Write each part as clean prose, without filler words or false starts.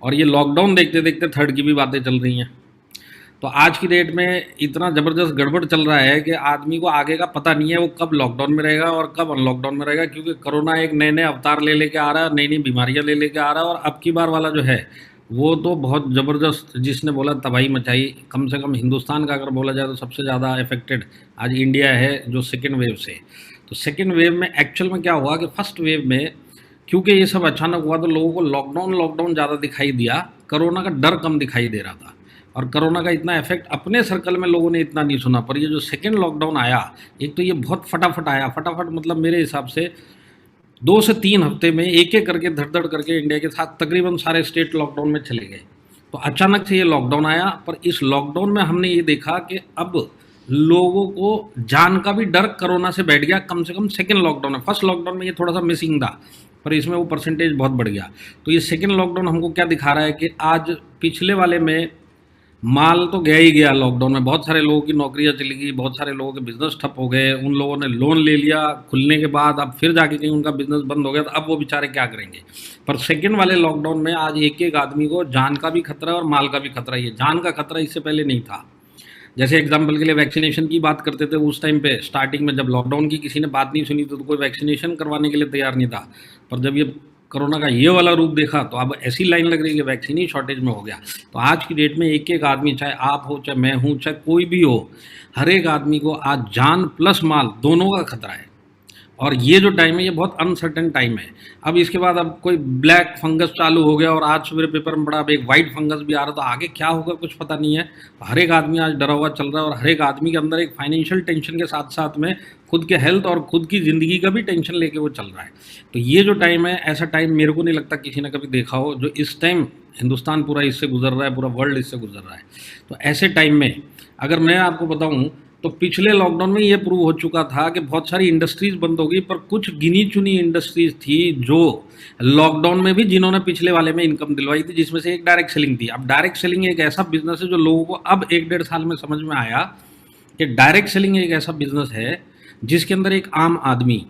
और ये लॉकडाउन देखते देखते थर्ड की भी बातें चल रही हैं। तो आज की डेट में इतना ज़बरदस्त गड़बड़ चल रहा है कि आदमी को आगे का पता नहीं है वो कब लॉकडाउन में रहेगा और कब अनलॉकडाउन में रहेगा, क्योंकि कोरोना एक नए नए अवतार ले लेके आ रहा है, नई नई बीमारियां ले लेके आ रहा है। और अब की बार वाला जो है वो तो बहुत ज़बरदस्त, जिसने बोला तबाही मचाई। कम से कम हिंदुस्तान का अगर बोला जाए तो सबसे ज़्यादा अफेक्टेड आज इंडिया है, जो सेकेंड वेव से। तो सेकेंड वेव में एक्चुअल में क्या हुआ कि फर्स्ट वेव में क्योंकि ये सब अचानक हुआ तो लोगों को लॉकडाउन लॉकडाउन ज़्यादा दिखाई दिया, कोरोना का डर कम दिखाई दे रहा था। और कोरोना का इतना इफेक्ट अपने सर्कल में लोगों ने इतना नहीं सुना। पर ये जो सेकेंड लॉकडाउन आया, एक तो ये बहुत फटाफट आया। फटाफट मतलब मेरे हिसाब से 2 से 3 हफ्ते में एक एक करके धड़ धड़ करके इंडिया के साथ तकरीबन सारे स्टेट लॉकडाउन में चले गए। तो अचानक से ये लॉकडाउन आया। पर इस लॉकडाउन में हमने ये देखा कि अब लोगों को जान का भी डर कोरोना से बैठ गया। कम से कम सेकेंड लॉकडाउन है, फर्स्ट लॉकडाउन में ये थोड़ा सा मिसिंग था, पर इसमें वो परसेंटेज बहुत बढ़ गया। तो ये सेकेंड लॉकडाउन हमको क्या दिखा रहा है कि आज पिछले वाले में माल तो गया ही गया। लॉकडाउन में बहुत सारे लोगों की नौकरियां चली गई, बहुत सारे लोगों के बिजनेस ठप हो गए, उन लोगों ने लोन ले लिया खुलने के बाद, अब फिर जाके कहीं उनका बिजनेस बंद हो गया, तो अब वो बेचारे क्या करेंगे। पर सेकेंड वाले लॉकडाउन में आज एक एक आदमी को जान का भी खतरा है और माल का भी खतरा है। जान का खतरा इससे पहले नहीं था। जैसे एग्जाम्पल के लिए वैक्सीनेशन की बात करते थे, उस टाइम पे स्टार्टिंग में जब लॉकडाउन की किसी ने बात नहीं सुनी तो कोई वैक्सीनेशन करवाने के लिए तैयार नहीं था। पर जब ये कोरोना का ये वाला रूप देखा तो अब ऐसी लाइन लग रही है कि वैक्सीन ही शॉर्टेज में हो गया। तो आज की डेट में एक एक आदमी, चाहे आप हो चाहे मैं हूँ चाहे कोई भी हो, हर एक आदमी को आज जान प्लस माल दोनों का खतरा है। और ये जो टाइम है ये बहुत अनसर्टेन टाइम है। अब इसके बाद अब कोई ब्लैक फंगस चालू हो गया और आज सुबह पेपर में पड़ा अब एक वाइट फंगस भी आ रहा, तो आगे क्या होगा कुछ पता नहीं है। तो हर एक आदमी आज डरा हुआ चल रहा है और हर एक आदमी के अंदर एक फाइनेंशियल टेंशन के साथ साथ में खुद के हेल्थ और खुद की ज़िंदगी का भी टेंशन लेके वो चल रहा है। तो ये जो टाइम है, ऐसा टाइम मेरे को नहीं लगता किसी ने कभी देखा हो जो इस टाइम हिंदुस्तान पूरा इससे गुजर रहा है, पूरा वर्ल्ड इससे गुजर रहा है। तो ऐसे टाइम में अगर मैं आपको बताऊं तो पिछले लॉकडाउन में ये प्रूव हो चुका था कि बहुत सारी इंडस्ट्रीज बंद हो गई, पर कुछ गिनी चुनी इंडस्ट्रीज थी जो लॉकडाउन में भी जिन्होंने पिछले वाले में इनकम दिलवाई थी, जिसमें से एक डायरेक्ट सेलिंग थी। अब डायरेक्ट सेलिंग एक ऐसा बिजनेस है जो लोगों को अब 1 डेढ़ साल में समझ में आया कि डायरेक्ट सेलिंग एक ऐसा बिजनेस है जिसके अंदर एक आम आदमी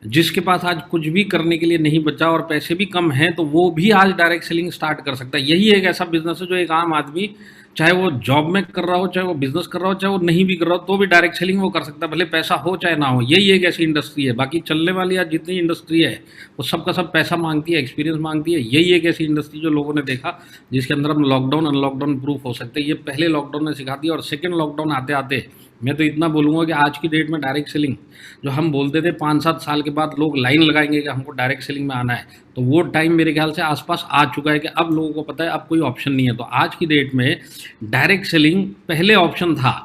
जिसके पास आज कुछ भी करने के लिए नहीं बचा और पैसे भी कम हैं, तो वो भी आज डायरेक्ट सेलिंग स्टार्ट कर सकता है। यही एक ऐसा बिजनेस है जो एक आम आदमी, चाहे वो जॉब में कर रहा हो, चाहे वो बिजनेस कर रहा हो, चाहे वो नहीं भी कर रहा हो, तो भी डायरेक्ट सेलिंग वो कर सकता है, भले पैसा हो चाहे ना हो। यही एक ऐसी इंडस्ट्री है। बाकी चलने वाली आज जितनी इंडस्ट्री है वो सबका सब पैसा मांगती है, एक्सपीरियंस मांगती है। यही एक ऐसी इंडस्ट्री जो लोगों ने देखा जिसके अंदर हम लॉकडाउन अनलॉकडाउन प्रूफ हो सकते हैं। ये पहले लॉकडाउन ने सिखा दिया। और सेकेंड लॉकडाउन आते आते मैं तो इतना बोलूँगा कि आज की डेट में डायरेक्ट सेलिंग जो हम बोलते थे 5-7 साल के बाद लोग लाइन लगाएंगे कि हमको डायरेक्ट सेलिंग में आना है, तो वो टाइम मेरे ख्याल से आसपास आ चुका है कि अब लोगों को पता है अब कोई ऑप्शन नहीं है। तो आज की डेट में डायरेक्ट सेलिंग पहले ऑप्शन था।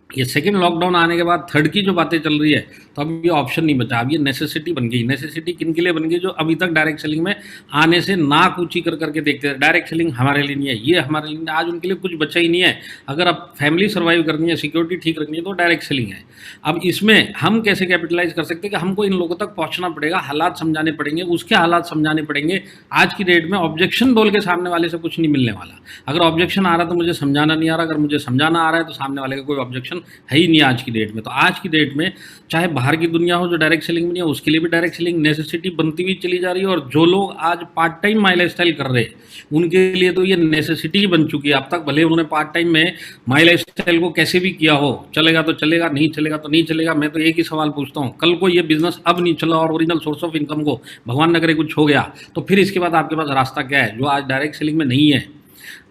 ये सेकेंड लॉकडाउन आने के बाद थर्ड की जो बातें चल रही है, तो अब ये ऑप्शन नहीं बचा, अब ये नेसेसिटी बन गई। नेसेसिटी किन के लिए बन गई? जो अभी तक डायरेक्ट सेलिंग में आने से नाक ऊंची कर करके देखते थे, डायरेक्ट सेलिंग हमारे लिए नहीं है, ये हमारे लिए नहीं है। आज उनके लिए कुछ बचा ही नहीं है। अगर अब फैमिली सर्वाइव करनी है, सिक्योरिटी ठीक रखनी है, तो डायरेक्ट सेलिंग है। अब इसमें हम कैसे कैपिटलाइज कर सकते हैं कि हमको इन लोगों तक पहुंचना पड़ेगा, हालात समझाने पड़ेंगे, उसके हालात समझाने पड़ेंगे। आज की डेट में ऑब्जेक्शन बोल के सामने वाले से कुछ नहीं मिलने वाला। अगर ऑब्जेक्शन आ रहा तो मुझे समझाना नहीं आ रहा, अगर मुझे समझाना आ रहा है तो सामने वाले का कोई ऑब्जेक्शन है ही नहीं आज की डेट में। तो आज की डेट में चाहे बाहर की दुनिया हो जो डायरेक्ट सेलिंग में नहीं है, उसके लिए भी डायरेक्ट सेलिंग नेसेसिटी बनती हुई चली जा रही है। और जो लोग आज part time my life style कर रहे हैं उनके लिए तो ये नेसेसिटी ही बन चुकी है। अब तक भले उन्होंने पार्ट टाइम में माई लाइफ स्टाइल को कैसे भी किया हो, चलेगा तो चलेगा, नहीं चलेगा तो नहीं चलेगा। मैं तो एक ही सवाल पूछता हूँ, कल को ये बिजनेस अब नहीं चला और ओरिजिनल सोर्स ऑफ इनकम को भगवान न करे कुछ हो गया, तो फिर इसके बाद आपके पास रास्ता क्या है जो आज डायरेक्ट सेलिंग में नहीं है?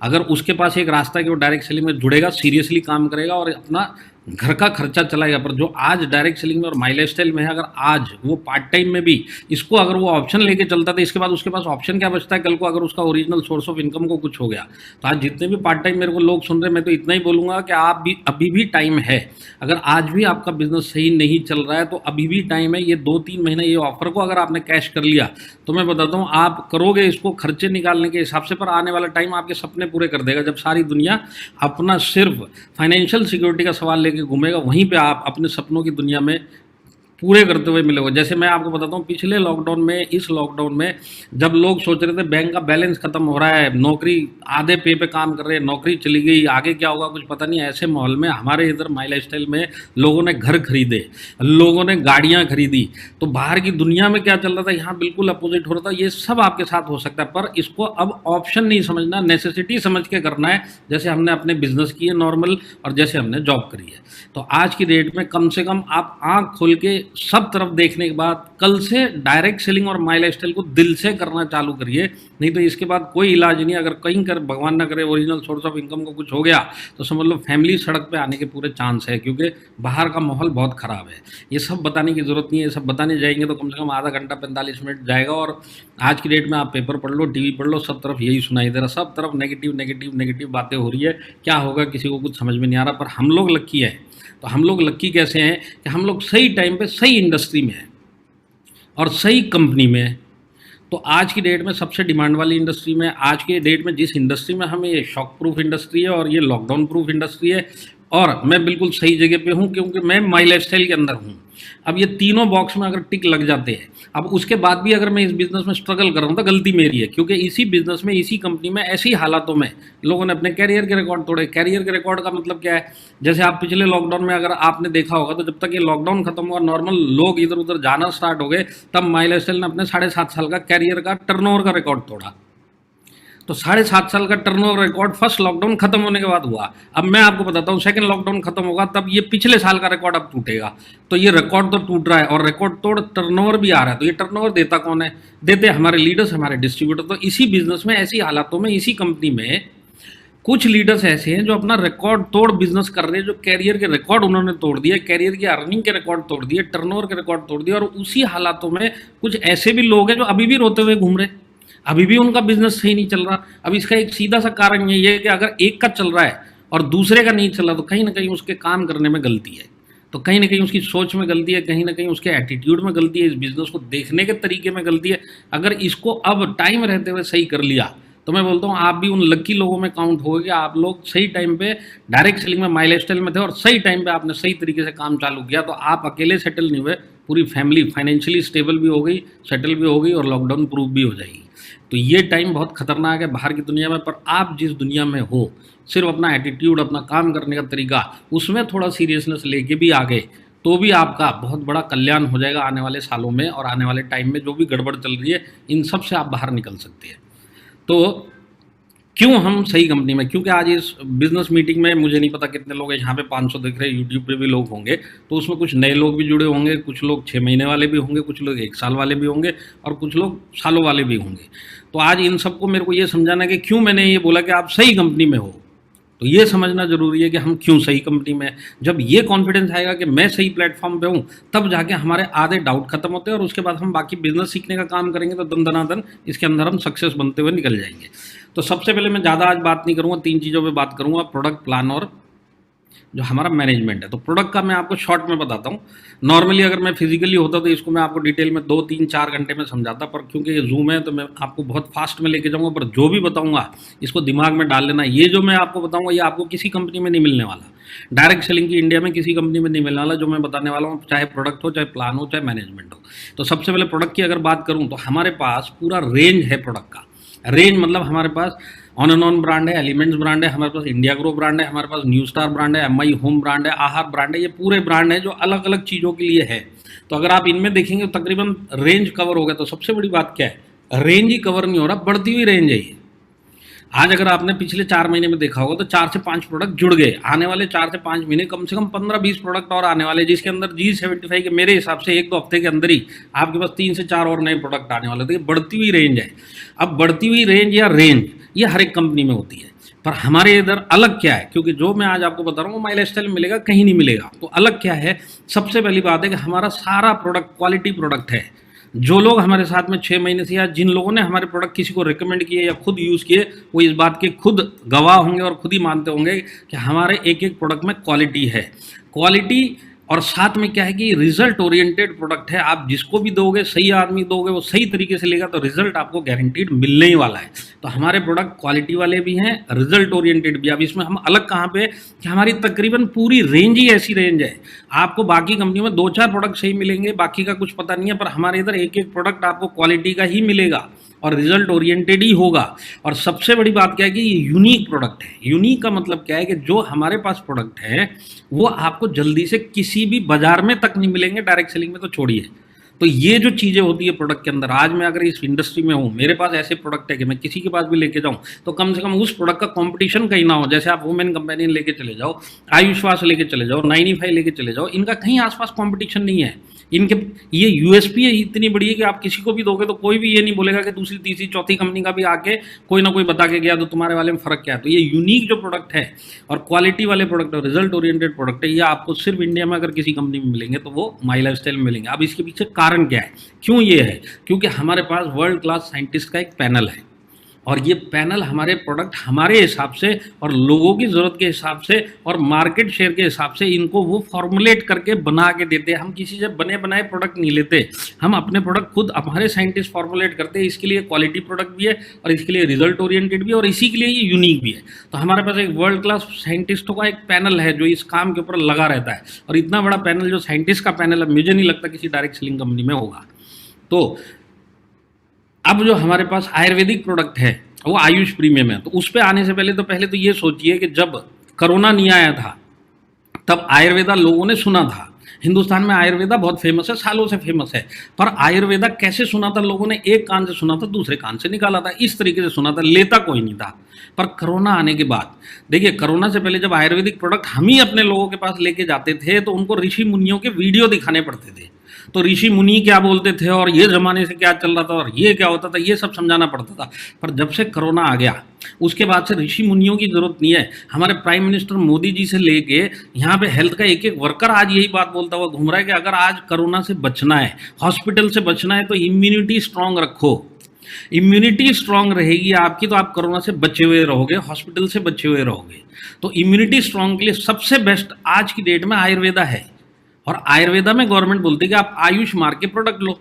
अगर उसके पास एक रास्ता है कि वो डायरेक्ट सेलिंग में जुड़ेगा, सीरियसली काम करेगा और अपना घर का खर्चा चलाएगा। पर जो आज डायरेक्ट सेलिंग में और माई लाइफ स्टाइल में है, अगर आज वो पार्ट टाइम में भी इसको अगर वो ऑप्शन लेके चलता था, इसके बाद उसके पास ऑप्शन क्या बचता है कल को अगर उसका ओरिजिनल सोर्स ऑफ इनकम को कुछ हो गया? तो आज जितने भी पार्ट टाइम मेरे को लोग सुन रहे हैं, मैं तो इतना ही बोलूँगा कि आप भी अभी भी टाइम है। अगर आज भी आपका बिजनेस सही नहीं चल रहा है तो अभी भी टाइम है। ये 2-3 महीने ये ऑफर को अगर आपने कैश कर लिया तो मैं बताता हूँ आप करोगे इसको खर्चे निकालने के हिसाब से, पर आने वाला टाइम आपके सपने पूरे कर देगा। जब सारी दुनिया अपना सिर्फ फाइनेंशियल सिक्योरिटी का सवाल लेके घूमेगा, वहीं पे आप अपने सपनों की दुनिया में पूरे करते हुए मिले हो। जैसे मैं आपको बताता हूँ, पिछले लॉकडाउन में, इस लॉकडाउन में जब लोग सोच रहे थे बैंक का बैलेंस खत्म हो रहा है, नौकरी आधे पे काम कर रहे हैं, नौकरी चली गई, आगे क्या होगा कुछ पता नहीं, ऐसे माहौल में हमारे इधर माई लाइफस्टाइल में लोगों ने घर खरीदे, लोगों ने गाड़ियाँ खरीदी। तो बाहर की दुनिया में क्या चल रहा था, यहाँ बिल्कुल अपोजिट हो रहा था। ये सब आपके साथ हो सकता है, पर इसको अब ऑप्शन नहीं समझना, नेसेसिटी समझ के करना है, जैसे हमने अपने बिजनेस किए नॉर्मल और जैसे हमने जॉब करी है। तो आज की डेट में कम से कम आप आंख खोल के सब तरफ देखने के बाद कल से डायरेक्ट सेलिंग और माई लाइफस्टाइल को दिल से करना चालू करिए, नहीं तो इसके बाद कोई इलाज नहीं। अगर कहीं कर भगवान ना करे ओरिजिनल सोर्स ऑफ इनकम को कुछ हो गया तो समझ लो फैमिली सड़क पे आने के पूरे चांस है, क्योंकि बाहर का माहौल बहुत ख़राब है। ये सब बताने की ज़रूरत नहीं है, ये सब बताने जाएंगे तो कम से कम आधा घंटा 45 मिनट जाएगा। और आज की डेट में आप पेपर पढ़ लो, टीवी पढ़ लो, सब तरफ यही सुनाई दे रहा, सब तरफ नेगेटिव नेगेटिव नेगेटिव बातें हो रही है। क्या होगा किसी को कुछ समझ में नहीं आ रहा। पर हम लोग लक्की हैं। तो हम लोग लक्की कैसे हैं कि हम लोग सही टाइम पे सही इंडस्ट्री में हैं और सही कंपनी में हैं। तो आज की डेट में सबसे डिमांड वाली इंडस्ट्री में, आज की डेट में जिस इंडस्ट्री में हमें, ये शॉक प्रूफ इंडस्ट्री है और ये लॉकडाउन प्रूफ इंडस्ट्री है, और मैं बिल्कुल सही जगह पे हूँ क्योंकि मैं माई लाइफस्टाइल के अंदर हूँ। अब ये तीनों बॉक्स में अगर टिक लग जाते हैं, अब उसके बाद भी अगर मैं इस बिज़नेस में स्ट्रगल कर रहा हूँ तो गलती मेरी है, क्योंकि इसी बिज़नेस में, इसी कंपनी में, ऐसी हालातों में लोगों ने अपने कैरियर के रिकॉर्ड तोड़े। कैरियर के रिकॉर्ड का मतलब क्या है, जैसे आप पिछले लॉकडाउन में अगर आपने देखा होगा तो जब तक ये लॉकडाउन खत्म हुआ, नॉर्मल लोग इधर उधर जाना स्टार्ट हो गए, तब माई लाइफस्टाइल ने अपने 7.5 साल का कैरियर का टर्नओवर का रिकॉर्ड तोड़ा। तो 7.5 साल का टर्नओवर रिकॉर्ड फर्स्ट लॉकडाउन खत्म होने के बाद हुआ। अब मैं आपको बताता हूँ, सेकंड लॉकडाउन खत्म होगा तब ये पिछले साल का रिकॉर्ड अब टूटेगा। तो ये रिकॉर्ड तो टूट रहा है और रिकॉर्ड तोड़ टर्नओवर भी आ रहा है। तो ये टर्नओवर देता कौन है? देते हमारे लीडर्स, हमारे डिस्ट्रीब्यूटर। तो इसी बिजनेस में, ऐसी हालातों में, इसी कंपनी में कुछ लीडर्स ऐसे हैं जो अपना रिकॉर्ड तोड़ बिजनेस कर रहे हैं, जो कैरियर के रिकॉर्ड उन्होंने तोड़ दिए, कैरियर की अर्निंग के रिकॉर्ड तोड़ दिए, टर्नओवर के रिकॉर्ड तोड़ दिए। और उसी हालातों में कुछ ऐसे भी लोग हैं जो अभी भी रोते हुए घूम रहे हैं, अभी भी उनका बिजनेस सही नहीं चल रहा। अब इसका एक सीधा सा कारण यही है कि अगर एक का चल रहा है और दूसरे का नहीं चल रहा, तो कहीं ना कहीं उसके काम करने में गलती है, तो कहीं ना कहीं उसकी सोच में गलती है, कहीं ना कहीं उसके एटीट्यूड में गलती है, इस बिजनेस को देखने के तरीके में गलती है। अगर इसको अब टाइम रहते हुए सही कर लिया तो मैं बोलता हूँ आप भी उन लकी लोगों में काउंट हो गए। आप लोग सही टाइम पे डायरेक्ट सेलिंग में, माई लाइफस्टाइल में थे और सही टाइम पे आपने सही तरीके से काम चालू किया। तो आप अकेले सेटल नहीं हुए, पूरी फैमिली फाइनेंशियली स्टेबल भी हो गई, सेटल भी हो गई और लॉकडाउन प्रूफ भी हो जाएगी। तो ये टाइम बहुत खतरनाक है बाहर की दुनिया में। पर आप जिस दुनिया में हो, सिर्फ अपना एटीट्यूड, अपना काम करने का तरीका, उसमें थोड़ा सीरियसनेस लेके भी आ गए तो भी आपका बहुत बड़ा कल्याण हो जाएगा आने वाले सालों में। और आने वाले टाइम में जो भी गड़बड़ चल रही है, इन सब से आप बाहर निकल सकते हैं। तो क्यों हम सही कंपनी में, क्योंकि आज इस बिजनेस मीटिंग में मुझे नहीं पता कितने लोग हैं, यहाँ पे 500 दिख रहे हैं, यूट्यूब पे भी लोग होंगे, तो उसमें कुछ नए लोग भी जुड़े होंगे, कुछ लोग 6 महीने वाले भी होंगे, कुछ लोग 1 साल वाले भी होंगे और कुछ लोग सालों वाले भी होंगे। तो आज इन सबको मेरे को ये समझाना है कि क्यों मैंने ये बोला कि आप सही कंपनी में हो। तो ये समझना जरूरी है कि हम क्यों सही कंपनी में हैं। जब ये कॉन्फिडेंस आएगा कि मैं सही प्लेटफॉर्म पे हूँ, तब जाके हमारे आधे डाउट खत्म होते हैं और उसके बाद हम बाकी बिजनेस सीखने का काम करेंगे तो दन दनादन इसके अंदर हम सक्सेस बनते हुए निकल जाएंगे। तो सबसे पहले मैं ज़्यादा आज बात नहीं करूँगा, 3 चीज़ों पर बात करूँगा, प्रोडक्ट, प्लान और जो हमारा मैनेजमेंट है। तो प्रोडक्ट का मैं आपको शॉर्ट में बताता हूँ। नॉर्मली अगर मैं फिजिकली होता तो इसको मैं आपको डिटेल में 2, 3, 4 घंटे में समझाता, पर क्योंकि ये जूम है तो मैं आपको बहुत फास्ट में लेके जाऊँगा। पर जो भी बताऊँगा इसको दिमाग में डाल लेना। ये जो मैं आपको बताऊँगा ये आपको किसी कंपनी में नहीं मिलने वाला, डायरेक्ट सेलिंग की इंडिया में किसी कंपनी में नहीं मिलने वाला जो मैं बताने वाला हूँ, चाहे प्रोडक्ट हो, चाहे प्लान हो, चाहे मैनेजमेंट हो। तो सबसे पहले प्रोडक्ट की अगर बात करूँ तो हमारे पास पूरा रेंज है प्रोडक्ट का। रेंज मतलब हमारे pass on and on brand है, एलिमेंट्स ब्रांड है, हमारे पास इंडिया ग्रो ब्रांड है, हमारे पास न्यू स्टार ब्रांड है, एमआई होम ब्रांड है, आहार ब्रांड है। ये पूरे ब्रांड है जो अलग अलग चीज़ों के लिए है। तो अगर आप इनमें देखेंगे तो तकरीबन रेंज कवर हो गया। तो सबसे बड़ी बात क्या है, रेंज ही कवर नहीं हो रहा, बढ़ती हुई रेंज है ये। आज अगर आपने पिछले 4 महीने में देखा होगा तो 4 से 5 प्रोडक्ट जुड़ गए। आने वाले 4 से 5 महीने कम से कम 15-20 प्रोडक्ट और आने वाले, जिसके अंदर G75 के मेरे हिसाब से 1-2 हफ्ते के अंदर ही आपके पास 3 से 4 और नए प्रोडक्ट आने वाले। तो ये बढ़ती हुई रेंज है। अब बढ़ती हुई रेंज या रेंज ये हर एक कंपनी में होती है, पर हमारे इधर अलग क्या है, क्योंकि जो मैं आज आपको बता रहा हूँ माई लाइफस्टाइल में मिलेगा, कहीं नहीं मिलेगा। तो अलग क्या है, सबसे पहली बात है कि हमारा सारा प्रोडक्ट क्वालिटी प्रोडक्ट है। जो लोग हमारे साथ में 6 महीने से, या जिन लोगों ने हमारे प्रोडक्ट किसी को रिकमेंड किए या खुद यूज़ किए, वो इस बात के खुद गवाह होंगे और खुद ही मानते होंगे कि हमारे एक एक प्रोडक्ट में क्वालिटी है। क्वालिटी और साथ में क्या है कि रिजल्ट ओरिएंटेड प्रोडक्ट है। आप जिसको भी दोगे, सही आदमी दोगे, वो सही तरीके से लेगा तो रिजल्ट आपको गारंटीड मिलने ही वाला है। तो हमारे प्रोडक्ट क्वालिटी वाले भी हैं, रिजल्ट ओरिएंटेड भी। अब इसमें हम अलग कहाँ पे कि हमारी तकरीबन पूरी रेंज ही ऐसी रेंज है। आपको बाकी कंपनियों में 2-4 प्रोडक्ट सही मिलेंगे, बाकी का कुछ पता नहीं है, पर हमारे इधर एक एक प्रोडक्ट आपको क्वालिटी का ही मिलेगा और रिजल्ट ओरिएंटेड ही होगा। और सबसे बड़ी बात क्या है कि ये यूनिक प्रोडक्ट है। यूनिक का मतलब क्या है कि जो हमारे पास प्रोडक्ट है वो आपको जल्दी से किसी भी बाजार में तक नहीं मिलेंगे, डायरेक्ट सेलिंग में तो छोड़िए। तो ये जो चीज़ें होती है प्रोडक्ट के अंदर, आज मैं अगर इस इंडस्ट्री में हूँ, मेरे पास ऐसे प्रोडक्ट है कि मैं किसी के पास भी लेके जाऊँ तो कम से कम उस प्रोडक्ट का कंपटीशन कहीं ना हो। जैसे आप वुमेन कंपेनियन लेके चले जाओ, आयुष्वास लेके चले जाओ, 95 लेके चले जाओ, इनका कहीं आसपास कंपटीशन नहीं है। इनके ये यूएसपी है इतनी बड़ी है कि आप किसी को भी दोगे तो कोई भी ये नहीं बोलेगा कि दूसरी तीसरी चौथी कंपनी का भी आके कोई ना कोई बता के गया तो तुम्हारे वाले में फ़र्क क्या है। तो ये यूनिक जो प्रोडक्ट है और क्वालिटी वाले प्रोडक्ट और रिजल्ट ओरिएंटेड प्रोडक्ट है, ये आपको सिर्फ इंडिया में अगर किसी कंपनी में मिलेंगे तो वो माई लाइफस्टाइल में मिलेंगे। अब इसके पीछे कारण क्या है, क्यों ये है? क्योंकि हमारे पास वर्ल्ड क्लास साइंटिस्ट का एक पैनल है और ये पैनल हमारे प्रोडक्ट हमारे हिसाब से और लोगों की ज़रूरत के हिसाब से और मार्केट शेयर के हिसाब से इनको वो फॉर्मुलेट करके बना के देते हैं। हम किसी से बने बनाए प्रोडक्ट नहीं लेते, हम अपने प्रोडक्ट खुद हमारे साइंटिस्ट फॉर्मुलेट करते हैं। इसके लिए क्वालिटी प्रोडक्ट भी है और इसके लिए रिजल्ट ओरिएंटेड भी है और इसी के लिए ये यूनिक भी है। तो हमारे पास एक वर्ल्ड क्लास साइंटिस्टों का एक पैनल है जो इस काम के ऊपर लगा रहता है। और इतना बड़ा पैनल जो साइंटिस्ट का पैनल है, मुझे नहीं लगता किसी डायरेक्ट सेलिंग कंपनी में होगा। तो अब जो हमारे पास आयुर्वेदिक प्रोडक्ट है वो आयुष प्रीमियम है। तो उस पर आने से पहले तो ये सोचिए कि जब कोरोना नहीं आया था तब आयुर्वेदा लोगों ने सुना था। हिंदुस्तान में आयुर्वेदा बहुत फेमस है, सालों से फेमस है। पर आयुर्वेदा कैसे सुना था लोगों ने? एक कान से सुना था, दूसरे कान से निकाला था, इस तरीके से सुना था, लेता कोई नहीं था। पर कोरोना आने के बाद देखिए, कोरोना से पहले जब आयुर्वेदिक प्रोडक्ट हम ही अपने लोगों के पास लेके जाते थे तो उनको ऋषि मुनियों के वीडियो दिखाने पड़ते थे। तो ऋषि मुनि क्या बोलते थे और ये ज़माने से क्या चल रहा था और ये क्या होता था, ये सब समझाना पड़ता था। पर जब से कोरोना आ गया उसके बाद से ऋषि मुनियों की ज़रूरत नहीं है। हमारे प्राइम मिनिस्टर मोदी जी से लेके यहाँ पे हेल्थ का एक एक वर्कर आज यही बात बोलता हुआ घूम रहा है कि अगर आज कोरोना से बचना है, हॉस्पिटल से बचना है तो इम्यूनिटी स्ट्रांग रखो। इम्यूनिटी स्ट्रांग रहेगी आपकी तो आप कोरोना से बचे हुए रहोगे, हॉस्पिटल से बचे हुए रहोगे। तो इम्यूनिटी स्ट्रांग के लिए सबसे बेस्ट आज की डेट में आयुर्वेदा है। और आयुर्वेदा में गवर्नमेंट बोलती है कि आप आयुष मार्ग के प्रोडक्ट लो।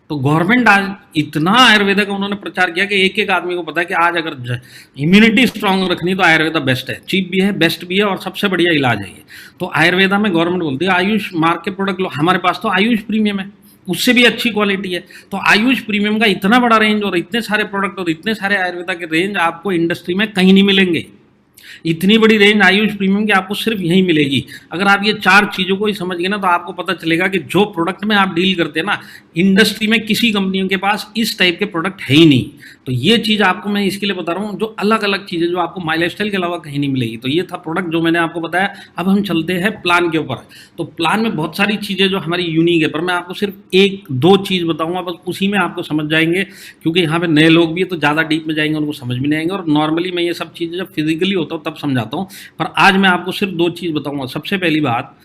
तो गवर्नमेंट आज इतना आयुर्वेदा का उन्होंने प्रचार किया कि एक एक आदमी को पता है कि आज अगर इम्यूनिटी स्ट्रांग रखनी तो आयुर्वेदा बेस्ट है, चीप भी है, बेस्ट भी है और सबसे बढ़िया इलाज है ये। तो आयुर्वेदा में गवर्नमेंट बोलती है आयुष मार्ग के प्रोडक्ट लो। हमारे पास तो आयुष प्रीमियम है, उससे भी अच्छी क्वालिटी है। तो आयुष प्रीमियम का इतना बड़ा रेंज और इतने सारे प्रोडक्ट और इतने सारे आयुर्वेदा के रेंज आपको इंडस्ट्री में कहीं नहीं मिलेंगे। इतनी बड़ी रेंज आयुष प्रीमियम की आपको सिर्फ यहीं मिलेगी। अगर आप ये 4 चीज़ों को ही समझ गए ना तो आपको पता चलेगा कि जो प्रोडक्ट में आप डील करते हैं ना, इंडस्ट्री में किसी कंपनियों के पास इस टाइप के प्रोडक्ट है ही नहीं। तो ये चीज़ आपको मैं इसके लिए बता रहा हूँ, जो अलग अलग चीज़ें जो आपको माई लाइफस्टाइल के अलावा कहीं नहीं मिलेगी। तो ये था प्रोडक्ट जो मैंने आपको बताया। अब हम चलते हैं प्लान के ऊपर। तो प्लान में बहुत सारी चीज़ें जो हमारी यूनिक है, पर मैं आपको सिर्फ 1-2 चीज़ बताऊँगा, बस उसी में आपको समझ जाएंगे। क्योंकि यहाँ पे नए लोग भी है तो ज़्यादा डीप में जाएंगे उनको समझ में नहीं आएंगे। और नॉर्मली मैं ये सब चीज़ें जब फिजिकली होता हूँ तब समझाता हूँ, पर आज मैं आपको सिर्फ 2 चीज़ बताऊँगा। सबसे पहली बात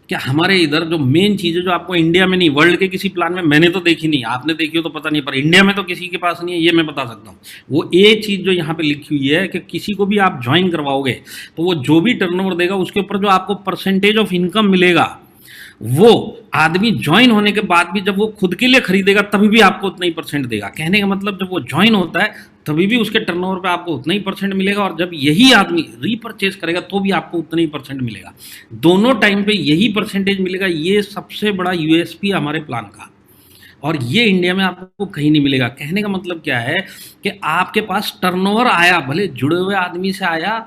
कि हमारे इधर जो मेन चीज़ है जो आपको इंडिया में नहीं, वर्ल्ड के किसी प्लान में मैंने तो देखी नहीं, आपने देखी हो तो पता नहीं, पर इंडिया में तो किसी के पास नहीं है, ये मैं बता सकता हूँ। वो एक चीज़ जो यहाँ पे लिखी हुई है कि किसी को भी आप ज्वाइन करवाओगे तो वो जो भी टर्नओवर देगा उसके ऊपर जो आपको परसेंटेज ऑफ इनकम मिलेगा, वो आदमी ज्वाइन होने के बाद भी जब वो खुद के लिए खरीदेगा तभी भी आपको उतना ही परसेंट देगा। कहने का मतलब जब वो ज्वाइन होता है तभी भी उसके टर्नओवर पे आपको उतना ही परसेंट मिलेगा, और जब यही आदमी रीपरचेज करेगा तो भी आपको उतना ही परसेंट मिलेगा। दोनों टाइम पे यही परसेंटेज मिलेगा। ये सबसे बड़ा यूएसपी है हमारे प्लान का, और ये इंडिया में आपको कहीं नहीं मिलेगा। कहने का मतलब क्या है कि आपके पास टर्नओवर आया, भले जुड़े हुए आदमी से आया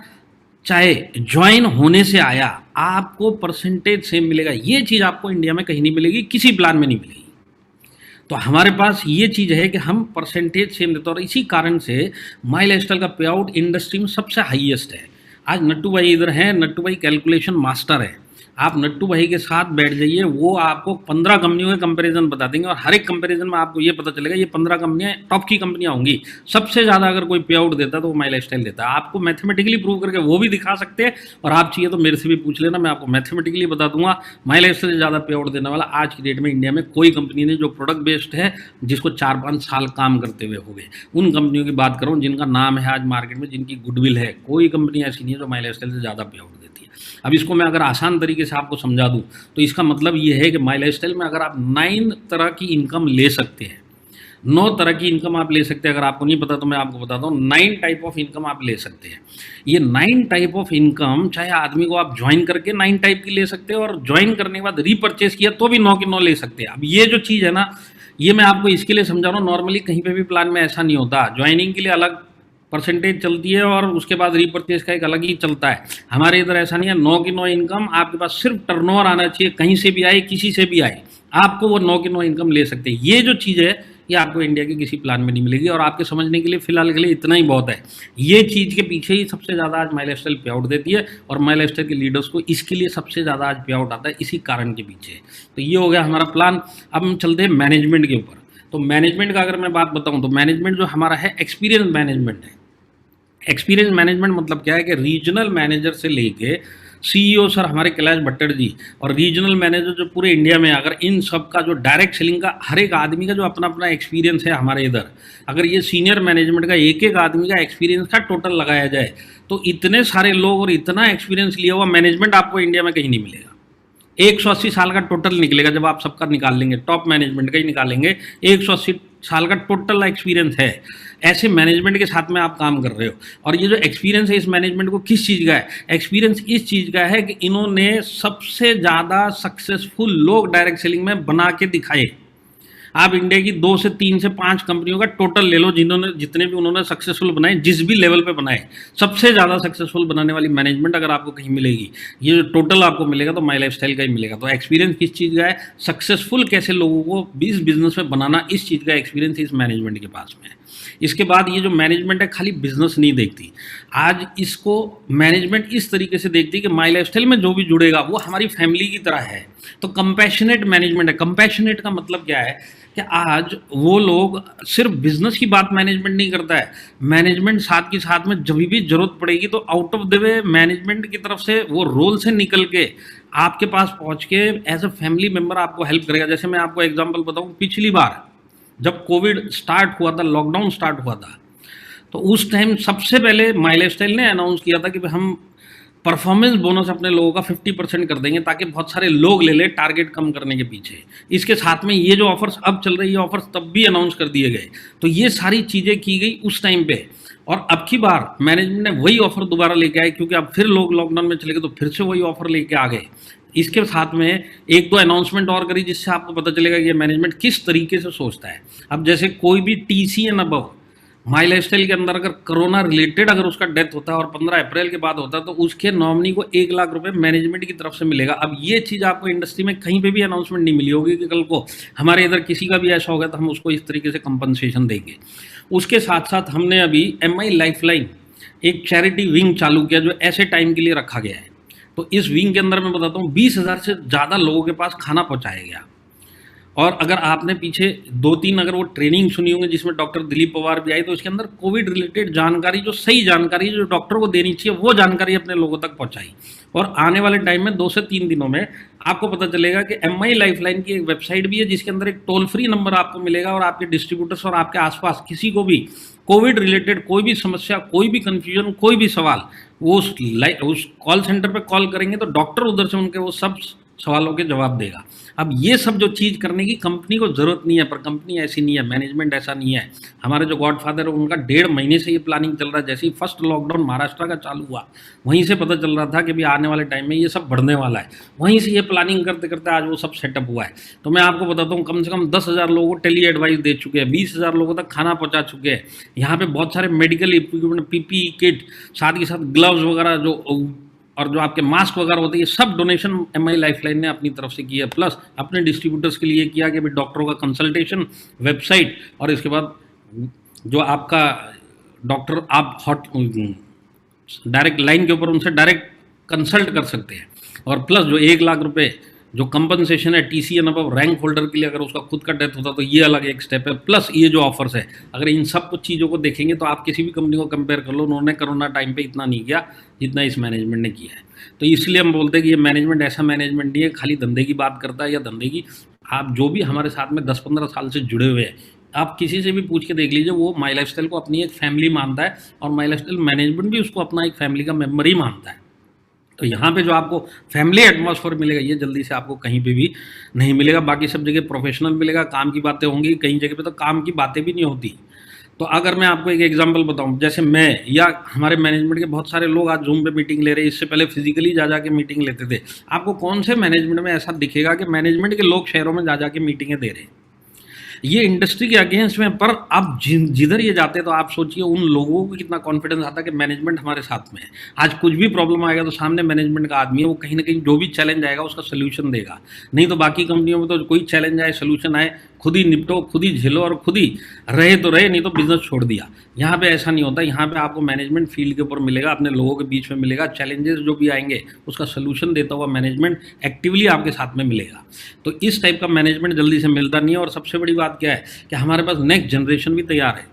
चाहे ज्वाइन होने से आया, आपको परसेंटेज सेम मिलेगा। ये चीज़ आपको इंडिया में कहीं नहीं मिलेगी, किसी प्लान में नहीं मिलेगी। तो हमारे पास ये चीज़ है कि हम परसेंटेज सेम देते हैं, और इसी कारण से माई लाइफस्टाइल का पे आउट इंडस्ट्री में सबसे हाईएस्ट है। आज नट्टू भाई इधर हैं, नट्टू भाई कैलकुलेशन मास्टर है। आप नट्टू भाई के साथ बैठ जाइए, वो आपको 15 कंपनियों के कंपैरिजन बता देंगे, और हर एक कंपैरिजन में आपको ये पता चलेगा ये 15 कंपनियां टॉप की कंपनियां होंगी। सबसे ज़्यादा अगर कोई पे आउट देता है तो वो माई लाइफस्टाइल देता है। आपको मैथमेटिकली प्रूव करके वो भी दिखा सकते हैं, और आप चाहिए तो मेरे से भी पूछ लेना, मैं आपको मैथमेटिकली बता दूंगा। माई लाइफस्टाइल से ज़्यादा पे आउट देने वाला आज की डेट में इंडिया में कोई कंपनी नहीं जो प्रोडक्ट बेस्ड है, जिसको 4-5 साल काम करते हुए हो गए। उन कंपनियों की बात करूँ जिनका नाम है आज मार्केट में, जिनकी गुडविल है, कोई कंपनी ऐसी नहीं है जो माई लाइफस्टाइल से ज़्यादा पे आउट देती है। अब इसको मैं अगर आसान तरीके से आपको समझा दूँ तो इसका मतलब ये है कि माई लाइफस्टाइल में अगर आप 9 तरह की इनकम ले सकते हैं, 9 तरह की इनकम आप ले सकते हैं। अगर आपको नहीं पता तो मैं आपको बताता हूँ, 9 टाइप ऑफ इनकम आप ले सकते हैं। ये 9 टाइप ऑफ इनकम चाहे आदमी को आप ज्वाइन करके 9 टाइप की ले सकते हैं, और ज्वाइन करने के बाद रीपरचेज किया तो भी 9 की 9 ले सकते हैं। अब ये जो चीज़ है ना, ये मैं आपको इसके लिए समझा रहा हूँ, नॉर्मली कहीं पे भी प्लान में ऐसा नहीं होता। ज्वाइनिंग के लिए अलग परसेंटेज चलती है और उसके बाद रीपरचेज का एक अलग ही चलता है। हमारे इधर ऐसा नहीं है, 9 की 9 इनकम आपके पास सिर्फ टर्नओवर आना चाहिए, कहीं से भी आए किसी से भी आए, आपको वो 9 की 9 इनकम ले सकते हैं। ये जो चीज़ है ये आपको इंडिया के किसी प्लान में नहीं मिलेगी, और आपके समझने के लिए फिलहाल के लिए इतना ही बहुत है। ये चीज़ के पीछे ही सबसे ज़्यादा आज माई लाइफस्टाइल पे आउट देती है, और माई लाइफस्टाइल के लीडर्स को इसके लिए सबसे ज़्यादा आज पे आउट आता है, इसी कारण के पीछे। तो ये हो गया हमारा प्लान। अब हम चलते हैं मैनेजमेंट के ऊपर। तो मैनेजमेंट का अगर मैं बात बताऊं तो मैनेजमेंट जो हमारा है एक्सपीरियंस मैनेजमेंट है। एक्सपीरियंस मैनेजमेंट मतलब क्या है कि रीजनल मैनेजर से लेके सीईओ सर हमारे कैलाश भट्टर जी, और रीजनल मैनेजर जो पूरे इंडिया में, अगर इन सब का जो डायरेक्ट सेलिंग का हर एक आदमी का जो अपना अपना एक्सपीरियंस है हमारे इधर, अगर ये सीनियर मैनेजमेंट का एक एक आदमी का एक्सपीरियंस का टोटल लगाया जाए तो इतने सारे लोग और इतना एक्सपीरियंस लिया हुआ मैनेजमेंट आपको इंडिया में कहीं नहीं मिलेगा। 180 साल का टोटल निकलेगा जब आप सबका निकाल लेंगे, टॉप मैनेजमेंट का ही निकालेंगे, 180 साल का टोटल एक्सपीरियंस है। ऐसे मैनेजमेंट के साथ में आप काम कर रहे हो, और ये जो एक्सपीरियंस है इस मैनेजमेंट को किस चीज़ का है? एक्सपीरियंस इस चीज़ का है कि इन्होंने सबसे ज़्यादा सक्सेसफुल लोग डायरेक्ट सेलिंग में बना के दिखाए। आप इंडिया की 2 से 3 से 5 कंपनियों का टोटल ले लो, जितने भी उन्होंने सक्सेसफुल बनाए, जिस भी लेवल पे बनाए, सबसे ज़्यादा सक्सेसफुल बनाने वाली मैनेजमेंट अगर आपको कहीं मिलेगी, ये जो टोटल आपको मिलेगा तो माई लाइफस्टाइल का ही मिलेगा। तो एक्सपीरियंस किस चीज़ का है? सक्सेसफुल कैसे लोगों को इस बिजनेस में बनाना, इस चीज़ का एक्सपीरियंस इस मैनेजमेंट के पास में है। इसके बाद ये जो मैनेजमेंट है खाली बिजनेस नहीं देखती, आज इसको मैनेजमेंट इस तरीके से देखती है कि माई लाइफस्टाइल में जो भी जुड़ेगा वो हमारी फैमिली की तरह है। तो कंपैशनेट मैनेजमेंट है। कंपैशनेट का मतलब क्या है कि आज वो लोग सिर्फ बिजनेस की बात मैनेजमेंट नहीं करता है, मैनेजमेंट साथ के साथ में जब भी जरूरत पड़ेगी तो out of the way management की तरफ से वो रोल से निकल के आपके पास पहुंच के एज अ फैमिली मेंबर आपको हेल्प करेगा। जैसे मैं आपको एग्जांपल बताऊं, पिछली बार जब कोविड स्टार्ट हुआ था, लॉकडाउन स्टार्ट हुआ था, तो उस टाइम सबसे पहले माई लाइफस्टाइल ने अनाउंस किया था कि हम परफॉर्मेंस बोनस अपने लोगों का 50% कर देंगे, ताकि बहुत सारे लोग ले ले टारगेट कम करने के पीछे। इसके साथ में ये जो ऑफर्स अब चल रही है, ऑफर्स तब भी अनाउंस कर दिए गए। तो ये सारी चीज़ें की गई उस टाइम पे, और अब की बार मैनेजमेंट ने वही ऑफर दोबारा लेके आए, क्योंकि अब फिर लोग लॉकडाउन में चले गए तो फिर से वही ऑफर लेके आ गए। इसके साथ में एक दो अनाउंसमेंट और करी, जिससे आपको पता चलेगा कि ये मैनेजमेंट किस तरीके से सोचता है। अब जैसे कोई भी TC and above my lifestyle के अंदर अगर कोरोना रिलेटेड अगर उसका डेथ होता है और 15 अप्रैल के बाद होता है, तो उसके नॉमिनी को 1 लाख रुपए मैनेजमेंट की तरफ से मिलेगा। अब ये चीज़ आपको इंडस्ट्री में कहीं पे भी अनाउंसमेंट नहीं मिली होगी कि कल को हमारे इधर किसी का भी ऐसा होगा तो हम उसको इस तरीके से कंपनसेशन देंगे। उसके साथ साथ हमने अभी MI लाइफलाइन एक चैरिटी विंग चालू किया, जो ऐसे टाइम के लिए रखा गया है। तो इस विंग के अंदर मैं बताता हूँ 20,000 से ज़्यादा लोगों के पास खाना पहुँचाया गया। और अगर आपने पीछे 2-3 अगर वो ट्रेनिंग सुनी होंगी जिसमें डॉक्टर दिलीप पवार भी आई, तो इसके अंदर कोविड रिलेटेड जानकारी, जो सही जानकारी जो डॉक्टर को देनी चाहिए, वो जानकारी अपने लोगों तक पहुंचाई। और आने वाले टाइम में 2 से 3 दिनों में आपको पता चलेगा कि MI लाइफलाइन की एक वेबसाइट भी है, जिसके अंदर एक टोल फ्री नंबर आपको मिलेगा, और आपके डिस्ट्रीब्यूटर्स और आपके आसपास किसी को भी कोविड रिलेटेड कोई भी समस्या, कोई भी कंफ्यूजन, कोई भी सवाल, वो उस कॉल सेंटर पर कॉल करेंगे तो डॉक्टर उधर से उनके वो सब सवालों के जवाब देगा। अब ये सब जो चीज़ करने की कंपनी को ज़रूरत नहीं है, पर कंपनी ऐसी नहीं है, मैनेजमेंट ऐसा नहीं है। हमारे जो गॉडफादर है उनका 1.5 महीने से ये प्लानिंग चल रहा है। जैसे ही फर्स्ट लॉकडाउन महाराष्ट्र का चालू हुआ, वहीं से पता चल रहा था कि भी आने वाले टाइम में ये सब बढ़ने वाला है। वहीं से ये प्लानिंग करते करते आज वो सब सेटअप हुआ है। तो मैं आपको बताता हूँ, कम से कम 10,000 लोगों को टेली एडवाइस दे चुके हैं, 20,000 लोगों तक खाना पहुँचा चुके हैं। यहाँ पे बहुत सारे मेडिकल इक्विपमेंट, PPE किट, साथ के साथ ग्लव्स वगैरह जो और जो आपके मास्क वगैरह होते हैं, ये सब डोनेशन MI लाइफलाइन ने अपनी तरफ से किया। प्लस अपने डिस्ट्रीब्यूटर्स के लिए किया कि भाई डॉक्टरों का कंसल्टेशन, वेबसाइट, और इसके बाद जो आपका डॉक्टर आप डायरेक्ट लाइन के ऊपर उनसे डायरेक्ट कंसल्ट कर सकते हैं। और प्लस जो 1 लाख रुपए जो कंपनसेशन है TC and above rank holder के लिए, अगर उसका खुद का डेथ होता तो ये अलग एक स्टेप है। प्लस ये जो ऑफर्स है, अगर इन सब कुछ चीज़ों को देखेंगे तो आप किसी भी कंपनी को कंपेयर कर लो, उन्होंने कोरोना टाइम पे इतना नहीं किया जितना इस मैनेजमेंट ने किया है। तो इसलिए हम बोलते हैं कि ये मैनेजमेंट ऐसा मैनेजमेंट नहीं है खाली धंधे की बात करता है या धंधे की। आप जो भी हमारे साथ में 10-15 साल से जुड़े हुए हैं, आप किसी से भी पूछ के देख लीजिए, वो माई लाइफस्टाइल को अपनी एक फैमिली मानता है, और माई लाइफस्टाइल मैनेजमेंट भी उसको अपना एक फैमिली का मेम्बर ही मानता है। तो यहाँ पे जो आपको फैमिली एटमॉस्फेयर मिलेगा ये जल्दी से आपको कहीं पे भी नहीं मिलेगा। बाकी सब जगह प्रोफेशनल मिलेगा, काम की बातें होंगी, कई जगह पे तो काम की बातें भी नहीं होती। तो अगर मैं आपको एक एग्जांपल बताऊं, जैसे मैं या हमारे मैनेजमेंट के बहुत सारे लोग आज जूम पे मीटिंग ले रहे हैं, इससे पहले फिजिकली जा के मीटिंग लेते थे। आपको कौन से मैनेजमेंट में ऐसा दिखेगा कि मैनेजमेंट के लोग शहरों में जा के मीटिंगें दे रहे हैं? ये इंडस्ट्री के अगेंस्ट में, पर अब जिधर ये जाते तो आप सोचिए उन लोगों को कितना कॉन्फिडेंस आता कि मैनेजमेंट हमारे साथ में है। आज कुछ भी प्रॉब्लम आएगा तो सामने मैनेजमेंट का आदमी है, वो कहीं ना कहीं जो भी चैलेंज आएगा उसका सोल्यूशन देगा। नहीं तो बाकी कंपनियों में तो कोई चैलेंज आए, सोल्यूशन आए, खुद ही निपटो, खुद ही झेलो और खुद ही रहे तो रहे, नहीं तो बिजनेस छोड़ दिया। यहाँ पे ऐसा नहीं होता। यहाँ पे आपको मैनेजमेंट फील्ड के ऊपर मिलेगा, अपने लोगों के बीच में मिलेगा, चैलेंजेस जो भी आएंगे उसका सोल्यूशन देता हुआ मैनेजमेंट एक्टिवली आपके साथ में मिलेगा। तो इस टाइप का मैनेजमेंट जल्दी से मिलता नहीं है। और सबसे बड़ी बात क्या है कि हमारे पास नेक्स्ट जनरेशन भी तैयार है।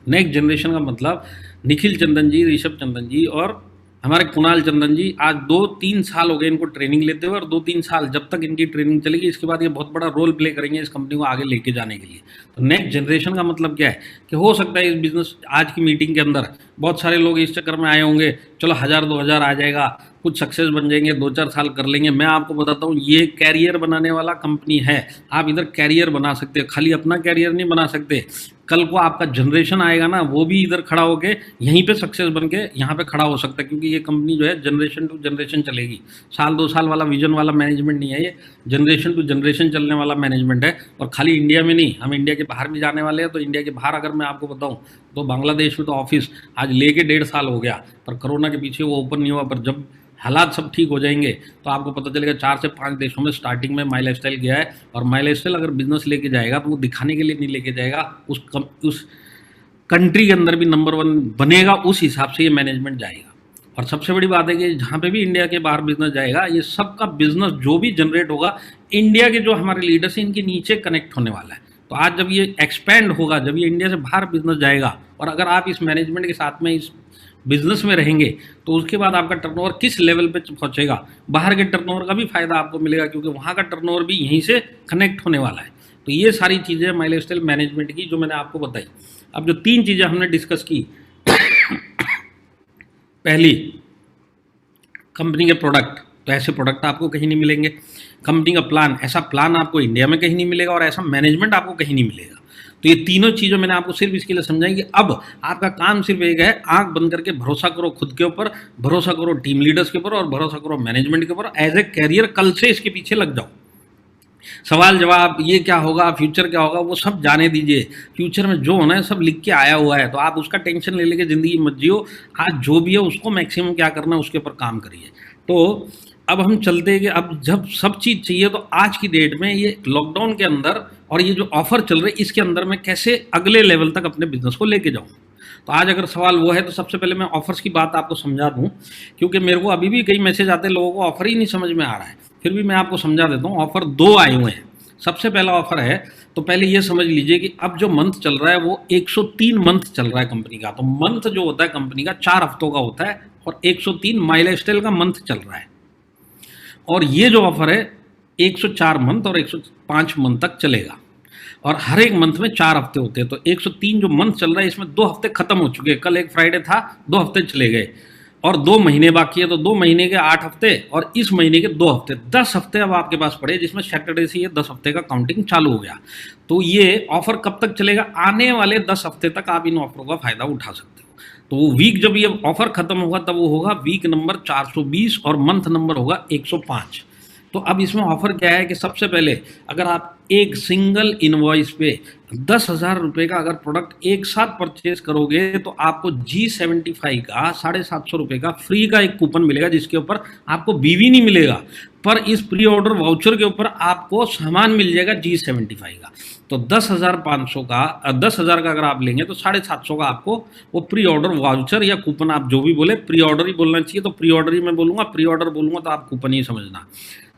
नेक्स्ट जनरेशन का मतलब निखिल चंदन जी, ऋषभ चंदन जी और हमारे कुणाल चंदन जी, आज 2-3 साल हो गए इनको ट्रेनिंग लेते हुए, और 2-3 साल जब तक इनकी ट्रेनिंग चलेगी इसके बाद ये बहुत बड़ा रोल प्ले करेंगे इस कंपनी को आगे लेके जाने के लिए। तो नेक्स्ट जनरेशन का मतलब क्या है कि हो सकता है इस बिजनेस आज की मीटिंग के अंदर बहुत सारे लोग इस चक्कर में आए होंगे, चलो 1000-2000 आ जाएगा, कुछ सक्सेस बन जाएंगे, 2-4 साल कर लेंगे। मैं आपको बताता हूँ ये कैरियर बनाने वाला कंपनी है। आप इधर कैरियर बना सकते हो, खाली अपना कैरियर नहीं बना सकते। कल को आपका जनरेशन आएगा ना, वो भी इधर खड़ा होके यहीं पे सक्सेस बन के यहाँ पे खड़ा हो सकता है, क्योंकि ये कंपनी जो है जनरेशन टू जनरेशन चलेगी। 1-2 साल वाला विजन वाला मैनेजमेंट नहीं है, ये जनरेशन टू जनरेशन चलने वाला मैनेजमेंट है। और खाली इंडिया में नहीं, हम इंडिया के बाहर भी जाने वाले हैं। तो इंडिया के बाहर अगर मैं आपको बताऊँ तो बांग्लादेश में तो ऑफिस आज लेके 1.5 साल हो गया, पर कोरोना के पीछे वो ओपन नहीं हुआ। पर जब हालात सब ठीक हो जाएंगे तो आपको पता चलेगा 4 से 5 देशों में स्टार्टिंग में माई लाइफस्टाइल गया है। और माई लाइफस्टाइल अगर बिजनेस लेके जाएगा तो वो दिखाने के लिए नहीं लेके जाएगा, उस कंट्री के अंदर भी नंबर 1 बनेगा, उस हिसाब से ये मैनेजमेंट जाएगा। और सबसे बड़ी बात है कि जहाँ पे भी इंडिया के बाहर बिजनेस जाएगा, ये सबका बिजनेस जो भी जनरेट होगा इंडिया के जो हमारे लीडर्स हैं इनके नीचे कनेक्ट होने वाला है। तो आज जब ये एक्सपेंड होगा, जब ये इंडिया से बाहर बिजनेस जाएगा, और अगर आप इस मैनेजमेंट के साथ में इस बिजनेस में रहेंगे तो उसके बाद आपका टर्नओवर किस लेवल पे पहुंचेगा, बाहर के टर्नओवर का भी फायदा आपको मिलेगा, क्योंकि वहाँ का टर्नओवर भी यहीं से कनेक्ट होने वाला है। तो ये सारी चीज़ें माई लाइफस्टाइल मैनेजमेंट की जो मैंने आपको बताई। अब जो 3 चीज़ें हमने डिस्कस की, पहली कंपनी के प्रोडक्ट, तो ऐसे प्रोडक्ट आपको कहीं नहीं मिलेंगे। कंपनी का प्लान, ऐसा प्लान आपको इंडिया में कहीं नहीं मिलेगा, और ऐसा मैनेजमेंट आपको कहीं नहीं मिलेगा। तो ये तीनों चीज़ें मैंने आपको सिर्फ इसके लिए समझाई कि अब आपका काम सिर्फ एक है, आंख बंद करके भरोसा करो खुद के ऊपर, भरोसा करो टीम लीडर्स के ऊपर, और भरोसा करो मैनेजमेंट के ऊपर। एज ए कैरियर कल से इसके पीछे लग जाओ। सवाल जवाब ये क्या होगा, फ्यूचर क्या होगा, वो सब जाने दीजिए। फ्यूचर में जो होना है सब लिख के आया हुआ है, तो आप उसका टेंशन ले लेके ज़िंदगी मत जियो। आज जो भी है उसको मैक्सिमम क्या करना है उसके ऊपर काम करिए। तो अब हम चलते हैं कि अब जब सब चीज़ चाहिए, तो आज की डेट में ये लॉकडाउन के अंदर और ये जो ऑफर चल रहे इसके अंदर मैं कैसे अगले लेवल तक अपने बिजनेस को लेके जाऊँ। तो आज अगर सवाल वो है तो सबसे पहले मैं ऑफर्स की बात आपको समझा दूँ, क्योंकि मेरे को अभी भी कई मैसेज आते हैं, लोगों को ऑफर ही नहीं समझ में आ रहा है। फिर भी मैं आपको समझा देता हूँ। ऑफर 2 आए हुए हैं। सबसे पहला ऑफर है, तो पहले ये समझ लीजिए कि अब जो मंथ चल रहा है वो 103 मंथ चल रहा है कंपनी का। तो मंथ जो होता है कंपनी का 4 हफ्तों का होता है, और 103 माई लाइफस्टाइल का मंथ चल रहा है। और ये जो ऑफर है 104 मंथ और 105 मंथ तक चलेगा, और हर एक मंथ में 4 हफ्ते होते हैं। तो 103 जो मंथ चल रहा है इसमें 2 हफ्ते खत्म हो चुके हैं। कल एक फ्राइडे था, 2 हफ्ते चले गए, और 2 महीने बाकी है। तो 2 महीने के 8 हफ्ते और इस महीने के 2 हफ्ते, 10 हफ्ते अब आपके पास पड़े, जिसमें सैटरडे से ये 10 हफ्ते का काउंटिंग चालू हो गया। तो ये ऑफर कब तक चलेगा? आने वाले 10 हफ्ते तक आप इन ऑफरों का फायदा उठा सकते हो। तो वो वीक जब ये ऑफर खत्म होगा तब वो होगा वीक नंबर 420 और मंथ नंबर होगा 105। तो अब इसमें ऑफर क्या है कि सबसे पहले अगर आप एक सिंगल इनवॉइस पे 10,000 रुपये का अगर प्रोडक्ट एक साथ परचेज करोगे तो आपको G75 का 750 रुपये का फ्री का एक कूपन मिलेगा, जिसके ऊपर आपको बीवी नहीं मिलेगा, पर इस प्री ऑर्डर वाउचर के ऊपर आपको सामान मिल जाएगा G75 का। तो 10,500 का 10,000 का अगर आप लेंगे तो 750 का आपको वो प्री ऑर्डर वाउचर या कूपन, आप जो भी बोले, प्री ऑर्डर ही बोलना चाहिए तो प्री ऑर्डर ही मैं बोलूँगा, प्री ऑर्डर बोलूँगा तो आप कूपन ही समझना।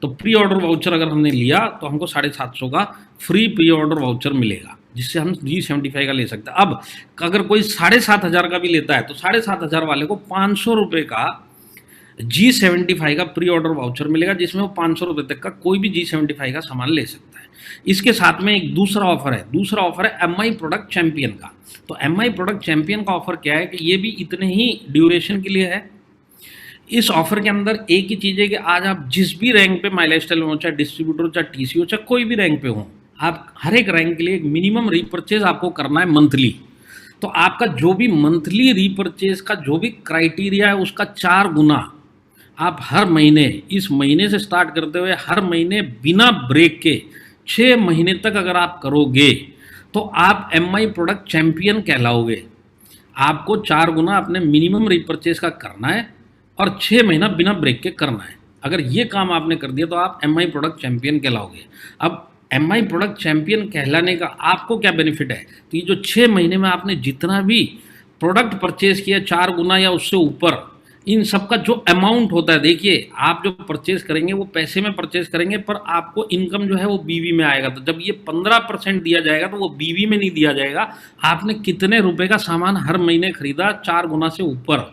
तो प्री ऑर्डर वाउचर अगर हमने लिया तो हमको 750 का फ्री प्री ऑर्डर वाउचर मिलेगा, जिससे हम G75 का ले सकते हैं। अब अगर कोई 7,500 का भी लेता है तो 7,500 वाले को 500 रुपये का G75 का प्री ऑर्डर वाउचर मिलेगा, जिसमें वो 500 रुपये तक का कोई भी G75 का सामान ले सकता है। इसके साथ में एक दूसरा ऑफर है, दूसरा ऑफर है MI प्रोडक्ट चैंपियन का। तो MI प्रोडक्ट चैंपियन का ऑफर क्या है कि ये भी इतने ही ड्यूरेशन के लिए है, इस ऑफर के अंदर एक ही चीज़ है कि आज आप जिस भी रैंक पे माई लाइफस्टाइल में हो, चाहे डिस्ट्रीब्यूटर हो, चाहे टीसी हो, चाहे कोई भी रैंक पे हो, आप हर एक रैंक के लिए एक मिनिमम रीपर्चेज आपको करना है मंथली। तो आपका जो भी मंथली रीपर्चेज का जो भी क्राइटेरिया है उसका 4 गुना आप हर महीने, इस महीने से स्टार्ट करते हुए हर महीने बिना ब्रेक के 6 महीने तक अगर आप करोगे तो आप एम आई प्रोडक्ट चैंपियन कहलाओगे। आपको 4 गुना अपने मिनिमम रीपर्चेज का करना है और 6 महीना बिना ब्रेक के करना है। अगर ये काम आपने कर दिया तो आप एम आई प्रोडक्ट चैंपियन कहलाओगे। अब एम आई प्रोडक्ट चैंपियन कहलाने का आपको क्या बेनिफिट है? तो ये जो 6 महीने में आपने जितना भी प्रोडक्ट परचेज किया 4 गुना या उससे ऊपर, इन सब का जो अमाउंट होता है, देखिए आप जो परचेज करेंगे वो पैसे में परचेज करेंगे, पर आपको इनकम जो है वो बीवी में आएगा। तो जब ये 15% दिया जाएगा तो वो बीवी में नहीं दिया जाएगा, आपने कितने रुपए का सामान हर महीने खरीदा 4 गुना से ऊपर,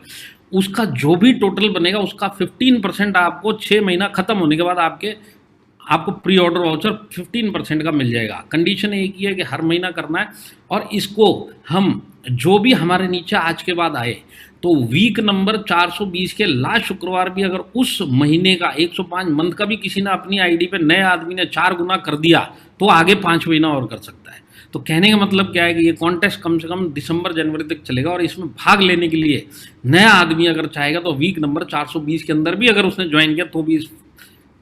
उसका जो भी टोटल बनेगा उसका 15% आपको 6 महीना खत्म होने के बाद आपको प्री ऑर्डर वाउचर 15% का मिल जाएगा। कंडीशन एक ही है कि हर महीना करना है। और इसको हम जो भी हमारे नीचे आज के बाद आए तो वीक नंबर 420 के लास्ट शुक्रवार भी अगर उस महीने का 105 मंथ का भी किसी ने अपनी आईडी पे नए आदमी ने 4 गुना कर दिया तो आगे 5 महीना और कर सकता है। तो कहने का मतलब क्या है कि ये कॉन्टेस्ट कम से कम दिसंबर जनवरी तक चलेगा और इसमें भाग लेने के लिए नया आदमी अगर चाहेगा तो वीक नंबर 420 के अंदर भी अगर उसने ज्वाइन किया तो भी इस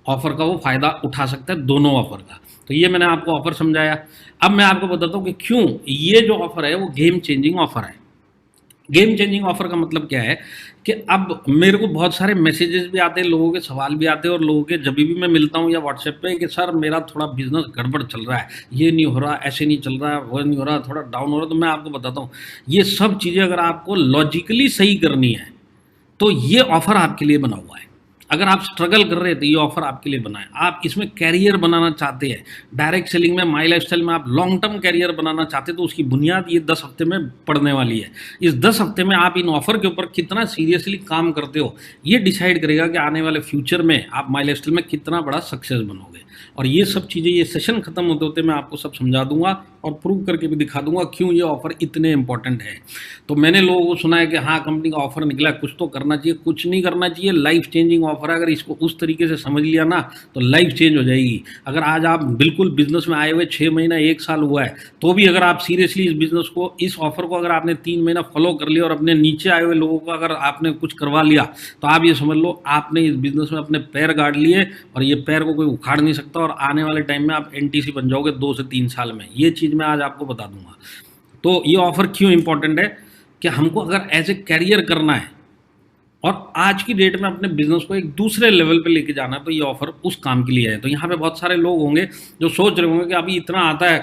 ऑफर का वो फायदा उठा सकता है, दोनों ऑफर का। तो ये मैंने आपको ऑफर समझाया। अब मैं आपको बताता हूँ कि क्यों ये जो ऑफर है वो गेम चेंजिंग ऑफर है। गेम चेंजिंग ऑफर का मतलब क्या है कि अब मेरे को बहुत सारे मैसेजेस भी आते हैं, लोगों के सवाल भी आते हैं, और लोगों के जब भी मैं मिलता हूँ या व्हाट्सएप पे कि सर मेरा थोड़ा बिजनेस गड़बड़ चल रहा है, ये नहीं हो रहा, ऐसे नहीं चल रहा, वो नहीं हो रहा, थोड़ा डाउन हो रहा है। तो मैं आपको बताता हूँ ये सब चीज़ें अगर आपको लॉजिकली सही करनी है तो ये ऑफर आपके लिए बना हुआ है। अगर आप स्ट्रगल कर रहे हैं तो ये ऑफर आपके लिए बना है। आप इसमें कैरियर बनाना चाहते हैं, डायरेक्ट सेलिंग में, माई लाइफस्टाइल में आप लॉन्ग टर्म कैरियर बनाना चाहते हैं, तो उसकी बुनियाद ये 10 हफ्ते में पड़ने वाली है। इस 10 हफ्ते में आप इन ऑफर के ऊपर कितना सीरियसली काम करते हो ये डिसाइड करेगा कि आने वाले फ्यूचर में आप माई लाइफस्टाइल में कितना बड़ा सक्सेस बनोगे। और ये सब चीज़ें, ये सेशन खत्म होते होते मैं आपको सब समझा दूंगा और प्रूव करके भी दिखा दूंगा क्यों ये ऑफर इतने इंपॉर्टेंट है। तो मैंने लोगों को सुना है कि हाँ कंपनी का ऑफर निकला, कुछ तो करना चाहिए। कुछ नहीं करना चाहिए, लाइफ चेंजिंग ऑफर है। अगर इसको उस तरीके से समझ लिया ना तो लाइफ चेंज हो जाएगी। अगर आज आप बिल्कुल बिजनेस में आए हुए 6 महीना 1 साल हुआ है तो भी अगर आप सीरियसली इस बिजनेस को, इस ऑफर को अगर आपने 3 महीना फॉलो कर लिया और अपने नीचे आए हुए लोगों को अगर आपने कुछ करवा लिया तो आप ये समझ लो आपने इस बिजनेस में अपने पैर गाड़ लिए और ये पैर को कोई उखाड़ नहीं सकता। और आने वाले टाइम में आप एनटीसी बन जाओगे 2 से 3 साल में। ये चीज़ मैं आज आपको बता दूंगा। तो ये ऑफर क्यों इंपॉर्टेंट है कि हमको अगर एज ए कैरियर करना है और आज की डेट में अपने बिजनेस को एक दूसरे लेवल पे लेके जाना है तो ये ऑफर उस काम के लिए है। तो यहाँ पे बहुत सारे लोग होंगे जो सोच रहे होंगे कि अभी इतना आता है,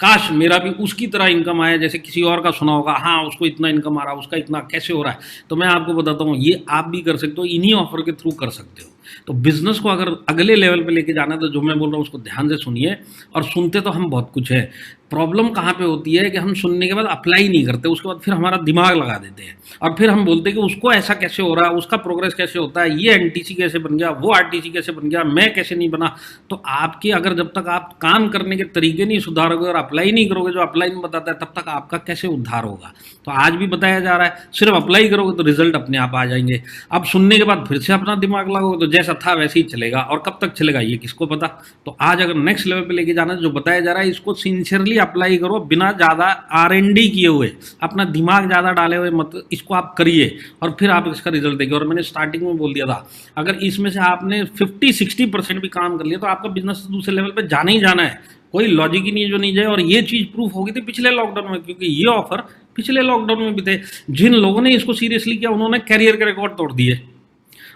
काश मेरा भी उसकी तरह इनकम आया जैसे किसी और का सुना होगा, हाँ उसको इतना इनकम आ रहा है, उसका इतना कैसे हो रहा है। तो मैं आपको बताता हूँ ये आप भी कर सकते हो, इन्हीं ऑफर के थ्रू कर सकते हो। तो बिजनेस को अगर अगले लेवल पे लेके जाना है तो जो मैं बोल रहा हूँ उसको ध्यान से सुनिए। और सुनते तो हम बहुत कुछ है, प्रॉब्लम कहाँ पे होती है कि हम सुनने के बाद अप्लाई नहीं करते, उसके बाद फिर हमारा दिमाग लगा देते हैं और फिर हम बोलते हैं कि उसको ऐसा कैसे हो रहा है, उसका प्रोग्रेस कैसे होता है, ये एनटीसी कैसे बन गया, वो आरटीसी कैसे बन गया, मैं कैसे नहीं बना। तो आपकी अगर जब तक आप काम करने के तरीके नहीं सुधारोगे और अप्लाई नहीं करोगे जो अप्लाई में बताता है, तब तक आपका कैसे उद्धार होगा। तो आज भी बताया जा रहा है सिर्फ अप्लाई करोगे तो रिजल्ट अपने आप आ जाएंगे। अब सुनने के बाद फिर से अपना दिमाग लगाओगे तो जैसा था वैसे ही चलेगा, और कब तक चलेगा ये किसको पता। तो आज अगर नेक्स्ट लेवल पे लेके जाना जो बताया जा रहा है इसको सिंसियरली अप्लाई करो, बिना ज़्यादा R&D किए हुए, अपना दिमाग ज़्यादा डाले हुए मत, इसको आप करिए और फिर आप इसका रिजल्ट देखिए। और मैंने स्टार्टिंग में बोल दिया था अगर इसमें से आपने 50-60% भी काम कर लिया तो आपका बिजनेस दूसरे लेवल पे जाना ही जाना है, कोई लॉजिक ही नहीं जो नहीं जाए। और ये चीज़ प्रूफ हो गई थी पिछले लॉकडाउन में, क्योंकि ये ऑफर पिछले लॉकडाउन में भी थे। जिन लोगों ने इसको सीरियसली किया उन्होंने कैरियर के रिकॉर्ड तोड़ दिए,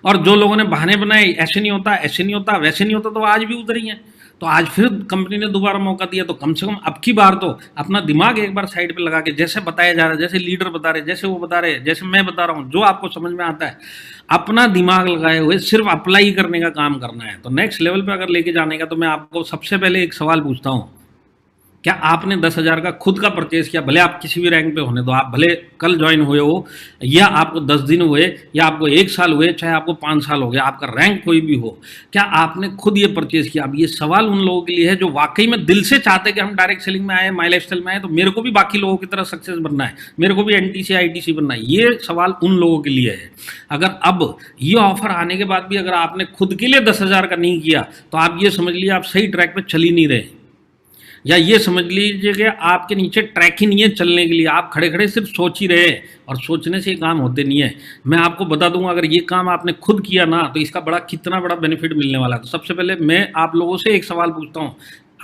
और जो लोगों ने बहाने बनाए ऐसे नहीं होता, ऐसे नहीं होता, वैसे नहीं होता, तो आज भी उधर ही है। तो आज फिर कंपनी ने दोबारा मौका दिया, तो कम से कम अब की बार तो अपना दिमाग एक बार साइड पे लगा के, जैसे बताया जा रहा है, जैसे लीडर बता रहे, जैसे वो बता रहे, जैसे मैं बता रहा हूँ, जो आपको समझ में आता है, अपना दिमाग लगाए हुए सिर्फ अप्लाई करने का काम करना है। तो नेक्स्ट लेवल पे अगर लेके जाने का, तो मैं आपको सबसे पहले एक सवाल पूछता हूँ, क्या आपने 10,000 का खुद का परचेज किया, भले आप किसी भी रैंक पे होने दो, आप भले कल ज्वाइन हुए हो या आपको 10 दिन हुए या आपको 1 साल हुए, चाहे आपको 5 साल हो गया, आपका रैंक कोई भी हो, क्या आपने खुद ये परचेज किया? अब ये सवाल उन लोगों के लिए है जो वाकई में दिल से चाहते कि हम डायरेक्ट सेलिंग में आए, माई लाइफस्टाइल में आए, तो मेरे को भी बाकी लोगों की तरह सक्सेस बनना है, मेरे को भी एनटीसी आईटीसी बनना है। ये सवाल उन लोगों के लिए है। अगर अब ये ऑफर आने के बाद भी अगर आपने खुद के लिए 10,000 का नहीं किया, तो आप ये समझ लीजिए आप सही ट्रैक पे चल ही नहीं रहे, या ये समझ लीजिए कि आपके नीचे ट्रैक ही नहीं है चलने के लिए, आप खड़े खड़े सिर्फ सोच ही रहे हैं, और सोचने से ये काम होते नहीं है। मैं आपको बता दूंगा, अगर ये काम आपने खुद किया ना, तो इसका कितना बड़ा बेनिफिट मिलने वाला है। तो सबसे पहले मैं आप लोगों से एक सवाल पूछता हूँ,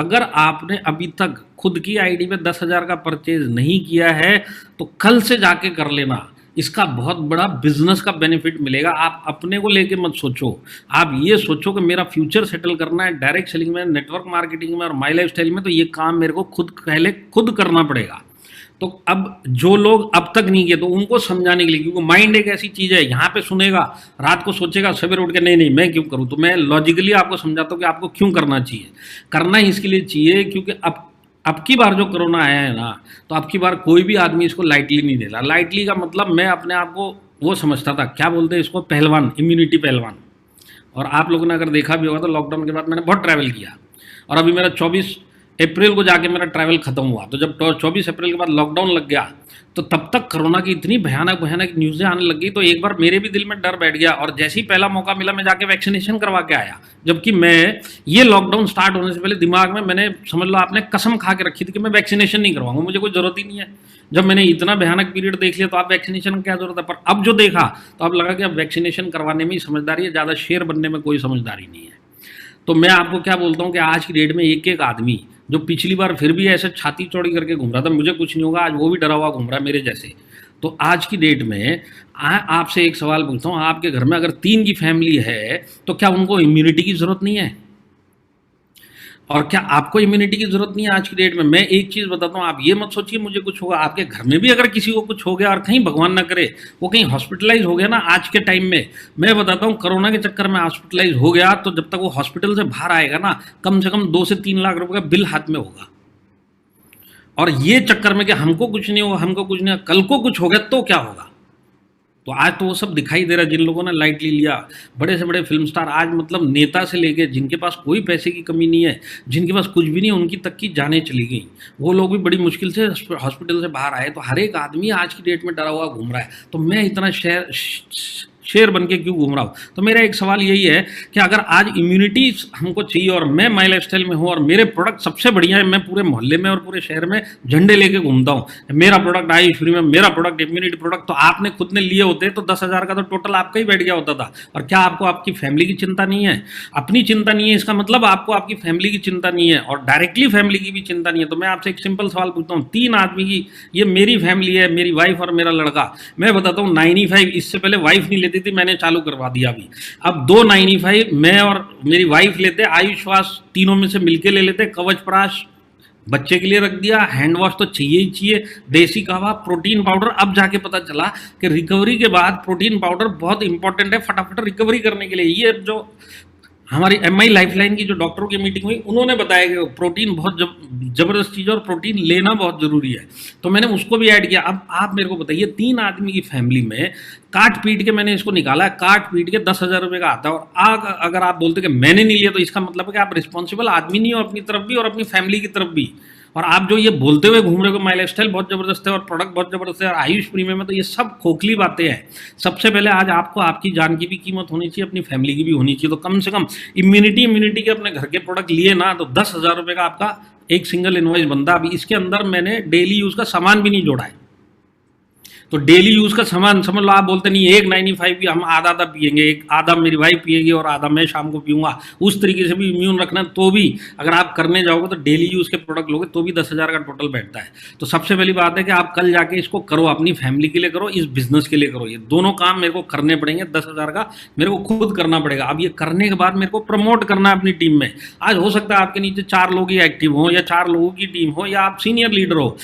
अगर आपने अभी तक खुद की आईडी पे 10,000 का परचेज नहीं किया है, तो कल से जाके कर लेना, इसका बहुत बड़ा बिजनेस का बेनिफिट मिलेगा। आप अपने को लेके मत सोचो, आप ये सोचो कि मेरा फ्यूचर सेटल करना है डायरेक्ट सेलिंग में, नेटवर्क मार्केटिंग में और माई लाइफ स्टाइल में, तो ये काम मेरे को खुद करना पड़ेगा। तो अब जो लोग अब तक नहीं किए, तो उनको समझाने के लिए, क्योंकि माइंड एक ऐसी चीज़ है, यहाँ पे सुनेगा, रात को सोचेगा, सवेरे उठ के नहीं नहीं मैं क्यों करूँ। तो मैं लॉजिकली आपको समझाता हूँ कि आपको क्यों करना चाहिए। करना ही इसके लिए चाहिए क्योंकि अब की बार जो कोरोना आया है ना, तो अब की बार कोई भी आदमी इसको लाइटली नहीं ले रहा। लाइटली का मतलब मैं अपने आप को वो समझता था, क्या बोलते हैं इसको, पहलवान, इम्यूनिटी पहलवान। और आप लोगों ने अगर देखा भी होगा तो लॉकडाउन के बाद मैंने बहुत ट्रैवल किया, और अभी मेरा 24 अप्रैल को जाके मेरा ट्रैवल खत्म हुआ। तो जब 24 अप्रैल के बाद लॉकडाउन लग गया, तो तब तक कोरोना की इतनी भयानक भयानक न्यूज़ें आने लगी, तो एक बार मेरे भी दिल में डर बैठ गया, और जैसे ही पहला मौका मिला मैं जाके वैक्सीनेशन करवा के आया। जबकि मैं ये लॉकडाउन स्टार्ट होने से पहले दिमाग में मैंने, समझ लो आपने कसम खा के रखी थी कि मैं वैक्सीनेशन नहीं करवाऊंगा, मुझे कोई ज़रूरत ही नहीं है। जब मैंने इतना भयानक पीरियड देख लिया तो आप वैक्सीनेशन की क्या जरूरत है। पर अब जो देखा तो अब लगा कि अब वैक्सीनेशन करवाने में ही समझदारी है, ज़्यादा शेर बनने में कोई समझदारी नहीं है। तो मैं आपको क्या बोलता हूँ कि आज की डेट में एक एक आदमी जो पिछली बार फिर भी ऐसे छाती चौड़ी करके घूम रहा था, मुझे कुछ नहीं होगा, आज वो भी डरा हुआ घूम रहा है मेरे जैसे। तो आज की डेट में आपसे एक सवाल पूछता हूँ, आपके घर में अगर 3 की फैमिली है, तो क्या उनको इम्यूनिटी की ज़रूरत नहीं है? और क्या आपको इम्यूनिटी की जरूरत नहीं है आज की डेट में? मैं एक चीज बताता हूँ, आप ये मत सोचिए मुझे कुछ होगा, आपके घर में भी अगर किसी को कुछ हो गया और कहीं भगवान ना करे वो कहीं हॉस्पिटलाइज हो गया ना, आज के टाइम में मैं बताता हूँ कोरोना के चक्कर में हॉस्पिटलाइज हो गया, तो जब तक वो हॉस्पिटल से बाहर आएगा ना, कम से कम 2 से 3 लाख रुपए का बिल हाथ में होगा। और ये चक्कर में कि हमको कुछ नहीं होगा, हमको कुछ नहीं होगा, कल को कुछ हो गया तो क्या होगा। तो आज तो वो सब दिखाई दे रहा है, जिन लोगों ने लाइटली लिया, बड़े से बड़े फिल्म स्टार, आज मतलब नेता से लेके जिनके पास कोई पैसे की कमी नहीं है, जिनके पास कुछ भी नहीं है, उनकी तक की जानें चली गई, वो लोग भी बड़ी मुश्किल से हॉस्पिटल से बाहर आए। तो हर एक आदमी आज की डेट में डरा हुआ घूम रहा है, तो मैं इतना शेर बन के क्यों घूम रहा हूँ? तो मेरा एक सवाल यही है कि अगर आज इम्यूनिटी हमको चाहिए और मैं माई लाइफस्टाइल में हूँ और मेरे प्रोडक्ट सबसे बढ़िया है, मैं पूरे मोहल्ले में और पूरे शहर में झंडे लेके घूमता हूँ, मेरा प्रोडक्ट आयुष फ्री में, मेरा प्रोडक्ट इम्यूनिटी प्रोडक्ट, तो आपने खुद ने लिए होते तो 10,000 का तो टोटल आपका ही बैठ गया होता था। और क्या आपको आपकी फैमिली की चिंता नहीं है? अपनी चिंता नहीं है, इसका मतलब आपको आपकी फैमिली की चिंता नहीं है, और डायरेक्टली फैमिली की भी चिंता नहीं है। तो मैं आपसे एक सिंपल सवाल पूछता हूँ, 3 आदमी की, ये मेरी फैमिली है, मेरी वाइफ और मेरा लड़का, मैं बताता हूँ 95, इससे पहले वाइफ नहीं लेती थी, मैंने चालू करवा दिया अभी। अब 295 मैं और मेरी वाइफ लेते, आयुष्वास तीनों में से मिलके ले लेते, कवच प्राश बच्चे के लिए रख दिया, हैंड वॉश तो चाहिए ही चाहिए, देसी कहवा, प्रोटीन पाउडर। अब जाके पता चला कि रिकवरी के बाद प्रोटीन पाउडर बहुत इंपॉर्टेंट है फटाफट रिकवरी करने के लिए। ये जो हमारी MI लाइफलाइन की जो डॉक्टरों की मीटिंग हुई, उन्होंने बताया कि प्रोटीन बहुत जबरदस्त चीज़ है और प्रोटीन लेना बहुत ज़रूरी है, तो मैंने उसको भी ऐड किया। अब आप मेरे को बताइए, 3 आदमी की फैमिली में काट पीट के मैंने इसको निकाला है, काट पीट के 10,000 रुपये का आता है। और अगर आप बोलते कि मैंने नहीं लिया, तो इसका मतलब है कि आप रिस्पॉन्सिबल आदमी नहीं हो अपनी तरफ भी और अपनी फैमिली की तरफ भी। और आप जो ये बोलते हुए घूम रहे हो माई लाइफस्टाइल बहुत ज़बरदस्त है और प्रोडक्ट बहुत ज़बरदस्त है और आयुष प्रीमियम है, तो ये सब खोखली बातें हैं। सबसे पहले आज आपको आपकी जान की भी कीमत होनी चाहिए, अपनी फैमिली की भी होनी चाहिए। तो कम से कम इम्यूनिटी के अपने घर के प्रोडक्ट लिए ना, तो 10,000 रुपये का आपका एक सिंगल इनवॉइस बनता। अभी इसके अंदर मैंने डेली यूज़ का सामान भी नहीं जोड़ा है। तो डेली यूज़ का सामान समझ लो, आप बोलते नहीं 195 भी हम आधा आधा पियेंगे, एक आधा मेरी वाइफ पिएगी और आधा मैं शाम को पीऊँगा, उस तरीके से भी इम्यून रखना। तो भी अगर आप करने जाओगे तो डेली यूज़ के प्रोडक्ट लोगे तो भी 10,000 का टोटल बैठता है। तो सबसे पहली बात है कि आप कल जाके इसको करो, अपनी फैमिली के लिए करो, इस बिजनेस के लिए करो। ये दोनों काम मेरे को करने पड़ेंगे, 10,000 का मेरे को खुद करना पड़ेगा। अब ये करने के बाद मेरे को प्रमोट करना है अपनी टीम में। आज हो सकता है आपके नीचे 4 लोग ही एक्टिव हों या 4 लोगों की टीम हो या आप सीनियर लीडर हो।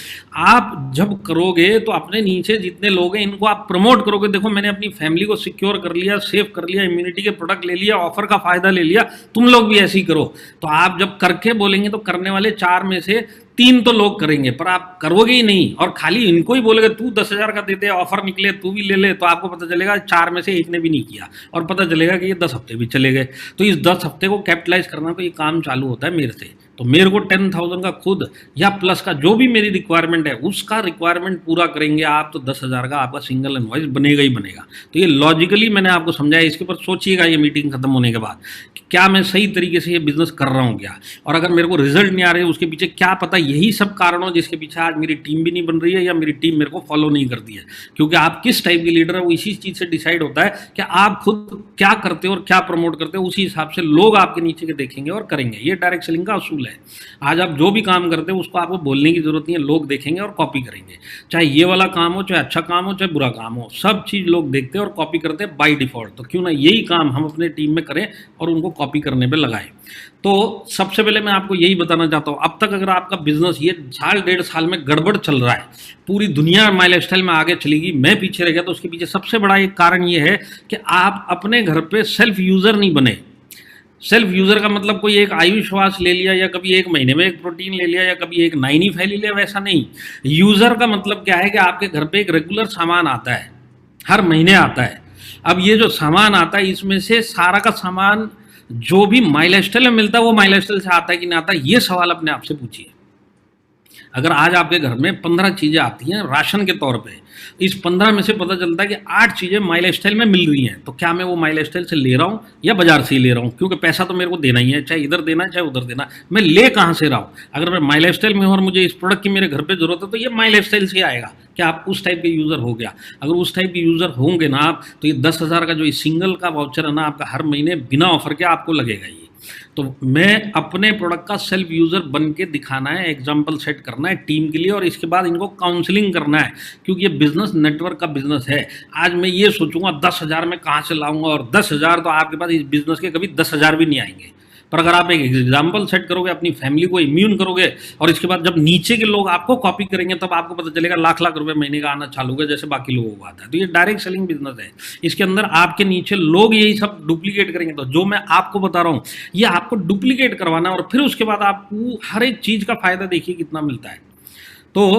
आप जब करोगे तो अपने नीचे जितने लोग हैं इनको आप प्रमोट करोगे, देखो मैंने अपनी फैमिली को सिक्योर कर लिया, सेव कर लिया, इम्यूनिटी के प्रोडक्ट ले लिया, ऑफर का फायदा ले लिया, तुम लोग भी ऐसे ही करो। तो आप जब करके बोलेंगे तो करने वाले 4 में से 3 तो लोग करेंगे, पर आप करोगे ही नहीं और खाली इनको ही बोलोगे तू 10,000 का दे दे, ऑफर निकले तू भी ले ले, तो आपको पता चलेगा 4 में से 1 ने भी नहीं किया और पता चलेगा कि ये 10 हफ्ते भी चले गए। तो इस 10 हफ्ते को कैपिटलाइज करना, तो ये काम चालू होता है मेरे से। तो मेरे को 10,000 का खुद या प्लस का जो भी मेरी रिक्वायरमेंट है उसका रिक्वायरमेंट पूरा करेंगे आप, तो 10,000 का आपका सिंगल इनवॉइस बनेगा ही बनेगा। तो ये लॉजिकली मैंने आपको समझाया, इसके ऊपर सोचिएगा ये मीटिंग खत्म होने के बाद कि क्या मैं सही तरीके से ये बिजनेस कर रहा हूँ क्या, और अगर मेरे को रिजल्ट नहीं आ रहे उसके पीछे क्या पता यही सब कारण हो जिसके पीछे आज मेरी टीम भी नहीं बन रही है या मेरी टीम मेरे को फॉलो नहीं करती है। क्योंकि आप किस टाइप के लीडर है वो इसी चीज से डिसाइड होता है कि आप खुद क्या करते हो और क्या प्रमोट करते हो, उसी हिसाब से लोग आपके नीचे के देखेंगे और करेंगे। ये डायरेक्ट सेलिंग का असूल है। आज आप जो भी काम करते हो उसको आपको बोलने की जरूरत नहीं है, लोग देखेंगे और कॉपी करेंगे। चाहे ये वाला काम हो, चाहे अच्छा काम हो, चाहे बुरा काम हो, सब चीज लोग देखते हैं और कॉपी करते हैं बाय डिफॉल्ट। तो क्यों ना यही काम हम अपने टीम में करें और उनको कॉपी करने पे लगाएं। तो सबसे पहले मैं आपको यही बताना चाहता हूं, अब तक अगर आपका बिजनेस ये 1.5 साल में गड़बड़ चल रहा है, पूरी दुनिया माई लाइफस्टाइल में आगे चलेगी, मैं पीछे रह गया, तो उसके पीछे सबसे बड़ा एक कारण ये है कि आप अपने घर पे सेल्फ यूजर नहीं बने। सेल्फ यूजर का मतलब कोई एक आयुष श्वास ले लिया या कभी एक महीने में एक प्रोटीन ले लिया या कभी एक 9 ले लिया, वैसा नहीं। यूजर का मतलब क्या है कि आपके घर पे एक रेगुलर सामान आता है, हर महीने आता है। अब ये जो सामान आता है इसमें से सारा का सामान जो भी माई लाइफस्टाइल में मिलता है वो माई लाइफस्टाइल से आता है कि नहीं आता, ये सवाल अपने आप से पूछिए। अगर आज आपके घर में 15 चीजें आती हैं राशन के तौर पे, इस 15 में से पता चलता है कि 8 चीजें माई लाइफस्टाइल में मिल रही हैं, तो क्या मैं वो माई लाइफस्टाइल से ले रहा हूँ या बाजार से ही ले रहा हूँ? क्योंकि पैसा तो मेरे को देना ही है, चाहे इधर देना है चाहे उधर देना है, मैं ले कहाँ से रहा हूँ? अगर मैं माई लाइफस्टाइल में हूँ और मुझे इस प्रोडक्ट की मेरे घर पे जरूरत है तो ये माई लाइफस्टाइल से आएगा। क्या आप उस टाइप के यूजर हो गया? अगर उस टाइप के यूजर होंगे ना आप, तो ये 10,000 का जो ये सिंगल का वाउचर है ना आपका, हर महीने बिना ऑफर के आपको लगेगा ये। तो मैं अपने प्रोडक्ट का सेल्फ यूजर बन के दिखाना है, एग्जाम्पल सेट करना है टीम के लिए, और इसके बाद इनको काउंसलिंग करना है, क्योंकि ये बिजनेस नेटवर्क का बिजनेस है। आज मैं ये सोचूंगा 10,000 में कहाँ से लाऊंगा, और 10,000 तो आपके पास इस बिजनेस के कभी 10,000 भी नहीं आएंगे। पर अगर आप एक एग्जाम्पल सेट करोगे, अपनी फैमिली को इम्यून करोगे, और इसके बाद जब नीचे के लोग आपको कॉपी करेंगे तब आपको पता चलेगा लाख लाख रुपए महीने का आना चालू होगा जैसे बाकी लोगों को आता है। तो ये डायरेक्ट सेलिंग बिजनेस है, इसके अंदर आपके नीचे लोग यही सब डुप्लीकेट करेंगे। तो जो मैं आपको बता रहा हूँ ये आपको डुप्लीकेट करवाना है, और फिर उसके बाद आपको हर एक चीज का फायदा देखिए कितना मिलता है। तो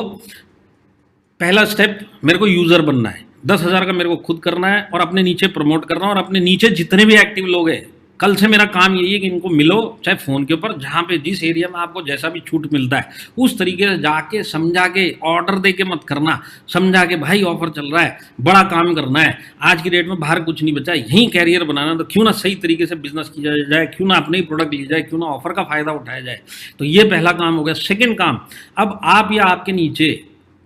पहला स्टेप, मेरे को यूजर बनना है, 10,000 का मेरे को खुद करना है और अपने नीचे प्रमोट करना है, और अपने नीचे जितने भी एक्टिव लोग हैं कल से मेरा काम यही है कि इनको मिलो, चाहे फोन के ऊपर, जहां पे जिस एरिया में आपको जैसा भी छूट मिलता है उस तरीके से जाके समझा के, ऑर्डर दे के मत करना, समझा के भाई ऑफर चल रहा है, बड़ा काम करना है, आज की डेट में बाहर कुछ नहीं बचा, यहीं कैरियर बनाना, तो क्यों ना सही तरीके से बिजनेस किया जाए, क्यों ना अपने ही प्रोडक्ट ली जाए, क्यों ना ऑफर का फायदा उठाया जाए। तो ये पहला काम हो गया। सेकेंड काम, अब आप या आपके नीचे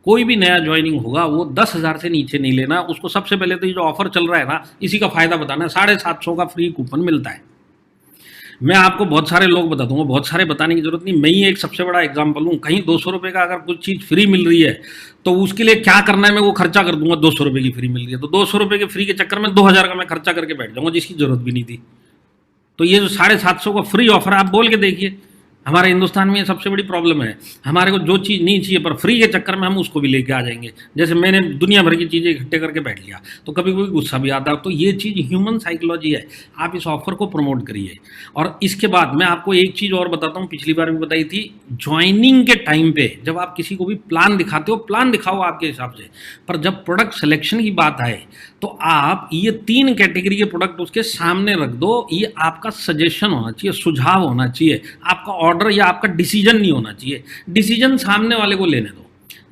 कोई भी नया ज्वाइनिंग होगा वो 10,000 से नीचे नहीं लेना उसको। सबसे पहले तो ये जो ऑफर चल रहा है ना इसी का फायदा बताना है। 750 का फ्री कूपन मिलता है। मैं आपको बहुत सारे लोग बता दूंगा, बहुत सारे बताने की जरूरत नहीं, मैं ही एक सबसे बड़ा एग्जांपल हूँ। कहीं 200 रुपये का अगर कुछ चीज़ फ्री मिल रही है तो उसके लिए क्या करना है, मैं वो खर्चा कर दूंगा। 200 रुपये की फ्री मिल रही है तो 200 रुपये के फ्री के चक्कर में 2,000 का मैं खर्चा करके बैठ जाऊंगा जिसकी जरूरत भी नहीं थी। तो ये जो 750 का फ्री ऑफर है, आप बोल के देखिए, हमारे हिंदुस्तान में ये सबसे बड़ी प्रॉब्लम है। हमारे को जो चीज़ नहीं चाहिए पर फ्री के चक्कर में हम उसको भी लेके आ जाएंगे। जैसे मैंने दुनिया भर की चीज़ें इकट्ठे करके बैठ लिया तो कभी कभी गुस्सा भी आता है। तो ये चीज़ ह्यूमन साइकोलॉजी है। आप इस ऑफर को प्रमोट करिए। और इसके बाद मैं आपको एक चीज़ और बताता हूँ, पिछली बार भी बताई थी, ज्वाइनिंग के टाइम पे जब आप किसी को भी प्लान दिखाते हो, प्लान दिखाओ आपके हिसाब से, पर जब प्रोडक्ट सिलेक्शन की बात आए तो आप ये 3 कैटेगरी के प्रोडक्ट उसके सामने रख दो। ये आपका सजेशन होना चाहिए, सुझाव होना चाहिए, आपका ऑर्डर या आपका डिसीजन नहीं होना चाहिए। डिसीजन सामने वाले को लेने दो,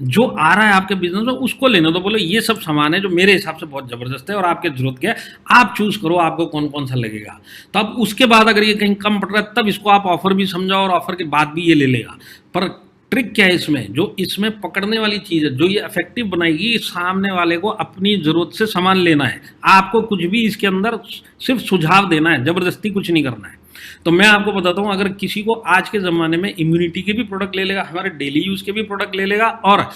जो आ रहा है आपके बिजनेस में उसको लेने दो। बोलो ये सब सामान है जो मेरे हिसाब से बहुत जबरदस्त है और आपके जरूरत के है, आप चूज करो आपको कौन कौन सा लगेगा। तब उसके बाद अगर ये कहीं कम पड़ रहा है तब इसको आप ऑफर भी समझाओ और ऑफर के बाद भी ये ले लेगा। पर ट्रिक क्या है इसमें, जो इसमें पकड़ने वाली चीज़ है, जो ये इफेक्टिव बनाएगी, सामने वाले को अपनी ज़रूरत से सामान लेना है। आपको कुछ भी इसके अंदर सिर्फ सुझाव देना है, ज़बरदस्ती कुछ नहीं करना है। तो मैं आपको बताता हूँ, अगर किसी को आज के ज़माने में इम्यूनिटी के भी प्रोडक्ट ले लेगा, हमारे डेली यूज़ के भी प्रोडक्ट ले लेगा, और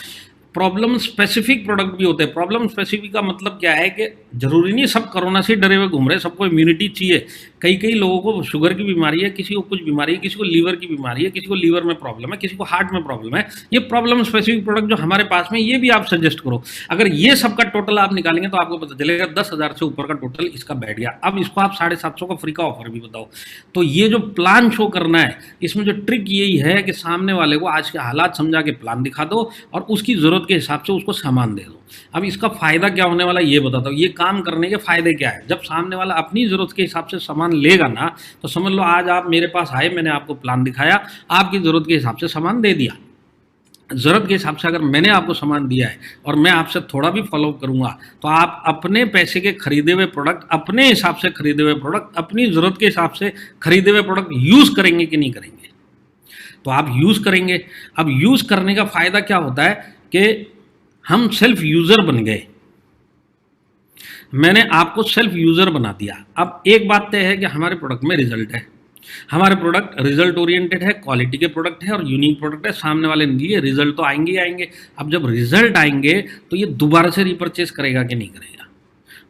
प्रॉब्लम स्पेसिफिक प्रोडक्ट भी होते हैं। प्रॉब्लम स्पेसिफिक का मतलब क्या है कि जरूरी नहीं सब कोरोना से डरे हुए घूम रहे, सबको इम्यूनिटी चाहिए। कई कई लोगों को शुगर की बीमारी है, किसी को कुछ बीमारी है, किसी को लीवर की बीमारी है, किसी को लीवर में प्रॉब्लम है, किसी को हार्ट में प्रॉब्लम है। ये प्रॉब्लम स्पेसिफिक प्रोडक्ट जो हमारे पास में, ये भी आप सजेस्ट करो। अगर ये सबका टोटल आप निकालेंगे तो आपको पता चलेगा 10,000 से ऊपर का टोटल इसका बैठ गया। अब इसको आप 750 का फ्री का ऑफर भी बताओ। तो ये जो प्लान शो करना है, इसमें जो ट्रिक यही है कि सामने वाले को आज के हालात समझा के प्लान दिखा दो और उसकी जरूरत के हिसाब से उसको सामान दे दो। अब इसका फायदा क्या होने वाला है ये बताता हूँ। ये काम करने के फायदे क्या है, जब सामने वाला अपनी जरूरत के हिसाब से सामान लेगा ना, तो समझ लो आज आप मेरे पास आए, मैंने आपको प्लान दिखाया, आपकी जरूरत के हिसाब से सामान दे दिया। ज़रूरत के हिसाब से अगर मैंने आपको सामान दिया है और मैं आपसे थोड़ा भी फॉलो करूंगा, तो आप अपने पैसे के खरीदे हुए प्रोडक्ट, अपने हिसाब से खरीदे हुए प्रोडक्ट, अपनी ज़रूरत के हिसाब से खरीदे हुए प्रोडक्ट यूज़ करेंगे कि नहीं करेंगे? तो आप यूज़ करेंगे। अब यूज़ करने का फ़ायदा क्या होता है कि हम सेल्फ यूज़र बन गए। मैंने आपको सेल्फ यूज़र बना दिया। अब एक बात तय है कि हमारे प्रोडक्ट में रिजल्ट है, हमारे प्रोडक्ट रिजल्ट ओरिएंटेड है, क्वालिटी के प्रोडक्ट है और यूनिक प्रोडक्ट है। सामने वाले लिए रिजल्ट तो आएंगे ही आएंगे। अब जब रिजल्ट आएंगे तो ये दोबारा से रिपर्चेस करेगा कि नहीं करेगा?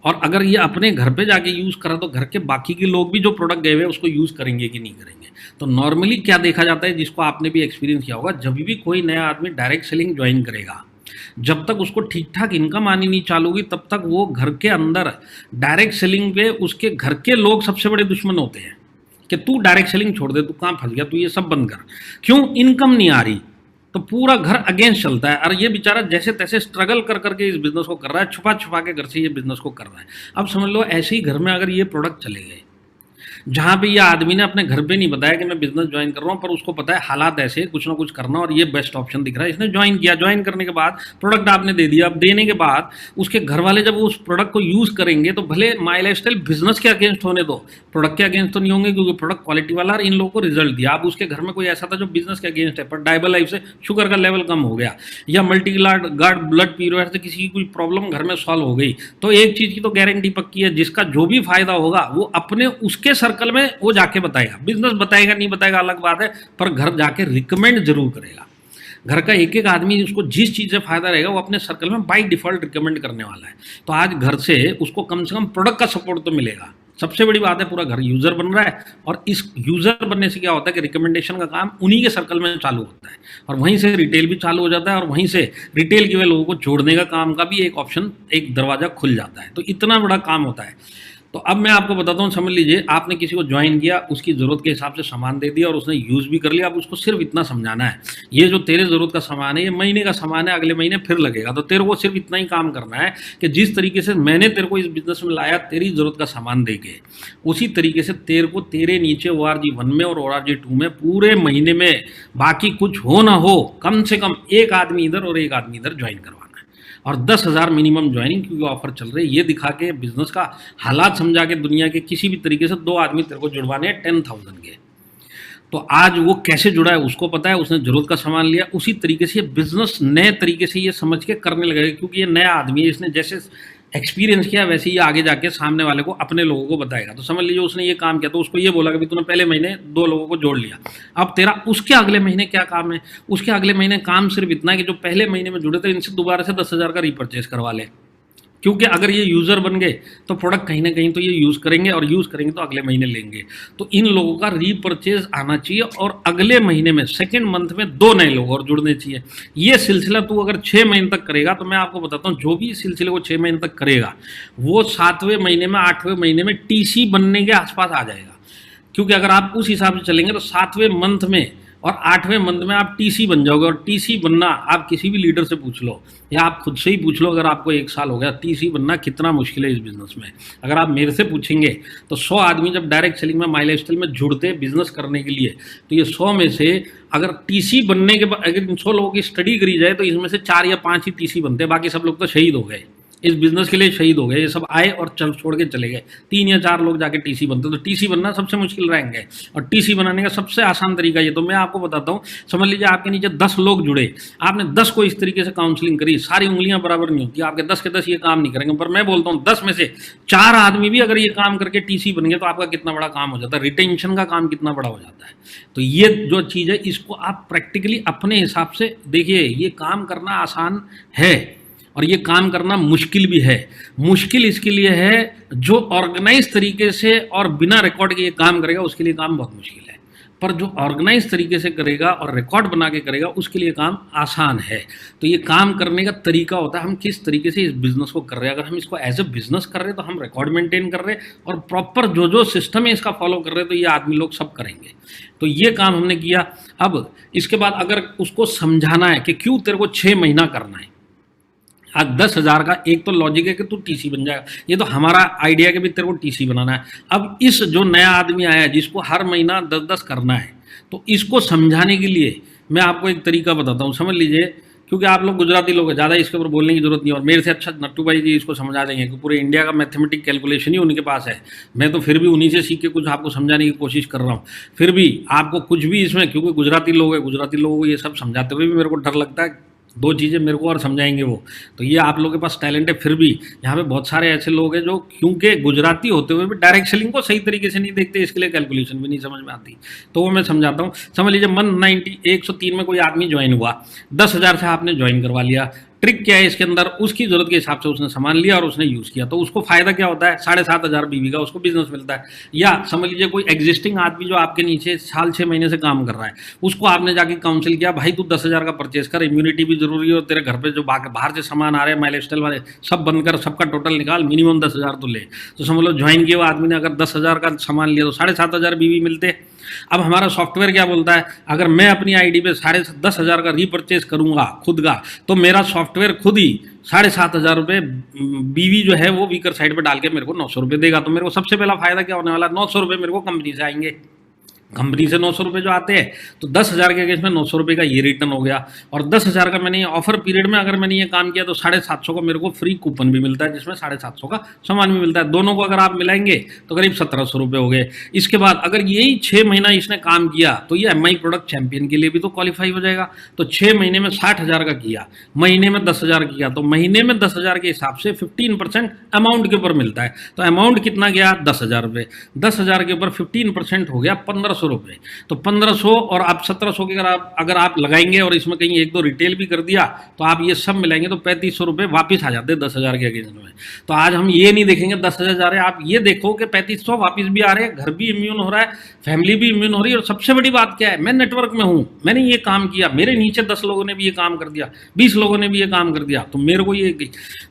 और अगर ये अपने घर पे जाके यूज़ करा तो घर के बाकी के लोग भी जो प्रोडक्ट गए हुए उसको यूज़ करेंगे कि नहीं करेंगे? तो नॉर्मली क्या देखा जाता है, जिसको आपने भी एक्सपीरियंस किया होगा, जब भी कोई नया आदमी डायरेक्ट सेलिंग ज्वाइन करेगा, जब तक उसको ठीक ठाक इनकम आनी नहीं चालू होगी, तब तक वो घर के अंदर डायरेक्ट सेलिंग पे उसके घर के लोग सबसे बड़े दुश्मन होते हैं कि तू डायरेक्ट सेलिंग छोड़ दे, तू कहाँ फंस गया, तू ये सब बंद कर। क्यों? इनकम नहीं आ रही, तो पूरा घर अगेंस्ट चलता है। और ये बेचारा जैसे तैसे स्ट्रगल कर करके इस बिजनेस को कर रहा है, छुपा छुपा के घर से ये बिजनेस को कर रहा है। अब समझ लो ऐसे ही घर में अगर ये प्रोडक्ट चले गए, जहाँ पे ये आदमी ने अपने घर पे नहीं बताया कि मैं बिजनेस ज्वाइन कर रहा हूँ, पर उसको पता है हालात ऐसे, कुछ ना कुछ करना और ये बेस्ट ऑप्शन दिख रहा है, इसने ज्वाइन किया। ज्वाइन करने के बाद प्रोडक्ट आपने दे दिया। अब देने के बाद उसके घर वाले जब उस प्रोडक्ट को यूज़ करेंगे तो भले माई लाइफस्टाइल बिजनेस के अगेंस्ट होने दो, प्रोडक्ट के अगेंस्ट तो नहीं होंगे, क्योंकि प्रोडक्ट क्वालिटी वाला और इन लोगों को रिजल्ट दिया। अब उसके घर में कोई ऐसा था जो बिजनेस के अगेंस्ट है, पर डायबल लाइफ से शुगर का लेवल कम हो गया, या मल्टी गार्ड ब्लड प्यूरिफायर से किसी की कोई प्रॉब्लम घर में सॉल्व हो गई, तो एक चीज़ की तो गारंटी पक्की है, जिसका जो भी फायदा होगा वो अपने उसके सर्कल में वो जाके बताएगा। बिजनेस बताएगा नहीं बताएगा अलग बात है, पर घर जाके रिकमेंड जरूर करेगा। घर का एक एक आदमी उसको जिस चीज़ से फायदा रहेगा वो अपने सर्कल में बाय डिफॉल्ट रिकमेंड करने वाला है। तो आज घर से उसको कम से कम प्रोडक्ट का सपोर्ट तो मिलेगा। सबसे बड़ी बात है, पूरा घर यूज़र बन रहा है, और इस यूज़र बनने से क्या होता है कि रिकमेंडेशन का काम उन्हीं के सर्कल में चालू होता है, और वहीं से रिटेल भी चालू हो जाता है, और वहीं से रिटेल के लोगों को जोड़ने का काम का भी एक ऑप्शन, एक दरवाज़ा खुल जाता है। तो इतना बड़ा काम होता है। तो अब मैं आपको बताता हूँ, समझ लीजिए आपने किसी को ज्वाइन किया, उसकी ज़रूरत के हिसाब से सामान दे दिया और उसने यूज़ भी कर लिया। अब उसको सिर्फ इतना समझाना है, ये जो तेरे ज़रूरत का सामान है ये महीने का सामान है, अगले महीने फिर लगेगा। तो तेरे को सिर्फ इतना ही काम करना है कि जिस तरीके से मैंने तेरे को इस बिज़नेस में लाया, तेरी ज़रूरत का सामान दे के, उसी तरीके से तेरे को तेरे नीचे ORG1 में और ORG2 में पूरे महीने में, बाकी कुछ हो ना हो, कम से कम एक आदमी इधर और एक आदमी इधर ज्वाइन करवाना है। और 10,000 मिनिमम ज्वाइनिंग, क्योंकि ऑफर चल रही है, ये दिखा के बिजनेस का हालात समझा के दुनिया के किसी भी तरीके से 2 आदमी तेरे को जुड़वाने हैं 10,000 के। तो आज वो कैसे जुड़ा है उसको पता है, उसने जरूरत का सामान लिया, उसी तरीके से ये बिजनेस नए तरीके से ये समझ के करने लगेगा, क्योंकि ये नया आदमी है, इसने जैसे एक्सपीरियंस किया वैसे ही आगे जाके सामने वाले को, अपने लोगों को बताएगा। तो समझ लीजिए उसने ये काम किया, तो उसको ये बोला कि तूने पहले महीने 2 लोगों को जोड़ लिया, अब तेरा उसके अगले महीने क्या काम है? उसके अगले महीने काम सिर्फ इतना है कि जो पहले महीने में जुड़े थे इनसे दोबारा से 10,000 का रीपरचेज करवा ले, क्योंकि अगर ये यूज़र बन गए तो प्रोडक्ट कहीं ना कहीं तो ये यूज़ करेंगे, और यूज़ करेंगे तो अगले महीने लेंगे। तो इन लोगों का रीपरचेज आना चाहिए, और अगले महीने में सेकेंड मंथ में 2 नए लोग और जुड़ने चाहिए। ये सिलसिला तू अगर 6 महीने तक करेगा, तो मैं आपको बताता हूँ, जो भी सिलसिले को 6 महीने तक करेगा, वो 7वें महीने में 8वें महीने में TC बनने के आसपास आ जाएगा। क्योंकि अगर आप उस हिसाब से चलेंगे तो 7वें मंथ में और 8वें मंथ में आप TC बन जाओगे। और TC बनना आप किसी भी लीडर से पूछ लो, या आप खुद से ही पूछ लो, अगर आपको 1 साल हो गया, TC बनना कितना मुश्किल है इस बिज़नेस में। अगर आप मेरे से पूछेंगे तो 100 आदमी जब डायरेक्ट सेलिंग में, माई लाइफस्टाइल में जुड़ते बिजनेस करने के लिए, तो ये 100 में से अगर TC बनने के बाद अगर इन 100 लोगों की स्टडी करी जाए, तो इसमें से 4 या 5 ही TC बनते, बाकी सब लोग तो शहीद हो गए, इस बिजनेस के लिए शहीद हो गए। ये सब आए और चल छोड़ के चले गए, 3 या 4 लोग जाके TC बनते। तो TC बनना सबसे मुश्किल रहेंगे, और TC बनाने का सबसे आसान तरीका ये, तो मैं आपको बताता हूँ। समझ लीजिए आपके नीचे 10 लोग जुड़े, आपने 10 को इस तरीके से काउंसलिंग करी, सारी उंगलियां बराबर नहीं होती, आपके 10 के 10 ये काम नहीं करेंगे, पर मैं बोलता हूँ 10 में से 4 आदमी भी अगर ये काम करके TC बन गए, तो आपका कितना बड़ा काम हो जाता है, रिटेंशन का काम कितना बड़ा हो जाता है। तो ये जो चीज़ है, इसको आप प्रैक्टिकली अपने हिसाब से देखिए, ये काम करना आसान है, और ये काम करना मुश्किल भी है। मुश्किल इसके लिए है जो ऑर्गेनाइज तरीके से और बिना रिकॉर्ड के ये काम करेगा उसके लिए काम बहुत मुश्किल है, पर जो ऑर्गेनाइज तरीके से करेगा और रिकॉर्ड बना के करेगा उसके लिए काम आसान है। तो ये काम करने का तरीका होता है हम किस तरीके से इस बिज़नेस को कर रहे हैं। अगर हम इसको एज ए बिज़नेस कर रहे हैं तो हम रिकॉर्ड मेंटेन कर रहे हैं और प्रॉपर जो जो सिस्टम है इसका फॉलो कर रहे हैं, तो ये आदमी लोग सब करेंगे। तो ये काम हमने किया। अब इसके बाद अगर उसको समझाना है कि क्यों तेरे को 6 महीना करना है, आज 10,000 का एक तो लॉजिक है कि तू टीसी बन जाएगा, ये तो हमारा आइडिया कि भी तेरे को टीसी बनाना है। अब इस जो नया आदमी आया है जिसको हर महीना 10-10 करना है, तो इसको समझाने के लिए मैं आपको एक तरीका बताता हूँ, समझ लीजिए। क्योंकि आप लोग गुजराती लोग हैं, ज़्यादा इसके ऊपर बोलने की जरूरत नहीं है और मेरे से अच्छा नट्टू भाई जी इसको समझा देंगे कि पूरे इंडिया का मैथमेटिक कैलकुलेशन ही उनके पास है। मैं तो फिर भी उन्हीं से सीख के कुछ आपको समझाने की कोशिश कर रहा हूँ। फिर भी आपको कुछ भी इसमें, क्योंकि गुजराती लोग हैं, गुजराती लोगों को ये सब समझाते हुए भी मेरे को डर लगता है, 2 चीज़ें मेरे को और समझाएंगे वो। तो ये आप लोगों के पास टैलेंट है। फिर भी यहाँ पे बहुत सारे ऐसे लोग हैं जो क्योंकि गुजराती होते हुए भी डायरेक्ट सेलिंग को सही तरीके से नहीं देखते, इसके लिए कैलकुलेशन भी नहीं समझ में आती। तो वो मैं समझाता हूँ। समझ लीजिए 103 में कोई आदमी ज्वाइन हुआ, 10,000 से आपने ज्वाइन करवा लिया। ट्रिक क्या है इसके अंदर, उसकी जरूरत के हिसाब से उसने सामान लिया और उसने यूज़ किया, तो उसको फायदा क्या होता है, 7,500 बीवी का उसको बिजनेस मिलता है। या समझ लीजिए कोई एग्जिस्टिंग आदमी जो आपके नीचे साल 6 महीने से काम कर रहा है, उसको आपने जाके काउंसिल किया, भाई तू 10,000 का परचेज कर, इम्यूनिटी भी जरूरी है और तेरे घर पे जो बाहर से सामान आ रहे हैं माइल स्टाइल वाले सब बंद कर, सबका टोटल निकाल, मिनिमम 10,000 तो ले। तो समझ लो ज्वाइन किया हुआ आदमी ने अगर 10,000 का सामान लिया तो 7,500 बीवी मिलते। अब हमारा सॉफ्टवेयर क्या बोलता है, अगर मैं अपनी आईडी पे 10,500 का रीपरचेज करूंगा खुद का, तो मेरा सॉफ्टवेयर खुद ही 7,500 रुपये बीवी जो है वो वीकर साइड पे डाल के मेरे को 900 रुपये देगा। तो मेरे को सबसे पहला फायदा क्या होने वाला है, 900 रुपये मेरे को कंपनी से आएंगे। कंपनी से 900 रुपये जो आते हैं, तो 10,000 के केस में 900 रुपये का ये रिटर्न हो गया। और 10,000 का मैंने ये ऑफर पीरियड में अगर मैंने ये काम किया तो 750 का मेरे को फ्री कूपन भी मिलता है, जिसमें 750 का सामान भी मिलता है। दोनों को अगर आप मिलाएंगे तो करीब 1,700 रुपये हो गए। इसके बाद अगर यही 6 महीना इसने काम किया तो ये MI प्रोडक्ट चैंपियन के लिए भी तो क्वालिफाई हो जाएगा। तो 6 महीने में 60,000 का किया, महीने में 10,000 किया, तो महीने में 10,000 के हिसाब से 15% अमाउंट के ऊपर मिलता है। तो अमाउंट कितना गया, 10,000 रुपये। 10,000 के ऊपर 15% हो गया 1,500 रुपये। तो 1,500 और आप 1,700 के अगर आप लगाएंगे और इसमें कहीं 1-2 रिटेल भी कर दिया तो आप ये सब मिलाएंगे तो 3,500 रुपये वापिस आ जाते हैं 10,000 के अगेंस्ट में। तो आज हम ये नहीं देखेंगे 10,000 जा रहे हैं, आप ये देखो कि 3,500 वापिस भी आ रहे हैं, घर भी इम्यून हो रहा है, फैमिली भी इम्यून हो रही है। और सबसे बड़ी बात क्या है, मैं नेटवर्क में हूँ, मैंने ये काम किया, मेरे नीचे 10 लोगों ने भी ये काम कर दिया, 20 लोगों ने भी ये काम कर दिया, तो मेरे को ये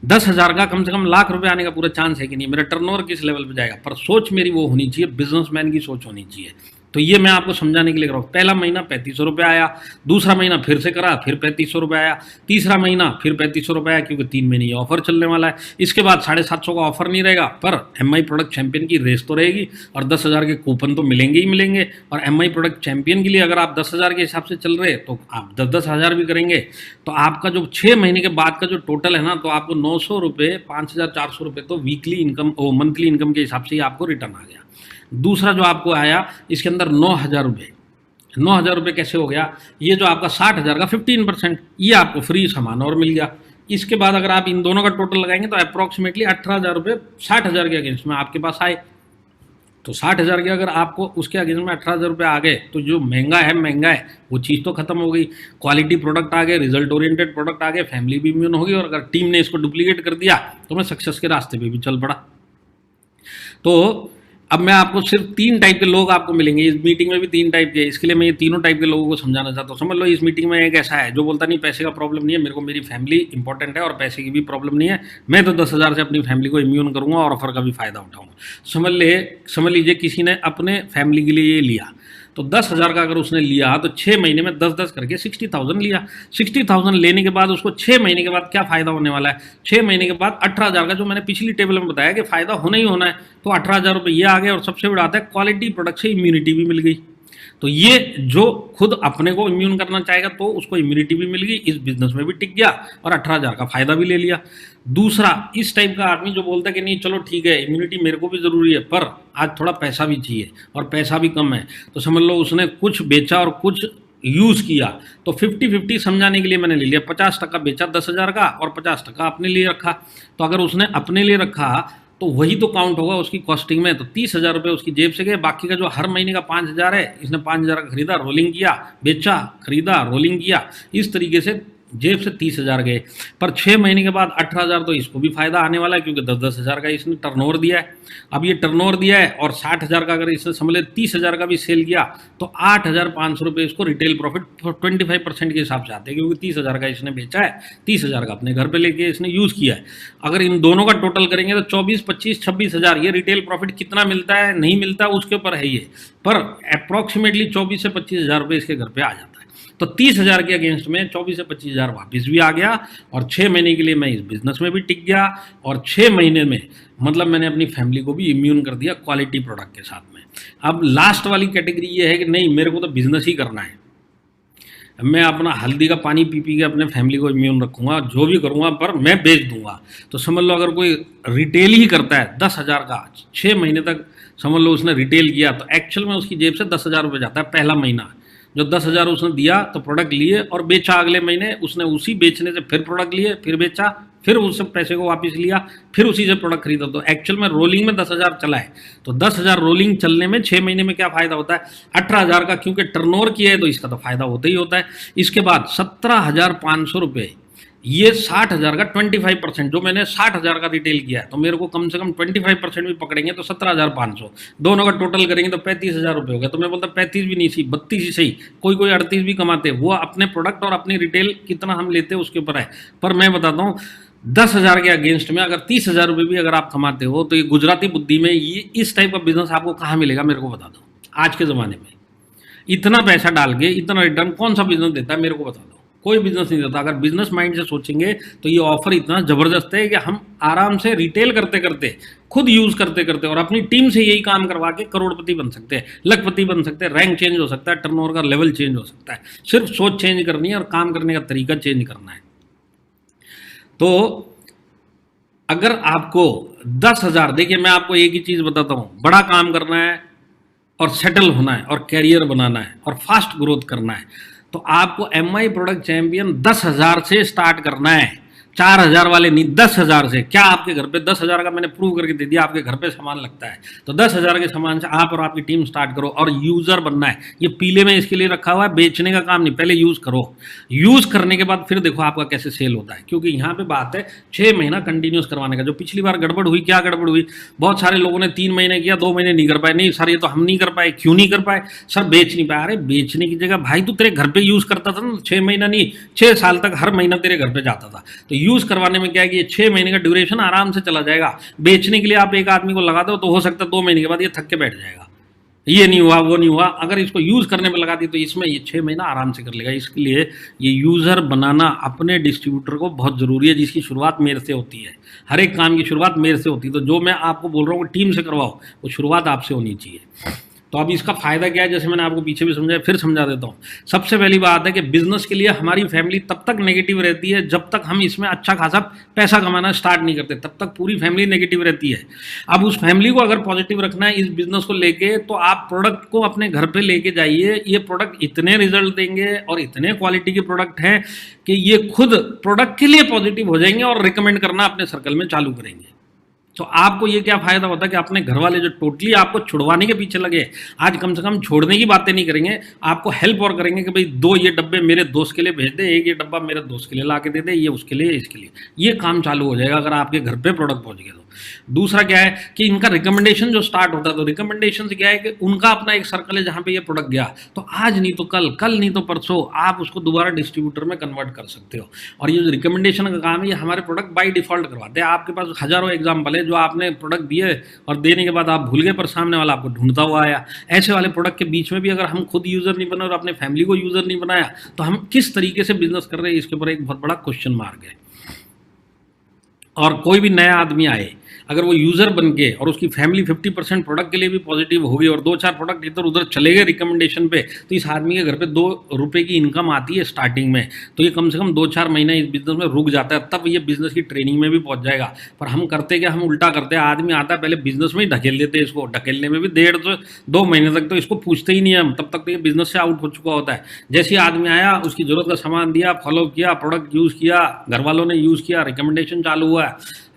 10,000 का कम से कम लाख रुपये आने का पूरा चांस है कि नहीं, मेरा टर्नओवर किस लेवल पर जाएगा। पर सोच मेरी वो होनी चाहिए, बिजनेसमैन की सोच होनी चाहिए। तो ये मैं आपको समझाने के लिए कर रहा हूँ। पहला महीना 3,500 रुपये आया, दूसरा महीना फिर से करा, फिर 3,500 रुपये आया, तीसरा महीना फिर 3,500 रुपये आया, क्योंकि 3 महीने ये ऑफर चलने वाला है। इसके बाद 750 का ऑफर नहीं रहेगा, पर MI प्रोडक्ट चैंपियन की रेस तो रहेगी और 10,000 के कूपन तो मिलेंगे ही मिलेंगे। और MI प्रोडक्ट चैंपियन के लिए अगर आप 10,000 के हिसाब से चल रहे तो आप 10,000 भी करेंगे, तो आपका जो 6 महीने के बाद का जो टोटल है ना, तो आपको 900 रुपये, 5,400 रुपये तो वीकली इनकम मंथली इनकम के हिसाब से ही आपको रिटर्न आ गया। दूसरा जो आपको आया इसके अंदर 9,000 रुपये। 9,000 रुपये कैसे हो गया, ये जो आपका 60,000 का 15%, ये आपको फ्री सामान और मिल गया। इसके बाद अगर आप इन दोनों का टोटल लगाएंगे तो अप्रॉक्सीमेटली 18,000 रुपये 60,000 के अगेंस्ट में आपके पास आए। तो 60,000 के अगर आपको उसके अगेंस्ट में 18,000 रुपये आ गए, तो जो महंगा है वो चीज़ तो खत्म हो गई। क्वालिटी प्रोडक्ट आ गए, रिजल्ट ओरिएंटेड प्रोडक्ट आ गए, फैमिली भी इम्यून होगी, और अगर टीम ने इसको डुप्लीकेट कर दिया तो मैं सक्सेस के रास्ते पे भी चल पड़ा। तो अब मैं आपको सिर्फ 3 टाइप के लोग आपको मिलेंगे इस मीटिंग में, भी 3 टाइप के, इसके लिए मैं ये तीनों टाइप के लोगों को समझाना चाहता हूँ। समझ लो इस मीटिंग में एक ऐसा है जो बोलता नहीं पैसे का प्रॉब्लम नहीं है, मेरे को मेरी फैमिली इंपॉर्टेंट है और पैसे की भी प्रॉब्लम नहीं है, मैं तो 10,000 से अपनी फैमिली को इम्यून करूँगा और ऑफर का भी फायदा उठाऊँगा। समझ लीजिए किसी ने अपने फैमिली के लिए ये लिया, तो 10,000 का अगर उसने लिया तो 6 महीने में 10-10 करके 60,000 लिया। 60,000 लेने के बाद उसको 6 महीने के बाद क्या फ़ायदा होने वाला है, 6 महीने के बाद 18,000 का, जो मैंने पिछली टेबल में बताया कि फ़ायदा होना ही होना है, तो 18,000 रुपये ये आ गए। और सबसे बड़ा आता है क्वालिटी प्रोडक्ट से इम्यूनिटी भी मिल गई। तो ये जो खुद अपने को इम्यून करना चाहेगा तो उसको इम्यूनिटी भी मिल गई, इस बिजनेस में भी टिक गया और 18,000 का फायदा भी ले लिया। दूसरा इस टाइप का आदमी जो बोलता है कि नहीं चलो ठीक है इम्यूनिटी मेरे को भी ज़रूरी है, पर आज थोड़ा पैसा भी चाहिए और पैसा भी कम है, तो समझ लो उसने कुछ बेचा और कुछ यूज़ किया, तो 50-50 समझाने के लिए मैंने ले लिया। 50% बेचा 10,000 का और 50% अपने लिए रखा। तो अगर उसने अपने लिए रखा तो वही तो काउंट होगा उसकी कॉस्टिंग में। तो 30,000 रुपये उसकी जेब से गए, बाकी का जो हर महीने का 5,000 है, इसने 5,000 का खरीदा, रोलिंग किया, बेचा, खरीदा, रोलिंग किया, इस तरीके से जेब से 30,000 गए, पर 6 महीने के बाद 18,000 तो इसको भी फायदा आने वाला है, क्योंकि 10-10,000 का इसने टर्नओवर दिया है। अब ये टर्नओवर दिया है और 60,000 का अगर इसने समझ ले 30,000 का भी सेल किया तो 8,500 रुपये इसको रिटेल प्रॉफिट 25% के हिसाब से आते हैं, क्योंकि 30,000 का इसने बेचा है, 30,000 का अपने घर पे लेके इसने यूज़ किया है। अगर इन दोनों का टोटल करेंगे तो 24, 25, 26,000 ये रिटेल प्रॉफिट कितना मिलता है नहीं मिलता उसके ऊपर है ये, पर अप्रॉक्सीमेटली 24 से 25,000 रुपये इसके घर पे आ जाता है। तो 30,000 के अगेंस्ट में 24 से 25,000 वापस भी आ गया और 6 महीने के लिए मैं इस बिजनेस में भी टिक गया और 6 महीने में मतलब मैंने अपनी फैमिली को भी इम्यून कर दिया क्वालिटी प्रोडक्ट के साथ में। अब लास्ट वाली कैटेगरी ये है कि नहीं मेरे को तो बिजनेस ही करना है, मैं अपना हल्दी का पानी पी पी के अपने फैमिली को इम्यून रखूंगा, जो भी करूंगा पर मैं बेच दूंगा। तो समझ लो अगर कोई रिटेल ही करता है 10,000 का 6 महीने तक समझ लो उसने रिटेल किया तो एक्चुअल में उसकी जेब से 10,000 रुपये जाता है पहला महीना। जो 10,000 उसने दिया तो प्रोडक्ट लिए और बेचा, अगले महीने उसने उसी बेचने से फिर प्रोडक्ट लिए, फिर बेचा, फिर उस पैसे को वापस लिया, फिर उसी से प्रोडक्ट खरीदा। तो एक्चुअल में रोलिंग में 10,000 चला है। तो 10,000 रोलिंग चलने में 6 महीने में क्या फ़ायदा होता है 18,000 का, क्योंकि टर्नओवर किया है तो इसका तो फायदा होता ही होता है। इसके बाद 17,500 रुपये, ये 60,000 का 25%, जो मैंने 60,000 का रिटेल किया है तो मेरे को कम से कम 25% भी पकड़ेंगे तो 17,500, दोनों का टोटल करेंगे तो 35,000 रुपये हो गया। तो मैं बोलता 35 भी नहीं सही 32 ही सही, कोई 38 भी कमाते, वो अपने प्रोडक्ट और अपनी रिटेल कितना हम लेते हैं उसके ऊपर है। पर मैं बताता हूँ 10,000 के अगेंस्ट में अगर 30,000 रुपये भी अगर आप कमाते हो तो ये गुजराती बुद्धि में ये इस टाइप का बिजनेस आपको कहाँ मिलेगा मेरे को बता दो। आज के ज़माने में इतना पैसा डाल के इतना रिटर्न कौन सा बिजनेस देता है मेरे को बता दो, कोई बिजनेस नहीं देता। अगर बिजनेस माइंड से सोचेंगे तो ये ऑफर इतना ज़बरदस्त है कि हम आराम से रिटेल करते करते खुद यूज़ करते करते और अपनी टीम से यही काम करवा के करोड़पति बन सकते हैं, लखपति बन सकते हैं, रैंक चेंज हो सकता है, टर्नओवर का लेवल चेंज हो सकता है। सिर्फ सोच चेंज करनी है और काम करने का तरीका चेंज करना है। तो अगर आपको 10,000, देखिए मैं आपको एक ही चीज़ बताता हूँ, बड़ा काम करना है और सेटल होना है और कैरियर बनाना है और फास्ट ग्रोथ करना है तो आपको MI प्रोडक्ट चैंपियन 10,000 से स्टार्ट करना है, 4,000 वाले नहीं, 10,000 से। क्या आपके घर पे 10,000 का मैंने प्रूव करके दे दिया, आपके घर पे सामान लगता है तो 10,000 के सामान से आप और आपकी टीम स्टार्ट करो और यूज़र बनना है। ये पीले में इसके लिए रखा हुआ है, बेचने का काम नहीं, पहले यूज़ करो, यूज़ करने के बाद फिर देखो आपका कैसे सेल होता है। क्योंकि यहाँ पे बात है 6 महीना कंटिन्यूस करवाने का। जो पिछली बार गड़बड़ हुई, क्या गड़बड़ हुई, बहुत सारे लोगों ने 3 महीने किया, 2 महीने नहीं कर पाए। नहीं सर ये तो हम नहीं कर पाए, क्यों नहीं कर पाए सर, बेच नहीं पाए। अरे बेचने की जगह भाई तू तेरे घर पे यूज़ करता था ना, 6 महीना नहीं 6 साल तक हर महीना तेरे घर पे जाता था। तो यूज़ करवाने में क्या है कि ये 6 महीने का ड्यूरेशन आराम से चला जाएगा। बेचने के लिए आप एक आदमी को लगा दो तो हो सकता है 2 महीने के बाद ये थक के बैठ जाएगा, ये नहीं हुआ वो नहीं हुआ। अगर इसको यूज़ करने में लगा दी तो इसमें ये 6 महीना आराम से कर लेगा। इसके लिए ये यूज़र बनाना अपने डिस्ट्रीब्यूटर को बहुत ज़रूरी है, जिसकी शुरुआत मेरे से होती है। हर एक काम की शुरुआत मेरे से होती है। तो जो मैं आपको बोल रहा हूँ टीम से करवाओ, वो शुरुआत आपसे होनी चाहिए। तो अब इसका फ़ायदा क्या है, जैसे मैंने आपको पीछे भी समझाया, फिर समझा देता हूँ। सबसे पहली बात है कि बिजनेस के लिए हमारी फैमिली तब तक नेगेटिव रहती है जब तक हम इसमें अच्छा खासा पैसा कमाना स्टार्ट नहीं करते, तब तक पूरी फैमिली नेगेटिव रहती है। अब उस फैमिली को अगर पॉजिटिव रखना है इस बिजनेस को लेके, तो आप प्रोडक्ट को अपने घर पे लेके जाइए। ये प्रोडक्ट इतने रिजल्ट देंगे और इतने क्वालिटी के प्रोडक्ट हैं कि ये खुद प्रोडक्ट के लिए पॉजिटिव हो जाएंगे और रिकमेंड करना अपने सर्कल में चालू करेंगे। तो आपको ये क्या फ़ायदा होता है कि अपने घर वाले जो टोटली आपको छुड़वाने के पीछे लगे, आज कम से कम छोड़ने की बातें नहीं करेंगे, आपको हेल्प और करेंगे कि भाई 2 ये डब्बे मेरे दोस्त के लिए भेज दे, एक ये डब्बा मेरे दोस्त के लिए ला के दे दे, ये उसके लिए इसके लिए, ये काम चालू हो जाएगा अगर आपके घर पे प्रोडक्ट पहुंच गया तो। दूसरा क्या है कि इनका रिकमेंडेशन जो स्टार्ट होता है, तो रिकमेंडेशन से क्या है कि उनका अपना एक सर्कल है जहाँ पे ये प्रोडक्ट गया तो आज नहीं तो कल, कल नहीं तो परसों आप उसको दोबारा डिस्ट्रीब्यूटर में कन्वर्ट कर सकते हो। और ये जो रिकमेंडेशन का काम है ये हमारे प्रोडक्ट बाई डिफॉल्ट करवाते हैं। आपके पास हज़ारों एग्जाम्पल है जो आपने प्रोडक्ट दिए और देने के बाद आप भूल गए पर सामने वाला आपको ढूंढता हुआ आया। ऐसे वाले प्रोडक्ट के बीच में भी अगर हम खुद यूज़र नहीं बने और अपने फैमिली को यूज़र नहीं बनाया तो हम किस तरीके से बिजनेस कर रहे हैं, इसके ऊपर एक बहुत बड़ा क्वेश्चन मार्क है। और कोई भी नया आदमी आए, अगर वो यूज़र बन के और उसकी फैमिली 50% प्रोडक्ट के लिए भी पॉजिटिव होगी और 2-4 प्रोडक्ट इधर उधर चले गए रिकमेंडेशन पे, तो इस आदमी के घर पे 2 रुपये की इनकम आती है स्टार्टिंग में। तो ये कम से कम 2-4 महीना इस बिज़नेस में रुक जाता है, तब ये बिज़नेस की ट्रेनिंग में भी पहुंच जाएगा। पर हम करते क्या, हम उल्टा करते हैं। आदमी आता है पहले बिज़नेस में ही ढकेल देते हैं इसको, ढकेलने में भी 1.5 से 2 महीने तक तो इसको पूछते ही नहीं हम, तब तक तो ये बिज़नेस से आउट हो चुका होता है। जैसे ही आदमी आया, उसकी ज़रूरत का सामान दिया, फॉलो किया, प्रोडक्ट यूज़ किया, घर वालों ने यूज़ किया, रिकमेंडेशन चालू हुआ,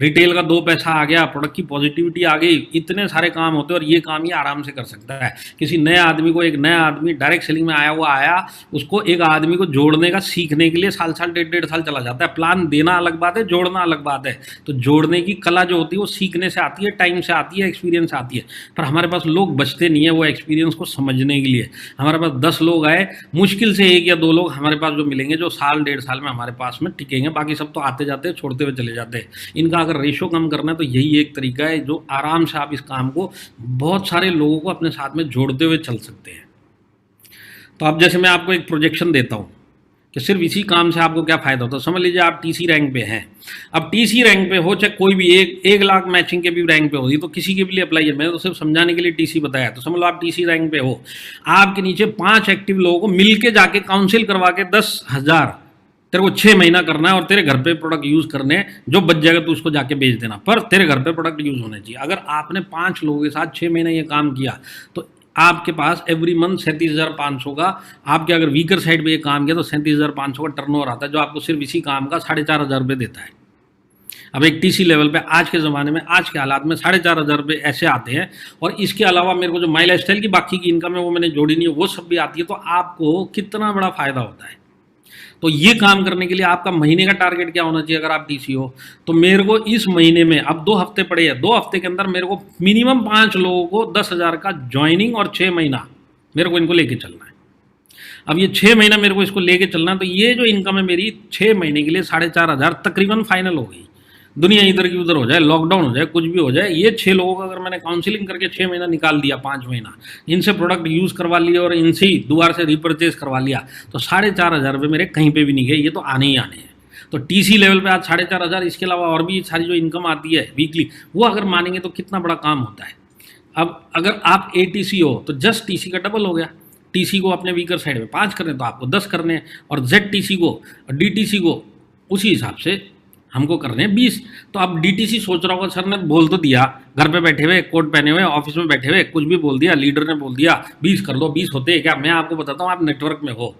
रिटेल का 2 पैसा आ गया, गया, प्रोडक्ट की पॉजिटिविटी आ गई, इतने सारे काम होते हैं और ये काम ये आराम से कर सकता है। किसी नए आदमी को, एक नया आदमी डायरेक्ट सेलिंग में आया हुआ आया, उसको एक आदमी को जोड़ने का सीखने के लिए साल साल 1.5 साल चला जाता है। प्लान देना अलग बात है, जोड़ना अलग बात है। तो जोड़ने की कला जो होती है वो सीखने से आती है, टाइम से आती है, एक्सपीरियंस से आती है। पर हमारे पास लोग बचते नहीं है वो एक्सपीरियंस को समझने के लिए। हमारे पास 10 लोग आए, मुश्किल से 1 या 2 लोग हमारे पास जो मिलेंगे जो साल 1.5 साल में हमारे पास में टिकेंगे, बाकी सब तो आते जाते छोड़ते हुए चले जाते हैं। इनका अगर रेशो कम करना है तो यही एक तरीका है जो आराम से आप इस काम को बहुत सारे लोगों को अपने साथ में जोड़ते हुए चल सकते हैं। तो अब जैसे मैं आपको एक प्रोजेक्शन देता हूँ कि सिर्फ इसी काम से आपको क्या फ़ायदा होता है। समझ लीजिए आप टीसी रैंक पे हैं। अब टीसी रैंक पे हो, चाहे कोई भी 1 लाख मैचिंग के भी रैंक पे होगी, तो किसी के भी लिए अप्लाई है। मैंने तो सिर्फ समझाने के लिए टीसी बताया। तो समझ लो आप टीसी रैंक पे हो, आपके नीचे 5 एक्टिव लोगों को मिल के जाके काउंसिल करवा के 10,000 तेरे को 6 महीना करना है और तेरे घर पे प्रोडक्ट यूज़ करने हैं। जो बच जाएगा तो उसको जाके बेच देना, पर तेरे घर पे प्रोडक्ट यूज़ होने चाहिए। अगर आपने 5 लोगों के साथ 6 महीने ये काम किया तो आपके पास एवरी मंथ 37,500 का, आपके अगर वीकर साइड पे ये काम किया तो 37,500 का टर्नओवर आता है, जो आपको सिर्फ इसी काम का 4,500 रुपये देता है। अब एक टीसी लेवल पे आज के ज़माने में, आज के हालात में 4,500 रुपये ऐसे आते हैं। और इसके अलावा मेरे को जो माई लाइफ स्टाइल की बाकी की इनकम है वो मैंने जोड़ी नहीं है, वो सब भी आती है। तो आपको कितना बड़ा फ़ायदा होता है। तो ये काम करने के लिए आपका महीने का टारगेट क्या होना चाहिए? अगर आप टीसी हो तो मेरे को इस महीने में, अब 2 हफ्ते पड़े हैं, 2 हफ्ते के अंदर मेरे को मिनिमम 5 लोगों को 10,000 का ज्वाइनिंग और 6 महीना मेरे को इनको लेके चलना है। अब ये 6 महीना मेरे को इसको लेके चलना है, तो ये जो इनकम है मेरी 6 महीने के लिए 4,500 तकरीबन फाइनल हो गई। दुनिया इधर की उधर हो जाए, लॉकडाउन हो जाए, कुछ भी हो जाए, ये 6 लोगों का अगर मैंने काउंसलिंग करके 6 महीना निकाल दिया, 5 महीना इनसे प्रोडक्ट यूज़ करवा लिया और इनसे ही दोबारा से रिपर्चेज करवा लिया, तो 4,500 रुपये मेरे कहीं पे भी नहीं गए, ये तो आने ही आने हैं। तो टीसी लेवल पे आज 4,500, इसके अलावा और भी सारी जो इनकम आती है वीकली, वो अगर मानेंगे तो कितना बड़ा काम होता है। अब अगर आप एटीसी हो तो जस्ट टीसी का डबल हो गया। टीसी को अपने वीकर साइड में 5 करने तो आपको 10 करने हैं, और जेड को, डीटीसी को उसी हिसाब से हमको करने हैं 20। तो अब डीटीसी सोच रहा होगा सर ने बोल तो दिया, घर पे बैठे हुए, कोट पहने हुए, ऑफिस में बैठे हुए, कुछ भी बोल दिया, लीडर ने बोल दिया 20 कर लो, 20 होते हैं क्या? मैं आपको बताता हूँ, आप नेटवर्क में हो।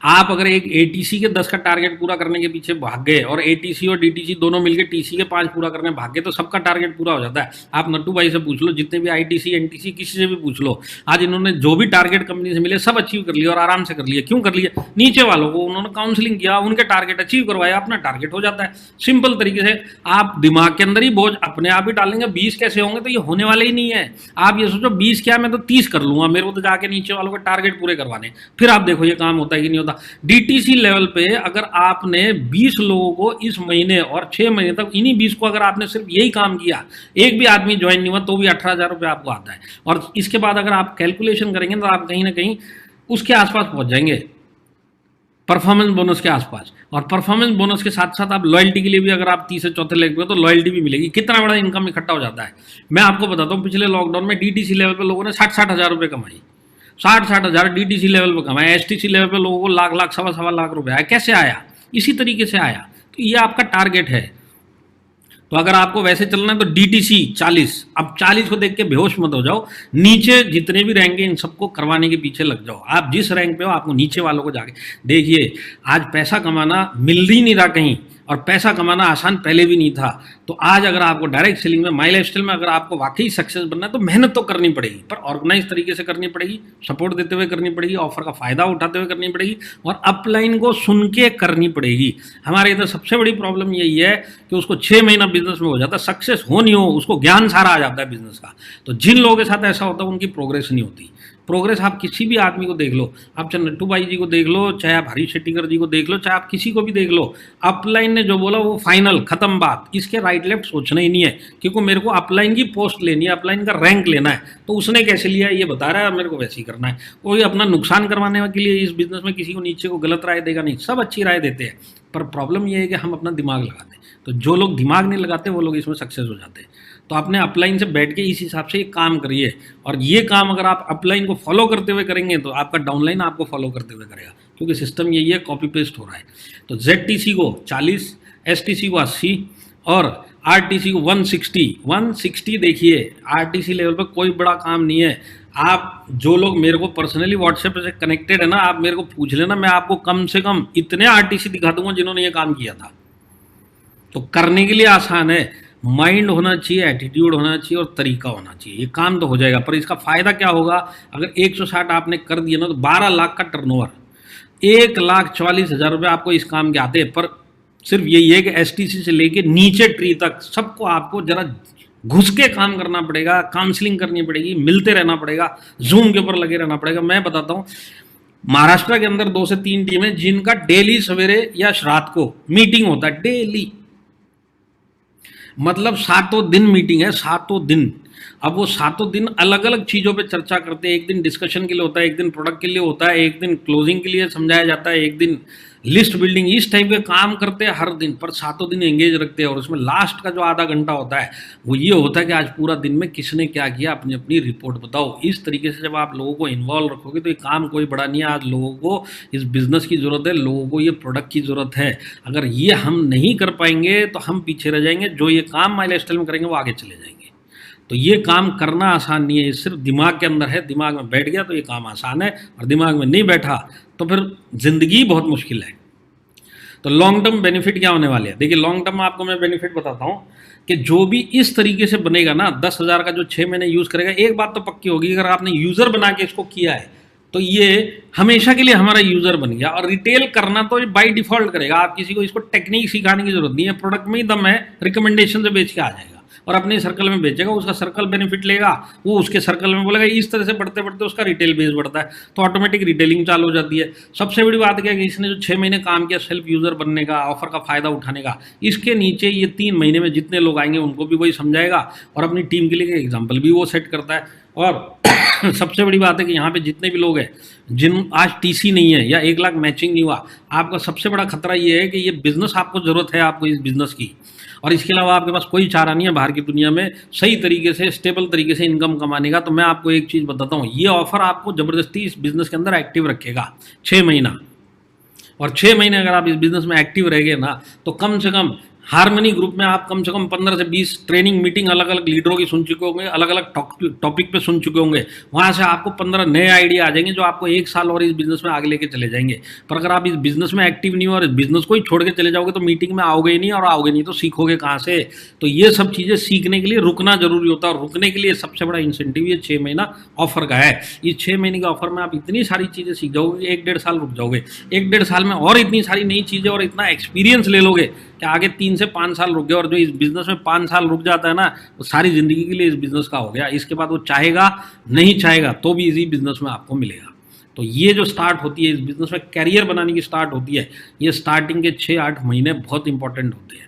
आप अगर एक एटीसी के 10 का टारगेट पूरा करने के पीछे भाग गए और एटीसी और डीटीसी दोनों मिलकर टीसी के 5 पूरा करने भाग गए, तो सबका टारगेट पूरा हो जाता है। आप नट्टू भाई से पूछ लो, जितने भी आईटीसी एनटीसी किसी से भी पूछ लो, आज इन्होंने जो भी टारगेट कंपनी से मिले सब अचीव कर लिया और आराम से कर लिया। क्यों कर लिया? नीचे वालों को उन्होंने काउंसलिंग किया, उनके टारगेट अचीव करवाया, अपना टारगेट हो जाता है। सिंपल तरीके से आप दिमाग के अंदर ही बोझ अपने आप ही डालेंगे, 20 कैसे होंगे, तो ये होने वाले ही नहीं है। आप ये सोचो 20 क्या, मैं तो 30 कर लूंगा, मेरे को तो जाके नीचे वालों के टारगेट पूरे करवाने, फिर आप देखो ये काम होता है कि नहीं होता। डीटीसी लेवल पे अगर आपने 20 लोगों को इस महीने और 6 महीने तक, इन्हीं 20 को अगर आपने सिर्फ यही काम किया, एक भी आदमी ज्वाइन नहीं हुआ, तो भी 18,000 रुपये आपको आता है। और इसके बाद अगर आप कैलकुलेशन करेंगे तो आप कहीं ना कहीं उसके आसपास पहुंच जाएंगे, परफॉर्मेंस बोनस के आसपास। और परफॉर्मेंस बोनस के साथ साथ आप लॉयल्टी के लिए भी, अगर आप 30 से 34 लेवल पे हो तो लॉयल्टी भी मिलेगी। कितना बड़ा इनकम इकट्ठा हो जाता है। मैं आपको बताता हूँ, पिछले लॉकडाउन में डीटीसी लेवल पे लोगों ने 60-60 हज़ार रुपये कमाई, 60-60 हज़ार डीटीसी लेवल पर कमाया। एसटीसी लेवल पे लोगों को लाख सवा लाख रुपए आया। कैसे आया? इसी तरीके से आया। तो ये आपका टारगेट है। तो अगर आपको वैसे चलना है तो डीटीसी 40, अब 40 को देख के बेहोश मत हो जाओ, नीचे जितने भी रैंक हैं इन सबको करवाने के पीछे लग जाओ। आप जिस रैंक पे हो आपको नीचे वालों को जाके देखिए। आज पैसा कमाना मिल ही नहीं रहा कहीं, और पैसा कमाना आसान पहले भी नहीं था। तो आज अगर आपको डायरेक्ट सेलिंग में, माई लाइफ स्टाइल में अगर आपको वाकई सक्सेस बनना है तो मेहनत तो करनी पड़ेगी, पर ऑर्गेनाइज तरीके से करनी पड़ेगी, सपोर्ट देते हुए करनी पड़ेगी, ऑफर का फायदा उठाते हुए करनी पड़ेगी, और अपलाइन को सुन के करनी पड़ेगी। हमारे इधर सबसे बड़ी प्रॉब्लम यही है कि उसको 6 महीना बिजनेस में हो जाता है, सक्सेस हो नहीं हो, उसको ज्ञान सारा आ जाता है बिजनेस का। तो जिन लोगों के साथ ऐसा होता है उनकी प्रोग्रेस नहीं होती। प्रोग्रेस आप किसी भी आदमी को देख लो, आप चाहे नट्टू भाई जी को देख लो, चाहे आप हरीश शेट्टीकर जी को देख लो, चाहे आप किसी को भी देख लो, अपलाइन ने जो बोला वो फाइनल, खत्म बात। इसके राइट लेफ्ट सोचना ही नहीं है, क्योंकि मेरे को अपलाइन की पोस्ट लेनी है, अपलाइन का रैंक लेना है। तो उसने कैसे लिया ये बता रहा है, मेरे को वैसे ही करना है। कोई अपना नुकसान करवाने के लिए इस बिजनेस में किसी को नीचे को गलत राय देगा नहीं, सब अच्छी राय देते हैं। पर प्रॉब्लम ये है कि हम अपना दिमाग लगाते हैं। तो जो लोग दिमाग नहीं लगाते वो लोग इसमें सक्सेस हो जाते हैं। तो आपने अपलाइन से बैठ के इस हिसाब से एक काम करिए, और ये काम अगर आप अपलाइन को फॉलो करते हुए करेंगे तो आपका डाउनलाइन आपको फॉलो करते हुए करेगा, क्योंकि सिस्टम यही है, कॉपी पेस्ट हो रहा है। तो जेडटीसी को 40, एसटीसी को 80 और आरटीसी को 160। देखिए आरटीसी लेवल पर कोई बड़ा काम नहीं है। आप जो लोग मेरे को पर्सनली व्हाट्सएप से कनेक्टेड है ना, आप मेरे को पूछ लेना, मैं आपको कम से कम इतने आरटीसी दिखा दूंगा जिन्होंने ये काम किया था। तो करने के लिए आसान है। माइंड होना चाहिए, एटीट्यूड होना चाहिए और तरीका होना चाहिए। ये काम तो हो जाएगा, पर इसका फ़ायदा क्या होगा? अगर 160 आपने कर दिया ना, तो 12 लाख का टर्नओवर, 1,40,000 रुपये आपको इस काम के आते हैं। पर सिर्फ यही है कि एसटीसी से लेके नीचे ट्री तक सबको आपको जरा घुस के काम करना पड़ेगा, काउंसलिंग करनी पड़ेगी, मिलते रहना पड़ेगा, जूम के ऊपर लगे रहना पड़ेगा। मैं बताता हूँ, महाराष्ट्र के अंदर 2 से 3 टीमें जिनका डेली सवेरे या रात को मीटिंग होता है, डेली, मतलब 7 दिन मीटिंग है, 7 दिन। अब वो 7 दिन अलग अलग चीज़ों पे चर्चा करते हैं। एक दिन डिस्कशन के लिए होता है, एक दिन प्रोडक्ट के लिए होता है, एक दिन क्लोजिंग के लिए समझाया जाता है, एक दिन लिस्ट बिल्डिंग, इस टाइप के काम करते हैं हर दिन, पर 7 दिन एंगेज रखते हैं। और उसमें लास्ट का जो आधा घंटा होता है वो ये होता है कि आज पूरा दिन में किसने क्या किया, अपनी अपनी रिपोर्ट बताओ। इस तरीके से जब आप लोगों को इन्वॉल्व रखोगे तो ये काम कोई बड़ा नहीं है। आज लोगों को इस बिज़नेस की ज़रूरत है, लोगों को ये प्रोडक्ट की ज़रूरत है। अगर ये हम नहीं कर पाएंगे तो हम पीछे रह जाएंगे। जो ये काम माई लाइफस्टाइल में करेंगे वो आगे चले जाएंगे। तो ये काम करना आसान नहीं है, ये सिर्फ दिमाग के अंदर है। दिमाग में बैठ गया तो ये काम आसान है, और दिमाग में नहीं बैठा तो फिर ज़िंदगी बहुत मुश्किल है। तो लॉन्ग टर्म बेनिफिट क्या होने वाले हैं? देखिए, लॉन्ग टर्म आपको मैं बेनिफिट बताता हूँ कि जो भी इस तरीके से बनेगा ना, 10,000 का जो 6 महीने यूज़ करेगा, एक बात तो पक्की होगी, अगर आपने यूज़र बना के इसको किया है तो ये हमेशा के लिए हमारा यूज़र बन गया। और रिटेल करना तो बाई डिफ़ॉल्ट करेगा। आप किसी को इसको टेक्निक सिखाने की ज़रूरत नहीं है, प्रोडक्ट में ही दम है, रिकमेंडेशन से बेच के आ जाएगा और अपने सर्कल में बेचेगा, उसका सर्कल बेनिफिट लेगा, वो उसके सर्कल में बोलेगा। इस तरह से बढ़ते बढ़ते उसका रिटेल बेस बढ़ता है, तो ऑटोमेटिक रिटेलिंग चालू हो जाती है। सबसे बड़ी बात क्या है कि इसने जो 6 महीने काम किया सेल्फ यूज़र बनने का, ऑफर का फ़ायदा उठाने का, इसके नीचे ये 3 महीने में जितने लोग आएंगे उनको भी वही समझाएगा और अपनी टीम के लिए एग्जाम्पल भी वो सेट करता है। और सबसे बड़ी बात है कि यहाँ पे जितने भी लोग हैं जिन आज टीसी नहीं है या 1 लाख मैचिंग नहीं हुआ, आपका सबसे बड़ा खतरा ये है कि ये बिज़नेस आपको ज़रूरत है, आपको इस बिज़नेस की, और इसके अलावा आपके पास कोई चारा नहीं है बाहर की दुनिया में सही तरीके से स्टेबल तरीके से इनकम कमाने का। तो मैं आपको एक चीज़ बताता हूँ, ये ऑफर आपको ज़बरदस्ती इस बिज़नेस के अंदर एक्टिव रखेगा 6 महीना। और 6 महीने अगर आप इस बिज़नेस में एक्टिव रह गए ना, तो कम से कम हार्मनी ग्रुप में आप कम से कम 15 से 20 ट्रेनिंग मीटिंग अलग अलग लीडरों की सुन चुके होंगे, अलग अलग टॉपिक पे सुन चुके होंगे। वहाँ से आपको 15 नए आइडिया आ जाएंगे जो आपको 1 साल और इस बिज़नेस में आगे लेके चले जाएंगे। पर अगर आप इस बिज़नेस में एक्टिव नहीं हो और इस बिज़नेस को ही छोड़ के चले जाओगे तो मीटिंग में आओगे ही नहीं, और आओगे नहीं तो सीखोगे कहाँ से? तो ये सब चीज़ें सीखने के लिए रुकना जरूरी होता है, और रुकने के लिए सबसे बड़ा इंसेंटिव ये 6 महीना ऑफर का है। ये 6 महीने के ऑफर में आप इतनी सारी चीज़ें सीख जाओगे, 1-1.5 साल रुक जाओगे। 1-1.5 साल में और इतनी सारी नई चीज़ें और इतना एक्सपीरियंस ले लोगे कि आगे 3 से 5 साल रुक गए। और जो इस बिज़नेस में 5 साल रुक जाता है ना, वो सारी ज़िंदगी के लिए इस बिज़नेस का हो गया। इसके बाद वो चाहेगा नहीं चाहेगा तो भी इसी बिज़नेस में आपको मिलेगा। तो ये जो स्टार्ट होती है इस बिज़नेस में, कैरियर बनाने की स्टार्ट होती है, ये स्टार्टिंग के 6-8 महीने बहुत इंपॉर्टेंट होते हैं।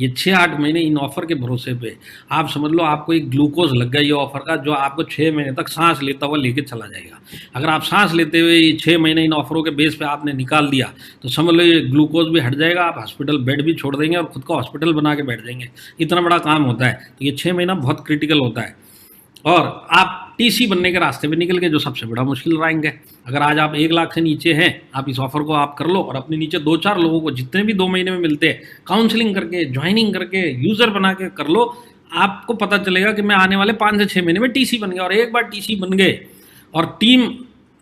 ये 6-8 महीने इन ऑफ़र के भरोसे पे आप समझ लो आपको एक ग्लूकोज लग गया ये ऑफ़र का, जो आपको 6 महीने तक सांस लेता हुआ लेके चला जाएगा। अगर आप सांस लेते हुए ये 6 महीने इन ऑफ़रों के बेस पे आपने निकाल दिया तो समझ लो ये ग्लूकोज भी हट जाएगा, आप हॉस्पिटल बेड भी छोड़ देंगे और खुद का हॉस्पिटल बना के बैठ जाएंगे। इतना बड़ा काम होता है। तो ये 6 महीना बहुत क्रिटिकल होता है। और आप टीसी बनने के रास्ते पे निकल गए, जो सबसे बड़ा मुश्किल रहेंगे। अगर आज आप 1 लाख से नीचे हैं, आप इस ऑफर को आप कर लो और अपने नीचे 2-4 लोगों को जितने भी 2 महीने में मिलते हैं काउंसलिंग करके, ज्वाइनिंग करके, यूज़र बना के कर लो। आपको पता चलेगा कि मैं आने वाले 5 से 6 महीने में टीसी बन गया। और एक बार टीसी बन गए और टीम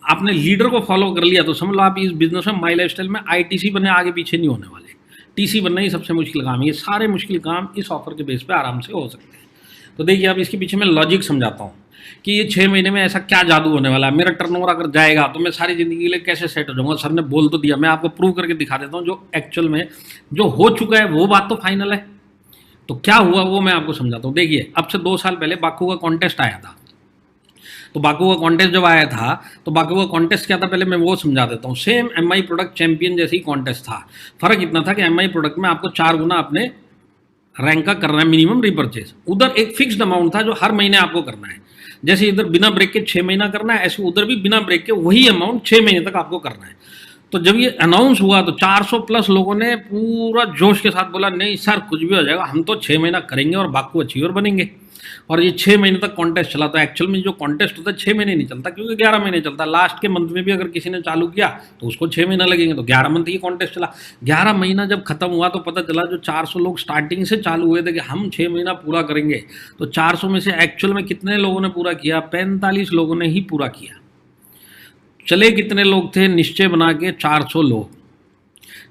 आपने लीडर को फॉलो कर लिया तो समझ लो आप इस बिज़नेस में माई लाइफस्टाइल में आईटीसी बने, आगे पीछे नहीं होने वाले। टीसी बनना ही सबसे मुश्किल काम है। ये सारे मुश्किल काम इस ऑफर के बेस पर आराम से हो सकते हैं। तो देखिए, अब इसके पीछे मैं लॉजिक समझाता हूँ कि ये 6 महीने में ऐसा क्या जादू होने वाला है। मेरा टर्नओवर अगर जाएगा तो मैं सारी ज़िंदगी के लिए कैसे सेट हो जाऊँगा। सर ने बोल तो दिया, मैं आपको प्रूव करके दिखा देता हूँ जो एक्चुअल में जो हो चुका है वो बात तो फाइनल है। तो क्या हुआ वो मैं आपको समझाता हूँ। देखिए, अब से 2 साल पहले बाकू का कॉन्टेस्ट आया था। तो बाकू का कॉन्टेस्ट जब आया था तो बाकू का कॉन्टेस्ट क्या था पहले मैं वो समझा देता हूँ। सेम एमआई प्रोडक्ट चैंपियन जैसे ही कॉन्टेस्ट था। फ़र्क इतना था कि एमआई प्रोडक्ट में आपको 4 गुना अपने रैंक का करना है मिनिमम रिपर्चेज। उधर एक फिक्स्ड अमाउंट था जो हर महीने आपको करना है। जैसे इधर बिना ब्रेक के 6 महीना करना है, ऐसे उधर भी बिना ब्रेक के वही अमाउंट 6 महीने तक आपको करना है। तो जब ये अनाउंस हुआ तो 400 प्लस लोगों ने पूरा जोश के साथ बोला नहीं सर कुछ भी हो जाएगा, हम तो 6 महीना करेंगे और बाकू अचीवर बनेंगे। और ये 6 महीने तक कॉन्टेस्ट चला। तो एक्चुअल में जो कॉन्टेस्ट होता है 6 महीने नहीं चलता, क्योंकि 11 महीने चलता है। लास्ट के मंथ में भी अगर किसी ने चालू किया तो उसको 6 महीना लगेंगे। तो 11 मंथ ये कॉन्टेस्ट चला। 11 महीना जब खत्म हुआ तो पता चला जो 400 लोग स्टार्टिंग से चालू हुए थे कि हम 6 महीना पूरा करेंगे, तो 400 में से एक्चुअल में कितने लोगों ने पूरा किया? 45 लोगों ने ही पूरा किया। चले कितने लोग थे निश्चय बना के? 400 लोग।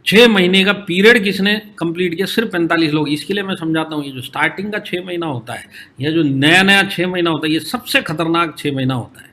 6 महीने का पीरियड किसने कंप्लीट किया? सिर्फ 45 लोग। इसके लिए मैं समझाता हूँ, ये जो स्टार्टिंग का 6 महीना होता है या जो नया नया 6 महीना होता है, ये सबसे खतरनाक 6 महीना होता है।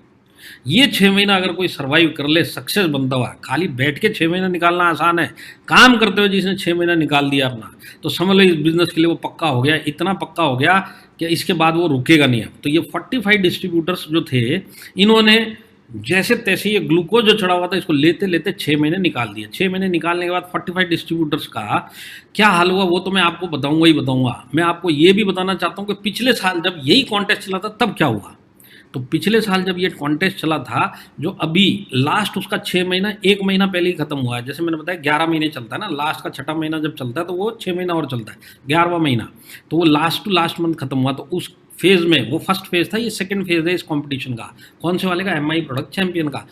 ये 6 महीना अगर कोई सर्वाइव कर ले, सक्सेस बनता हुआ, खाली बैठ के 6 महीना निकालना आसान है, काम करते हुए जिसने 6 महीना निकाल दिया अपना, तो समझ लो इस बिजनेस के लिए वो पक्का हो गया, इतना पक्का हो गया कि इसके बाद वो रुकेगा नहीं। अब तो ये 45 डिस्ट्रीब्यूटर्स जो थे, इन्होंने जैसे तैसे ये ग्लूकोज जो चढ़ा हुआ था, इसको लेते लेते 6 महीने निकाल दिए। 6 महीने निकालने के बाद 45 डिस्ट्रीब्यूटर्स का क्या हाल हुआ वो तो मैं आपको बताऊंगा ही बताऊंगा। मैं आपको ये भी बताना चाहता हूँ कि पिछले साल जब यही कॉन्टेस्ट चला था तब क्या हुआ। तो पिछले साल जब ये कॉन्टेस्ट चला था, जो अभी लास्ट उसका 6 महीना 1 महीना पहले ही खत्म हुआ है। जैसे मैंने बताया 11 महीने चलता है ना, लास्ट का 6ठा महीना जब चलता है तो वो 6 महीना और चलता है, 11वां महीना, तो वो लास्ट टू लास्ट मंथ खत्म हुआ। तो उस फेज में, वो फर्स्ट फेज था, ये सेकंड फेज है इस कंपटीशन का। कौन से वाले का? एमआई प्रोडक्ट चैंपियन का।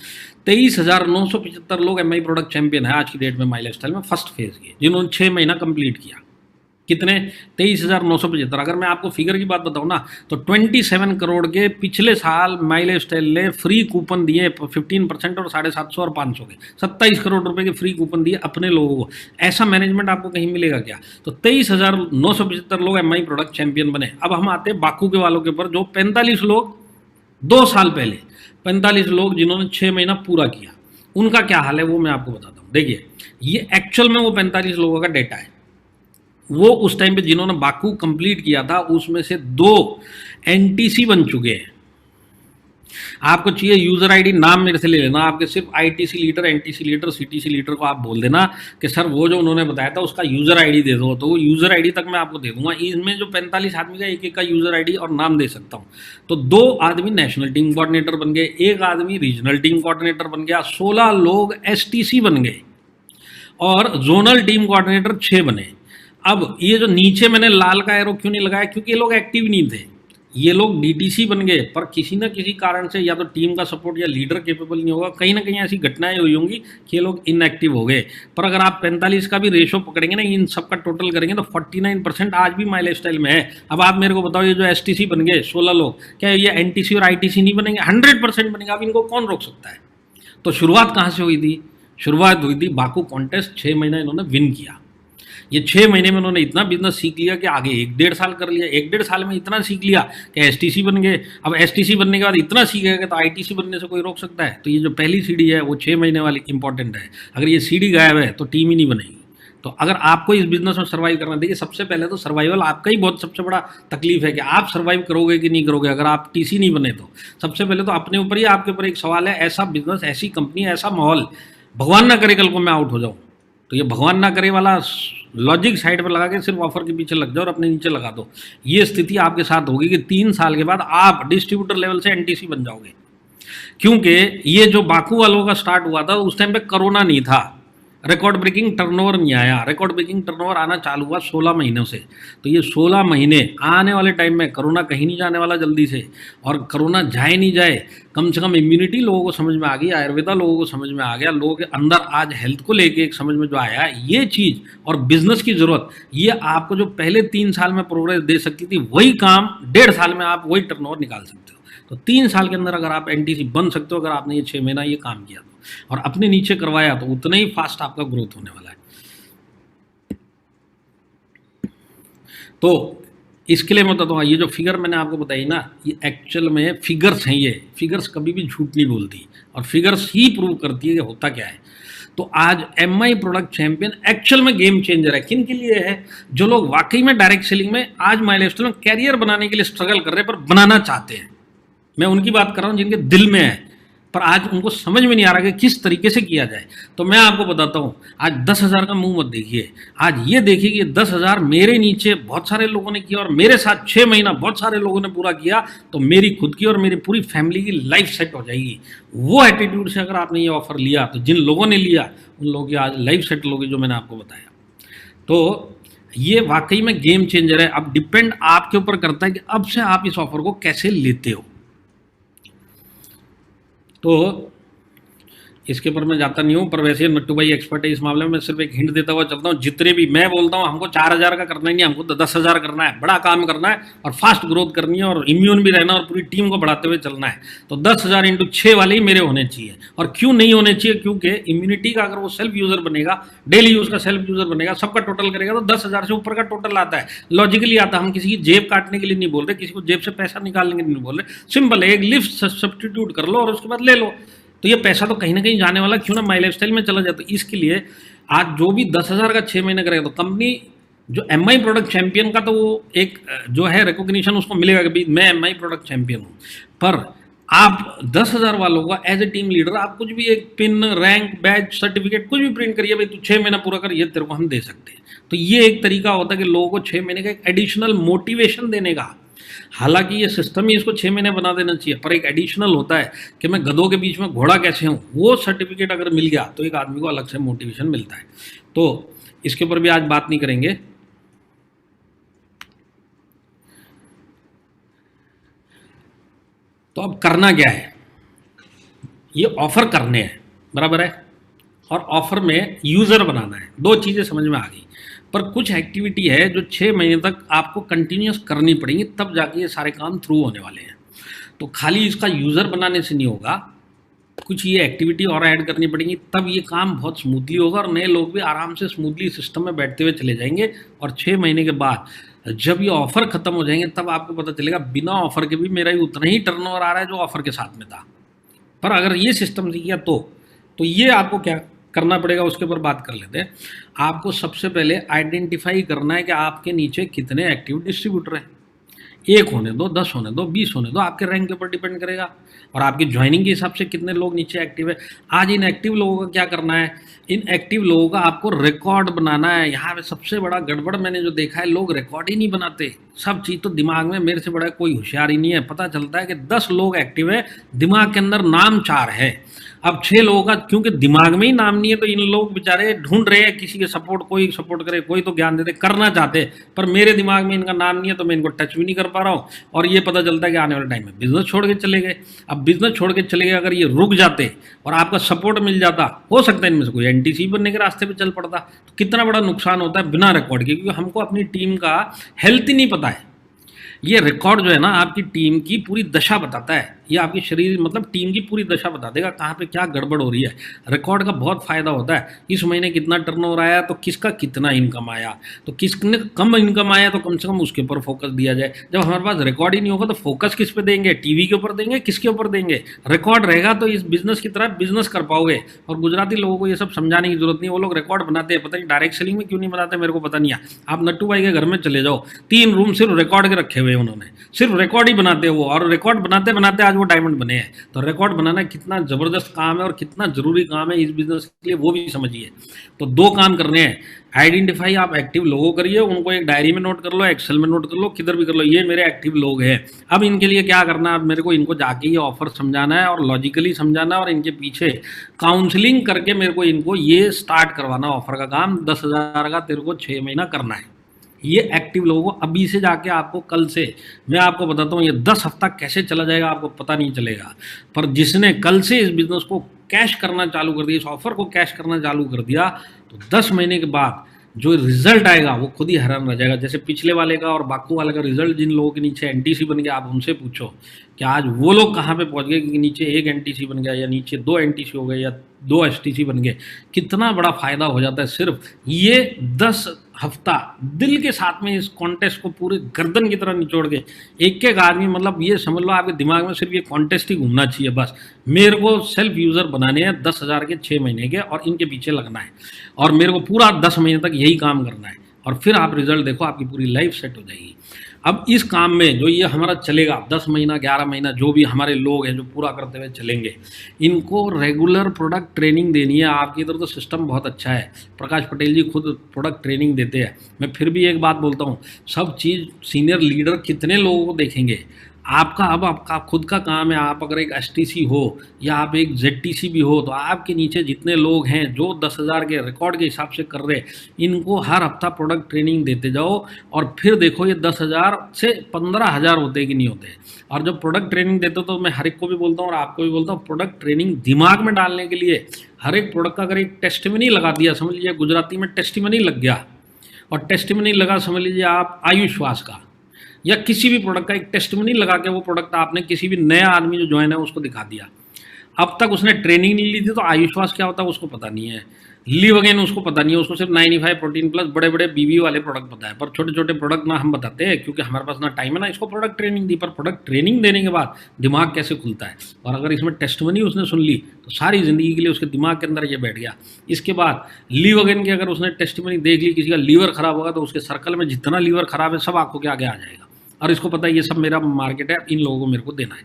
23,975 लोग एमआई प्रोडक्ट चैंपियन है आज की डेट में माई लाइफस्टाइल में, फर्स्ट फेज के, जिन्होंने 6 महीना कंप्लीट किया। कितने? 23,975। अगर मैं आपको फिगर की बात बताऊं ना, तो 27 करोड़ के पिछले साल माई लाइफस्टाइल ने फ्री कूपन दिए 15% और 750 और 500 के 27 करोड़ रुपए के फ्री कूपन दिए अपने लोगों को। ऐसा मैनेजमेंट आपको कहीं मिलेगा क्या? तो 23,975 लोग एमआई प्रोडक्ट चैंपियन बने। अब हम आते हैं बाकू के वालों के ऊपर, जो 45 लोग 2 साल पहले, 45 लोग जिन्होंने 6 महीना पूरा किया, उनका क्या हाल है वो मैं आपको बताता हूँ। देखिए, ये एक्चुअल में वो 45 लोगों का डेटा है। वो उस टाइम पे जिन्होंने बाकू कंप्लीट किया था, उसमें से 2 एनटीसी बन चुके हैं। आपको चाहिए यूजर आईडी, नाम मेरे से ले लेना, आपके सिर्फ ITC leader, NTC leader, CTC leader को आप बोल देना कि सर वो जो उन्होंने बताया था उसका यूजर आईडी दे दो, तो वो यूजर आईडी तक मैं आपको दे दूंगा। इसमें जो 45 आदमी का एक एक का यूजर आईडी और नाम दे सकता हूँ। तो 2 आदमी नेशनल टीम कोऑर्डिनेटर बन गए, 1 आदमी रीजनल टीम कोऑर्डिनेटर बन गया, 16 लोग एसटीसी बन गए और जोनल टीम कोऑर्डिनेटर 6 बने। अब ये जो नीचे मैंने लाल का एरो क्यों नहीं लगाया? क्योंकि ये लोग एक्टिव नहीं थे। ये लोग डीटीसी बन गए, पर किसी न किसी कारण से या तो टीम का सपोर्ट या लीडर केपेबल नहीं होगा, कहीं ना कहीं ऐसी घटनाएं हुई होंगी कि ये लोग इनएक्टिव हो गए। पर अगर आप 45 का भी रेशो पकड़ेंगे ना, इन सब का टोटल करेंगे तो 49% आज भी माई लाइफस्टाइल में है। अब आप मेरे को बताओ, ये जो एसटीसी बन गए 16 लोग, क्या ये एनटीसी और आईटीसी नहीं बनेंगे? 100% बनेंगे। अब इनको कौन रोक सकता है? तो शुरुआत कहाँ से हुई थी? शुरुआत हुई थी बाकू कॉन्टेस्ट, 6 महीना इन्होंने विन किया। ये 6 महीने में उन्होंने इतना बिजनेस सीख लिया कि आगे 1-1.5 साल कर लिया। 1-1.5 साल में इतना सीख लिया कि एसटीसी बन गए। अब एसटीसी बनने के बाद इतना सीख गए तो आईटीसी बनने से कोई रोक सकता है? तो ये जो पहली सीढ़ी है वो 6 महीने वाली इंपॉर्टेंट है। अगर ये सीढ़ी गायब है तो टीम ही नहीं बनेगी। तो अगर आपको इस बिजनेस में सर्वाइव करना, देखिए सबसे पहले तो सर्वाइवल आपका ही बहुत सबसे बड़ा तकलीफ है कि आप सर्वाइव करोगे कि नहीं करोगे। अगर आप टीसी नहीं बने तो सबसे पहले तो अपने ऊपर ही, आपके ऊपर एक सवाल है। ऐसा बिजनेस, ऐसी कंपनी, ऐसा माहौल, भगवान ना करे कल को मैं आउट हो जाऊँ, तो ये भगवान ना करे वाला लॉजिक साइड पर लगा के सिर्फ ऑफर के पीछे लग जाओ और अपने नीचे लगा दो। ये स्थिति आपके साथ होगी कि 3 साल के बाद आप डिस्ट्रीब्यूटर लेवल से एनटीसी बन जाओगे। क्योंकि ये जो बाकू वालों का स्टार्ट हुआ था उस टाइम पे कोरोना नहीं था, रिकॉर्ड ब्रेकिंग टर्नओवर नहीं आया। रिकॉर्ड ब्रेकिंग टर्नओवर आना चालू हुआ 16 महीनों से। तो ये 16 महीने आने वाले टाइम में कोरोना कहीं नहीं जाने वाला जल्दी से, और कोरोना जाए नहीं जाए, कम से कम इम्यूनिटी लोगों को समझ में आ गई, आयुर्वेदा लोगों को समझ में आ गया, लोगों के अंदर आज हेल्थ को लेके एक समझ में जो आया, ये चीज़ और बिजनेस की ज़रूरत, ये आपको जो पहले 3 साल में प्रोग्रेस दे सकती थी, वही काम 1.5 साल में आप वही टर्नओवर निकाल सकते हो। तो 3 साल के अंदर अगर आप एनटीसी बन सकते हो, अगर आपने ये 6 महीना ये काम किया और अपने नीचे करवाया, तो उतना ही फास्ट आपका ग्रोथ होने वाला है। तो इसके लिए मैं बताता हूँ, ये जो फिगर मैंने आपको बताई ना, ये एक्चुअल में फिगर्स हैं। ये फिगर्स कभी भी झूठ नहीं बोलती और फिगर्स ही प्रूव करती है कि होता क्या है। तो आज एमआई प्रोडक्ट चैंपियन एक्चुअल में गेम चेंजर है। किन के लिए है? जो लोग वाकई में डायरेक्ट सेलिंग में आज माई लाइफस्टाइल में कैरियर बनाने के लिए स्ट्रगल कर रहे हैं, पर बनाना चाहते हैं। मैं उनकी बात कर रहा हूँ जिनके दिल में है, पर आज उनको समझ में नहीं आ रहा कि किस तरीके से किया जाए। तो मैं आपको बताता हूँ, आज 10,000 का मुंह मत देखिए, आज ये देखिए कि 10,000 मेरे नीचे बहुत सारे लोगों ने किया और मेरे साथ 6 महीना बहुत सारे लोगों ने पूरा किया, तो मेरी खुद की और मेरी पूरी फैमिली की लाइफ सेट हो जाएगी। वो एटीट्यूड से अगर आपने ये ऑफर लिया, तो जिन लोगों ने लिया उन लोगों की आज लाइफ सेटल होगी, जो मैंने आपको बताया। तो ये वाकई में गेम चेंजर है। अब डिपेंड आपके ऊपर करता है कि अब से आप इस ऑफर को कैसे लेते हो। तो इसके ऊपर मैं जाता नहीं हूँ, पर वैसे नट्टू भाई एक्सपर्ट है इस मामले में। मैं सिर्फ एक हिंट देता हुआ चलता हूँ, जितने भी मैं बोलता हूँ हमको 4,000 का करना ही नहीं, हमको तो 10,000 करना है, बड़ा काम करना है और फास्ट ग्रोथ करनी है और इम्यून भी रहना और पूरी टीम को बढ़ाते हुए चलना है। तो 10,000 इंटू 6 वाले ही मेरे होने चाहिए। और क्यों नहीं होने चाहिए? क्योंकि इम्यूनिटी का अगर वो सेल्फ यूजर बनेगा, डेली यूज का सेल्फ यूजर बनेगा, सबका टोटल करेगा तो 10,000 से ऊपर का टोटल आता है, लॉजिकली आता है। हम किसी की जेब काटने के लिए नहीं बोल रहे, किसी को जेब से पैसा निकालने के लिए नहीं बोल रहे, सिंपल है, एक लिफ्ट सब्सटीट्यूट कर लो और उसके बाद ले लो, तो ये पैसा तो कहीं ना कहीं जाने वाला, क्यों ना माई लाइफ स्टाइल में चला जाए। तो इसके लिए आज जो भी 10,000 का 6 महीने करेगा, तो कंपनी जो एमआई प्रोडक्ट चैंपियन का तो वो एक जो है रिकॉग्निशन उसको मिलेगा कि भाई मैं एमआई प्रोडक्ट चैंपियन हूँ। पर आप 10,000 वालों का एज ए टीम लीडर आप कुछ भी एक पिन, रैंक, बैज, सर्टिफिकेट कुछ भी प्रिंट करिए, भाई तू 6 महीना पूरा कर, ये तेरे को हम दे सकते हैं। तो ये एक तरीका होता है कि लोगों को 6 महीने का एक एडिशनल मोटिवेशन देने का। हालांकि ये सिस्टम ही इसको 6 महीने बना देना चाहिए, पर एक एडिशनल होता है कि मैं गधों के बीच में घोड़ा कैसे हूँ, वो सर्टिफिकेट अगर मिल गया तो एक आदमी को अलग से मोटिवेशन मिलता है। तो इसके ऊपर भी आज बात नहीं करेंगे। तो अब करना क्या है? ये ऑफर करने हैं, बराबर है, और ऑफर में यूजर बनाना है। दो चीजें समझ में आ गई। पर कुछ एक्टिविटी है जो 6 महीने तक आपको कंटिन्यूस करनी पड़ेंगी, तब जाके ये सारे काम थ्रू होने वाले हैं। तो खाली इसका यूजर बनाने से नहीं होगा, कुछ ये एक्टिविटी और ऐड करनी पड़ेंगी, तब ये काम बहुत स्मूथली होगा और नए लोग भी आराम से स्मूथली सिस्टम में बैठते हुए चले जाएंगे। और 6 महीने के बाद जब ये ऑफर खत्म हो जाएंगे, तब आपको पता चलेगा बिना ऑफर के भी मेरा ही उतना ही टर्नओवर आ रहा है जो ऑफर के साथ में था। पर अगर ये सिस्टम सीख गया तो ये आपको क्या करना पड़ेगा उसके ऊपर बात कर लेते हैं। आपको सबसे पहले आइडेंटिफाई करना है कि आपके नीचे कितने एक्टिव डिस्ट्रीब्यूटर हैं। 1 होने दो, 10 होने दो, 20 होने दो, आपके रैंक के ऊपर डिपेंड करेगा और आपकी ज्वाइनिंग के हिसाब से कितने लोग नीचे एक्टिव है। आज इन एक्टिव लोगों का क्या करना है? इन एक्टिव लोगों का आपको रिकॉर्ड बनाना है। यहाँ पे सबसे बड़ा गड़बड़ मैंने जो देखा है, लोग रिकॉर्ड ही नहीं बनाते। सब चीज़ तो दिमाग में, मेरे से बड़ा कोई होशियार ही नहीं है। पता चलता है कि 10 लोग एक्टिव है, दिमाग के अंदर नाम 4 है। अब 6 लोगों का क्योंकि दिमाग में ही नाम नहीं है, तो इन लोग बेचारे ढूंढ रहे हैं किसी के सपोर्ट, कोई सपोर्ट करे, कोई तो ज्ञान देते, करना चाहते, पर मेरे दिमाग में इनका नाम नहीं है तो मैं इनको टच भी नहीं कर पा रहा हूँ। और ये पता चलता है कि आने वाले टाइम में बिजनेस छोड़ के चले गए। अब बिजनेस छोड़ के चले गए, अगर ये रुक जाते और आपका सपोर्ट मिल जाता, हो सकता है इनमें से कोई एनटीसी बनने के रास्ते पे चल पड़ता, तो कितना बड़ा नुकसान होता है बिना रिकॉर्ड के, क्योंकि हमको अपनी टीम का हेल्थ ही नहीं पता है। ये रिकॉर्ड जो है ना, आपकी टीम की पूरी दशा बताता है। ये आपकी शरीर मतलब टीम की पूरी दशा बता देगा कहाँ पे क्या गड़बड़ हो रही है। रिकॉर्ड का बहुत फायदा होता है। इस महीने कितना टर्नओवर आया तो किसका कितना इनकम आया, तो किसने कम इनकम आया तो कम से कम उसके ऊपर फोकस दिया जाए। जब हमारे पास रिकॉर्ड ही नहीं होगा तो फोकस किस पे देंगे? टीवी के ऊपर देंगे, किसके ऊपर देंगे? रिकॉर्ड रहेगा तो इस बिजनेस की तरह बिजनेस कर पाओगे। और गुजराती लोगों को ये सब समझाने की जरूरत नहीं, वो लोग रिकॉर्ड बनाते हैं, पता नहीं डायरेक्ट सेलिंग में क्यों नहीं बनाते, मेरे को पता नहीं है। आप नट्टू भाई के घर में चले जाओ, 3 रूम सिर्फ रिकॉर्ड के रखे हुए उन्होंने, सिर्फ रिकॉर्ड ही बनाते हैं वो, और रिकॉर्ड बनाते बनाते आज वो डायमंड बने हैं। तो रिकॉर्ड बनाना कितना जबरदस्त काम है और कितना जरूरी काम है इस बिजनेस के लिए, वो भी समझिए। तो 2 काम करने हैं। आइडेंटिफाई आप एक्टिव लोगों करिए, उनको एक डायरी में नोट कर लो, एक्सेल में नोट कर लो, किधर भी कर लो, ये मेरे एक्टिव लोग हैं। अब इनके लिए क्या करना है? अब मेरे को इनको जाके ये ऑफर समझाना है और लॉजिकली समझाना है और इनके पीछे काउंसलिंग करके मेरे को इनको ये स्टार्ट करवाना ऑफर का काम। 10,000 का तेरे को 6 महीना करना है। ये एक्टिव लोगों को अभी से जाके आपको कल से मैं आपको बताता हूँ, ये 10 हफ्ता कैसे चला जाएगा आपको पता नहीं चलेगा। पर जिसने कल से इस बिजनेस को कैश करना चालू कर दिया, इस ऑफर को कैश करना चालू कर दिया, तो 10 महीने के बाद जो रिजल्ट आएगा वो खुद ही हैरान रह जाएगा। जैसे पिछले वाले का और बाकू वाले का रिजल्ट, जिन लोगों के नीचे एनटीसी बन गया, आप उनसे पूछो कि आज वो लोग कहाँ पे पहुँच गए, कि नीचे 1 एनटीसी बन गया या नीचे 2 एनटीसी हो गए या 2 एसटीसी बन गए। कितना बड़ा फायदा हो जाता है सिर्फ ये 10 हफ्ता दिल के साथ में इस कॉन्टेस्ट को पूरे गर्दन की तरह निचोड़ के एक एक आदमी, मतलब ये समझ लो आपके दिमाग में सिर्फ ये कॉन्टेस्ट ही घूमना चाहिए बस। मेरे को सेल्फ यूज़र बनाने हैं 10,000 के 6 महीने के, और इनके पीछे लगना है और मेरे को पूरा 10 महीने तक यही काम करना है, और फिर आप रिजल्ट देखो, आपकी पूरी लाइफ सेट हो जाएगी। अब इस काम में जो ये हमारा चलेगा 10 महीना 11 महीना, जो भी हमारे लोग हैं जो पूरा करते हुए चलेंगे, इनको रेगुलर प्रोडक्ट ट्रेनिंग देनी है। आपकी इधर तो सिस्टम बहुत अच्छा है, प्रकाश पटेल जी खुद प्रोडक्ट ट्रेनिंग देते हैं। मैं फिर भी एक बात बोलता हूँ, सब चीज़ सीनियर लीडर कितने लोगों को देखेंगे? आपका अब आपका खुद का काम है, आप अगर एक एसटीसी हो या आप एक जेडटीसी भी हो, तो आपके नीचे जितने लोग हैं जो 10,000 के रिकॉर्ड के हिसाब से कर रहे, इनको हर हफ्ता प्रोडक्ट ट्रेनिंग देते जाओ और फिर देखो ये 10,000 से 15,000 होते कि नहीं होते। और जब प्रोडक्ट ट्रेनिंग देते हो तो मैं हर एक को भी बोलता हूँ और आपको भी बोलता हूँ, प्रोडक्ट ट्रेनिंग दिमाग में डालने के लिए हर एक प्रोडक्ट का अगर एक टेस्टिमनी लगा दिया, समझ लीजिए गुजराती में टेस्टिमनी लग गया, और टेस्टिमनी लगा समझ लीजिए आप आयुश्वास का, या किसी भी प्रोडक्ट का एक टेस्टिमनी लगा के वो प्रोडक्ट आपने किसी भी नया आदमी जो ज्वाइन है उसको दिखा दिया। अब तक उसने ट्रेनिंग नहीं ली थी, तो आयुश्वास क्या होता है उसको पता नहीं है, लिव अगेन उसको पता नहीं है, उसको सिर्फ 95 प्रोटीन प्लस बड़े बड़े बीबी वाले प्रोडक्ट पता है, पर छोटे छोटे प्रोडक्ट ना हम बताते हैं क्योंकि हमारे पास ना टाइम है ना इसको प्रोडक्ट ट्रेनिंग दी। पर प्रोडक्ट ट्रेनिंग देने के बाद दिमाग कैसे खुलता है, और अगर इसमें टेस्टमनी उसने सुन ली तो सारी ज़िंदगी के लिए उसके दिमाग के अंदर ये बैठ गया। इसके बाद लिव अगेन की अगर उसने टेस्टमनी देख ली, किसी का लीवर खराब होगा तो उसके सर्कल में जितना लीवर खराब है सब आंखों के आगे आ जाएगा, और इसको पता है ये सब मेरा मार्केट है, इन लोगों को मेरे को देना है।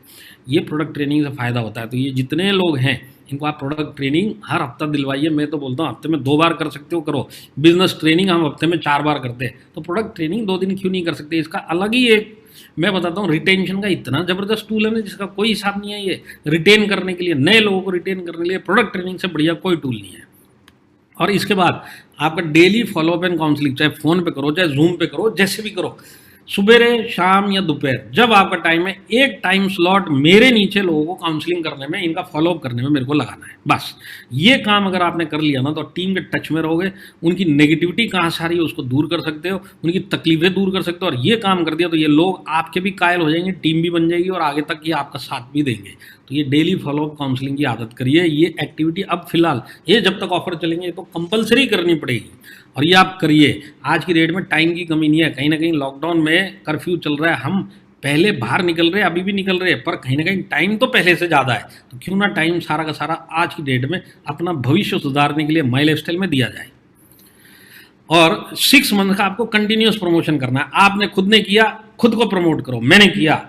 ये प्रोडक्ट ट्रेनिंग से फ़ायदा होता है। तो ये जितने लोग हैं इनको आप प्रोडक्ट ट्रेनिंग हर हफ्ता दिलवाइए। मैं तो बोलता हूँ हफ्ते में 2 बार कर सकते हो करो। बिजनेस ट्रेनिंग हम हफ्ते में 4 बार करते हैं, तो प्रोडक्ट ट्रेनिंग 2 दिन क्यों नहीं कर सकते। इसका अलग ही एक मैं बताता हूँ, रिटेंशन का इतना ज़बरदस्त टूल है ना जिसका कोई हिसाब नहीं है। ये रिटेन करने के लिए, नए लोगों को रिटेन करने के लिए प्रोडक्ट ट्रेनिंग से बढ़िया कोई टूल नहीं है। और इसके बाद आपका डेली फॉलोअप एंड काउंसलिंग, चाहे फ़ोन पे करो चाहे जूम पे करो, जैसे भी करो, सुबेरे शाम या दोपहर जब आपका टाइम है, एक टाइम स्लॉट मेरे नीचे लोगों को काउंसलिंग करने में, इनका फॉलोअप करने में मेरे को लगाना है। बस ये काम अगर आपने कर लिया ना तो टीम के टच में रहोगे, उनकी नेगेटिविटी कहाँ से आ रही है उसको दूर कर सकते हो, उनकी तकलीफें दूर कर सकते हो, और ये काम कर दिया तो ये लोग आपके भी कायल हो जाएंगे, टीम भी बन जाएगी और आगे तक ये आपका साथ भी देंगे। तो ये डेली फॉलोअप काउंसलिंग की आदत करिए। ये एक्टिविटी अब फिलहाल ये जब तक ऑफर चलेंगे तो कंपलसरी करनी पड़ेगी, और ये आप करिए। आज की डेट में टाइम की कमी नहीं है, कहीं ना कहीं लॉकडाउन में कर्फ्यू चल रहा है, हम पहले बाहर निकल रहे हैं, अभी भी निकल रहे हैं, पर कहीं ना कहीं टाइम तो पहले से ज़्यादा है। तो क्यों ना टाइम सारा का सारा आज की डेट में अपना भविष्य सुधारने के लिए माई लाइफस्टाइल में दिया जाए। और 6 मंथ का आपको कंटिन्यूस प्रमोशन करना है। आपने खुद ने किया, खुद को प्रमोट करो, मैंने किया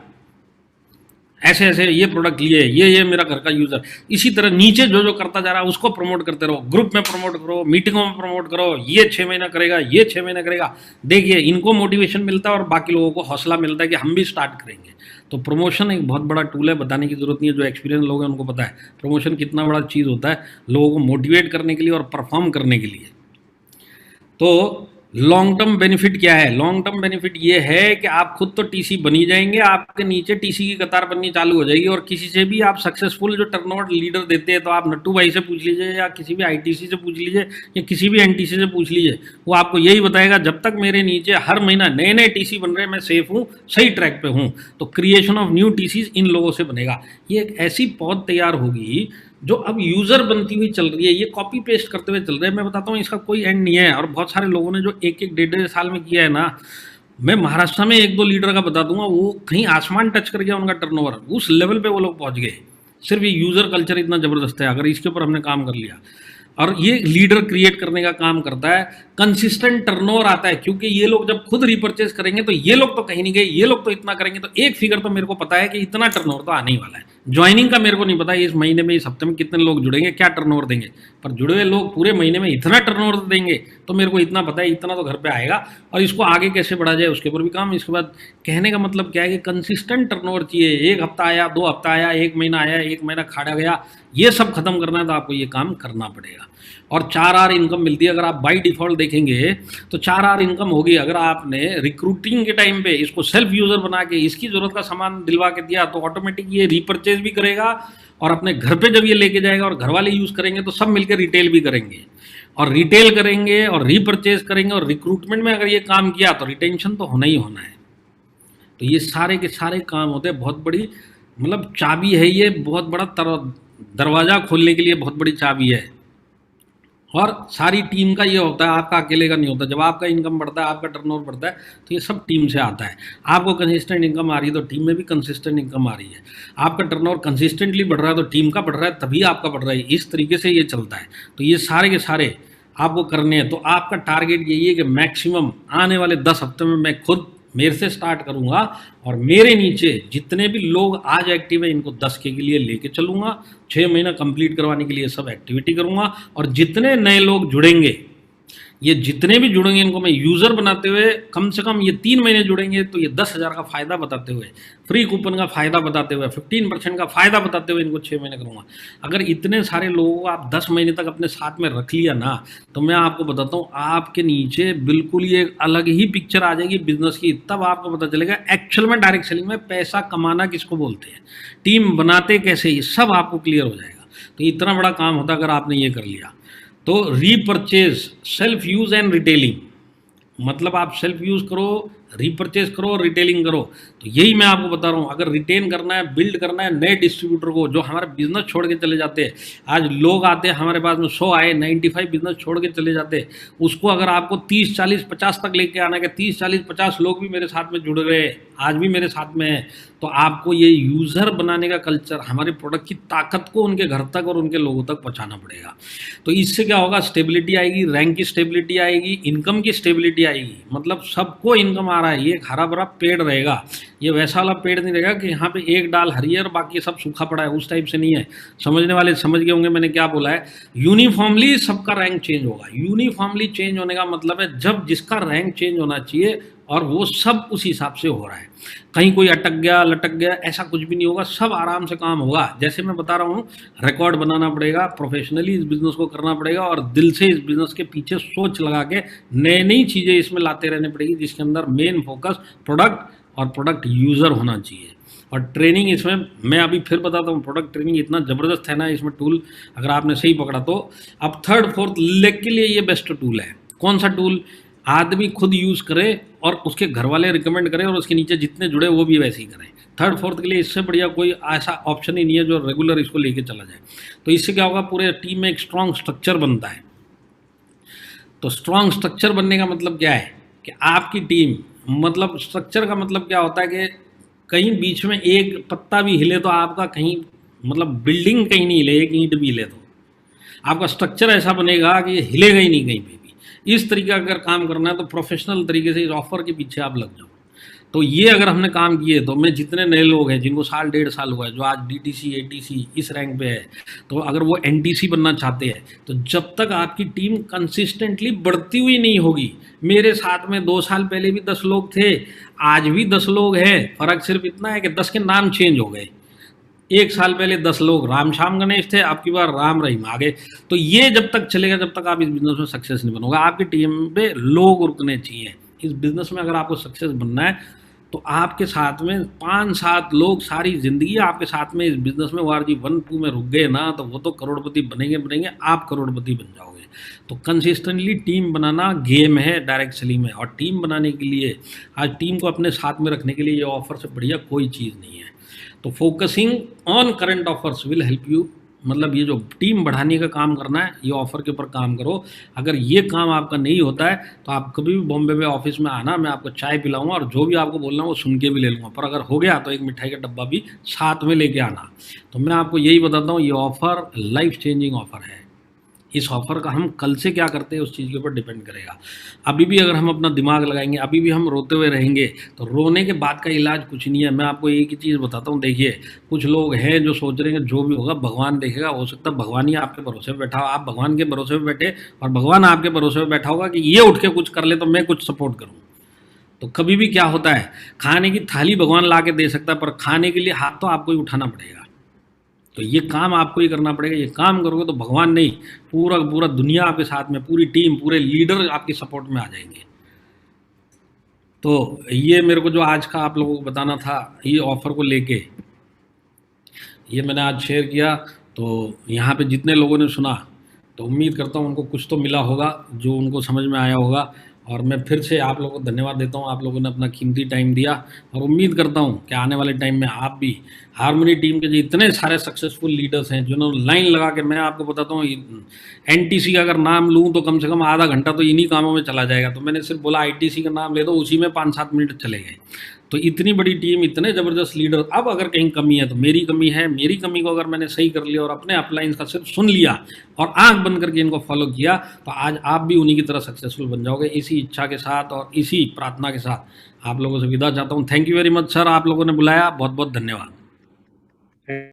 ऐसे ऐसे ये प्रोडक्ट लिए, ये मेरा घर का यूज़र, इसी तरह नीचे जो जो करता जा रहा है उसको प्रमोट करते रहो, ग्रुप में प्रमोट करो, मीटिंगों में प्रमोट करो। ये 6 महीना करेगा, ये 6 महीना करेगा, देखिए इनको मोटिवेशन मिलता है और बाकी लोगों को हौसला मिलता है कि हम भी स्टार्ट करेंगे। तो प्रमोशन एक बहुत बड़ा टूल है, बताने की जरूरत नहीं है, जो एक्सपीरियंस लोग हैं उनको पता है प्रमोशन कितना बड़ा चीज़ होता है लोगों को मोटिवेट करने के लिए और परफॉर्म करने के लिए। तो लॉन्ग टर्म बेनिफिट क्या है? लॉन्ग टर्म बेनिफिट ये है कि आप खुद तो टीसी बनी जाएंगे, आपके नीचे टीसी की कतार बननी चालू हो जाएगी, और किसी से भी आप सक्सेसफुल जो टर्नओवर लीडर देते हैं, तो आप नट्टू भाई से पूछ लीजिए या किसी भी आईटीसी से पूछ लीजिए या किसी भी एनटीसी से पूछ लीजिए, वो आपको यही बताएगा जब तक मेरे नीचे हर महीना नए नए टीसी बन रहे हैं मैं सेफ हूँ, सही ट्रैक पे हूँ। तो क्रिएशन ऑफ न्यू टीसीज इन लोगों से बनेगा। ये एक ऐसी पौध तैयार होगी जो अब यूज़र बनती हुई चल रही है, ये कॉपी पेस्ट करते हुए चल रहे हैं। मैं बताता हूँ इसका कोई एंड नहीं है, और बहुत सारे लोगों ने जो 1-1 1.5 साल में किया है ना, मैं महाराष्ट्र में 1-2 लीडर का बता दूंगा, वो कहीं आसमान टच कर गया उनका टर्नओवर, उस लेवल पे वो लोग पहुंच गए। सिर्फ ये यूज़र कल्चर इतना ज़बरदस्त है, अगर इसके ऊपर हमने काम कर लिया। और ये लीडर क्रिएट करने का काम करता है, कंसिस्टेंट टर्नओवर आता है, क्योंकि ये लोग जब खुद रिपर्चेज करेंगे तो ये लोग तो कहीं नहीं गए, ये लोग तो इतना करेंगे, तो एक फिगर तो मेरे को पता है कि इतना टर्नओवर तो आने ही वाला है। ज्वाइनिंग का मेरे को नहीं पता इस महीने में, इस हफ्ते में कितने लोग जुड़ेंगे, क्या टर्नओवर देंगे, पर जुड़े हुए लोग पूरे महीने में इतना टर्नओवर देंगे तो मेरे को इतना पता है, इतना तो घर पे आएगा। और इसको आगे कैसे बढ़ा जाए उसके ऊपर भी काम। इसके बाद कहने का मतलब क्या है कि कंसिस्टेंट टर्नओवर चाहिए। 1 हफ्ता आया, 2 हफ्ता आया, 1 महीना आया, 1 महीना खाड़ा गया, ये सब खत्म करना है तो आपको ये काम करना पड़ेगा। और 4R इनकम मिलती है। अगर आप बाई डिफ़ॉल्ट देखेंगे तो 4R इनकम होगी अगर आपने रिक्रूटिंग के टाइम पे इसको सेल्फ यूज़र बना के इसकी ज़रूरत का सामान दिलवा के दिया, तो ऑटोमेटिक ये रीपरचेज भी करेगा, और अपने घर पे जब ये लेके जाएगा और घर वाले यूज़ करेंगे तो सब मिलकर रिटेल भी करेंगे, और रिटेल करेंगे और रीपरचेज करेंगे, और रिक्रूटमेंट में अगर ये काम किया तो रिटेंशन तो होना ही होना है। तो ये सारे के सारे काम होते हैं, बहुत बड़ी मतलब चाबी है ये, बहुत बड़ा दरवाज़ा खोलने के लिए बहुत बड़ी चाबी है। और सारी टीम का ये होता है, आपका अकेले का नहीं होता। जब आपका इनकम बढ़ता है, आपका टर्नओवर बढ़ता है, तो ये सब टीम से आता है। आपको कंसिस्टेंट इनकम आ रही है तो टीम में भी कंसिस्टेंट इनकम आ रही है। आपका टर्नओवर कंसिस्टेंटली बढ़ रहा है तो टीम का बढ़ रहा है, तभी आपका बढ़ रहा है। इस तरीके से ये चलता है। तो ये सारे के सारे आपको करने हैं। तो आपका टारगेट यही है कि मैक्सिमम आने वाले 10 हफ्ते में मैं खुद मेरे से स्टार्ट करूंगा, और मेरे नीचे जितने भी लोग आज एक्टिव है इनको 10 के लिए लेके चलूंगा। 6 महीना कंप्लीट करवाने के लिए सब एक्टिविटी करूंगा, और जितने नए लोग जुड़ेंगे ये जितने भी जुड़ेंगे इनको मैं यूज़र बनाते हुए कम से कम ये 3 महीने जुड़ेंगे तो ये 10,000 का फ़ायदा बताते हुए, फ्री कूपन का फ़ायदा बताते हुए, 15% का फ़ायदा बताते हुए इनको 6 महीने करूँगा। अगर इतने सारे लोगों को आप 10 महीने तक अपने साथ में रख लिया ना, तो मैं आपको बताता हूँ आपके नीचे बिल्कुल ही एक अलग ही पिक्चर आ जाएगी बिजनेस की। तब आपको पता चलेगा एक्चुअल में डायरेक्ट सेलिंग में पैसा कमाना किसको बोलते हैं, टीम बनाते कैसे, ये सब आपको क्लियर हो जाएगा। तो इतना बड़ा काम होता अगर आपने ये कर लिया। तो repurchase, self use and retailing, मतलब आप सेल्फ यूज़ करो, रीपरचेज करो और रिटेलिंग करो। तो यही मैं आपको बता रहा हूँ, अगर रिटेन करना है, बिल्ड करना है नए डिस्ट्रीब्यूटर को जो हमारा बिजनेस छोड़ के चले जाते हैं। आज लोग आते हैं हमारे पास में 100 आए, 95 बिजनेस छोड़ के चले जाते हैं। उसको अगर आपको 30, 40, 50 तक लेके आना है कि 30, 40, 50 लोग भी मेरे साथ में जुड़ गए, आज भी मेरे साथ में है, तो आपको ये यूज़र बनाने का कल्चर, हमारे प्रोडक्ट की ताकत को उनके घर तक और उनके लोगों तक पहुँचाना पड़ेगा। तो इससे क्या होगा, स्टेबिलिटी आएगी, रैंक की स्टेबिलिटी आएगी, इनकम की स्टेबिलिटी आएगी। मतलब सबको इनकम आ रहा है, ये एक हरा भरा पेड़ रहेगा। ये वैसा वाला पेड़ नहीं रहेगा कि यहाँ पे एक डाल हरी है और बाकी सब सूखा पड़ा है, उस टाइप से नहीं है। समझने वाले समझ गए होंगे मैंने क्या बोला है। यूनिफॉर्मली सबका रैंक चेंज होगा। यूनिफॉर्मली चेंज होने का मतलब है जब जिसका रैंक चेंज होना चाहिए और वो सब उस हिसाब से हो रहा है। कहीं कोई अटक गया, लटक गया, ऐसा कुछ भी नहीं होगा, सब आराम से काम होगा। जैसे मैं बता रहा हूँ, रिकॉर्ड बनाना पड़ेगा, प्रोफेशनली इस बिज़नेस को करना पड़ेगा और दिल से इस बिज़नेस के पीछे सोच लगा के नई नई चीज़ें इसमें लाते रहने पड़ेगी, जिसके अंदर मेन फोकस प्रोडक्ट और प्रोडक्ट यूज़र होना चाहिए। और ट्रेनिंग इसमें मैं अभी फिर बताता हूँ, प्रोडक्ट ट्रेनिंग इतना ज़बरदस्त है ना इसमें टूल, अगर आपने सही पकड़ा तो। अब थर्ड फोर्थ लेग के लिए ये बेस्ट टूल है। कौन सा टूल? आदमी खुद यूज़ करे और उसके घर वाले रिकमेंड करें और उसके नीचे जितने जुड़े वो भी वैसे ही करें। थर्ड फोर्थ के लिए इससे बढ़िया कोई ऐसा ऑप्शन ही नहीं है जो रेगुलर इसको लेके चला जाए। तो इससे क्या होगा, पूरे टीम में एक स्ट्रॉन्ग स्ट्रक्चर बनता है। तो स्ट्रॉन्ग स्ट्रक्चर बनने का मतलब क्या है कि आपकी टीम, मतलब स्ट्रक्चर का मतलब क्या होता है कि कहीं बीच में एक पत्ता भी हिले तो आपका कहीं, मतलब बिल्डिंग कहीं नहीं हिले, एक ईंट भी हिले तो आपका स्ट्रक्चर ऐसा बनेगा कि ये हिलेगा ही नहीं कहीं पे भी। इस तरीके का अगर काम करना है तो प्रोफेशनल तरीके से इस ऑफर के पीछे आप लग जाओ। तो ये अगर हमने काम किए तो मैं जितने नए लोग हैं जिनको साल 1.5 साल हुआ है, जो आज DTC ATC इस रैंक पे है, तो अगर वो NTC बनना चाहते हैं तो जब तक आपकी टीम कंसिस्टेंटली बढ़ती हुई नहीं होगी, मेरे साथ में 2 साल पहले भी 10 लोग थे, आज भी 10 लोग हैं, फ़र्क सिर्फ इतना है कि 10 के नाम चेंज हो गए। 1 साल पहले 10 लोग राम श्याम गणेश थे, आपकी बार राम रहीम आ गए। तो ये जब तक चलेगा, जब तक आप इस बिज़नेस में सक्सेस नहीं बनोगे। आपकी टीम पे लोग रुकने चाहिए। इस बिज़नेस में अगर आपको सक्सेस बनना है तो आपके साथ में 5-7 लोग सारी ज़िंदगी आपके साथ में इस बिज़नेस में वार जी 1-2 में रुक गए ना, तो वो तो करोड़पति बनेंगे, आप करोड़पति बन जाओगे। तो कंसिस्टेंटली टीम बनाना गेम है डायरेक्ट सेलिंग में। और टीम बनाने के लिए, आज टीम को अपने साथ में रखने के लिए ये ऑफ़र से बढ़िया कोई चीज़ नहीं है। तो focusing on current offers will help you, मतलब ये जो टीम बढ़ाने का काम करना है, ये ऑफ़र के ऊपर काम करो। अगर ये काम आपका नहीं होता है तो आप कभी भी बॉम्बे में ऑफिस में आना, मैं आपको चाय पिलाऊंगा और जो भी आपको बोलना है वो सुन के भी ले लूँगा। पर अगर हो गया तो एक मिठाई का डब्बा भी साथ में लेके आना। तो मैं आपको यही बताता हूँ, ये ऑफ़र लाइफ चेंजिंग ऑफ़र है। इस ऑफ़र का हम कल से क्या करते हैं उस चीज़ के ऊपर डिपेंड करेगा। अभी भी अगर हम अपना दिमाग लगाएंगे, अभी भी हम रोते हुए रहेंगे, तो रोने के बाद का इलाज कुछ नहीं है। मैं आपको एक ही चीज़ बताता हूँ, देखिए कुछ लोग हैं जो सोच रहे हैं जो भी होगा भगवान देखेगा। हो सकता है भगवान ही आपके भरोसे पे बैठा हो, आप भगवान के भरोसे पे बैठे और भगवान आपके भरोसे पे बैठा होगा कि ये उठ के कुछ कर ले तो मैं कुछ सपोर्ट करूँ। तो कभी भी क्या होता है, खाने की थाली भगवान ला के दे सकता है, पर खाने के लिए हाथ तो आपको ही उठाना पड़ेगा। तो ये काम आपको ही करना पड़ेगा। ये काम करोगे तो भगवान नहीं, पूरा पूरा दुनिया आपके साथ में, पूरी टीम, पूरे लीडर आपकी सपोर्ट में आ जाएंगे। तो ये मेरे को जो आज का आप लोगों को बताना था, ये ऑफ़र को लेके ये मैंने आज शेयर किया। तो यहाँ पे जितने लोगों ने सुना, तो उम्मीद करता हूँ उनको कुछ तो मिला होगा, जो उनको समझ में आया होगा। और मैं फिर से आप लोगों को धन्यवाद देता हूँ, आप लोगों ने अपना कीमती टाइम दिया। और उम्मीद करता हूँ कि आने वाले टाइम में आप भी हारमोनी टीम के जो इतने सारे सक्सेसफुल लीडर्स हैं, जिन्होंने लाइन लगा के, मैं आपको बताता हूँ NTC का अगर नाम लूँ तो कम से कम आधा घंटा तो इन्हीं कामों में चला जाएगा। तो मैंने सिर्फ बोला ITC का नाम ले दो, उसी में 5-7 मिनट चले गए। तो इतनी बड़ी टीम, इतने ज़बरदस्त लीडर। अब अगर कहीं कमी है तो मेरी कमी है, मेरी कमी को अगर मैंने सही कर लिया और अपने अपलाइंस का सिर्फ सुन लिया और आंख बंद करके इनको फॉलो किया, तो आज आप भी उन्हीं की तरह सक्सेसफुल बन जाओगे। इसी इच्छा के साथ और इसी प्रार्थना के साथ आप लोगों से विदा चाहता हूँ। Thank you very much sir, आप लोगों ने बुलाया, बहुत बहुत धन्यवाद।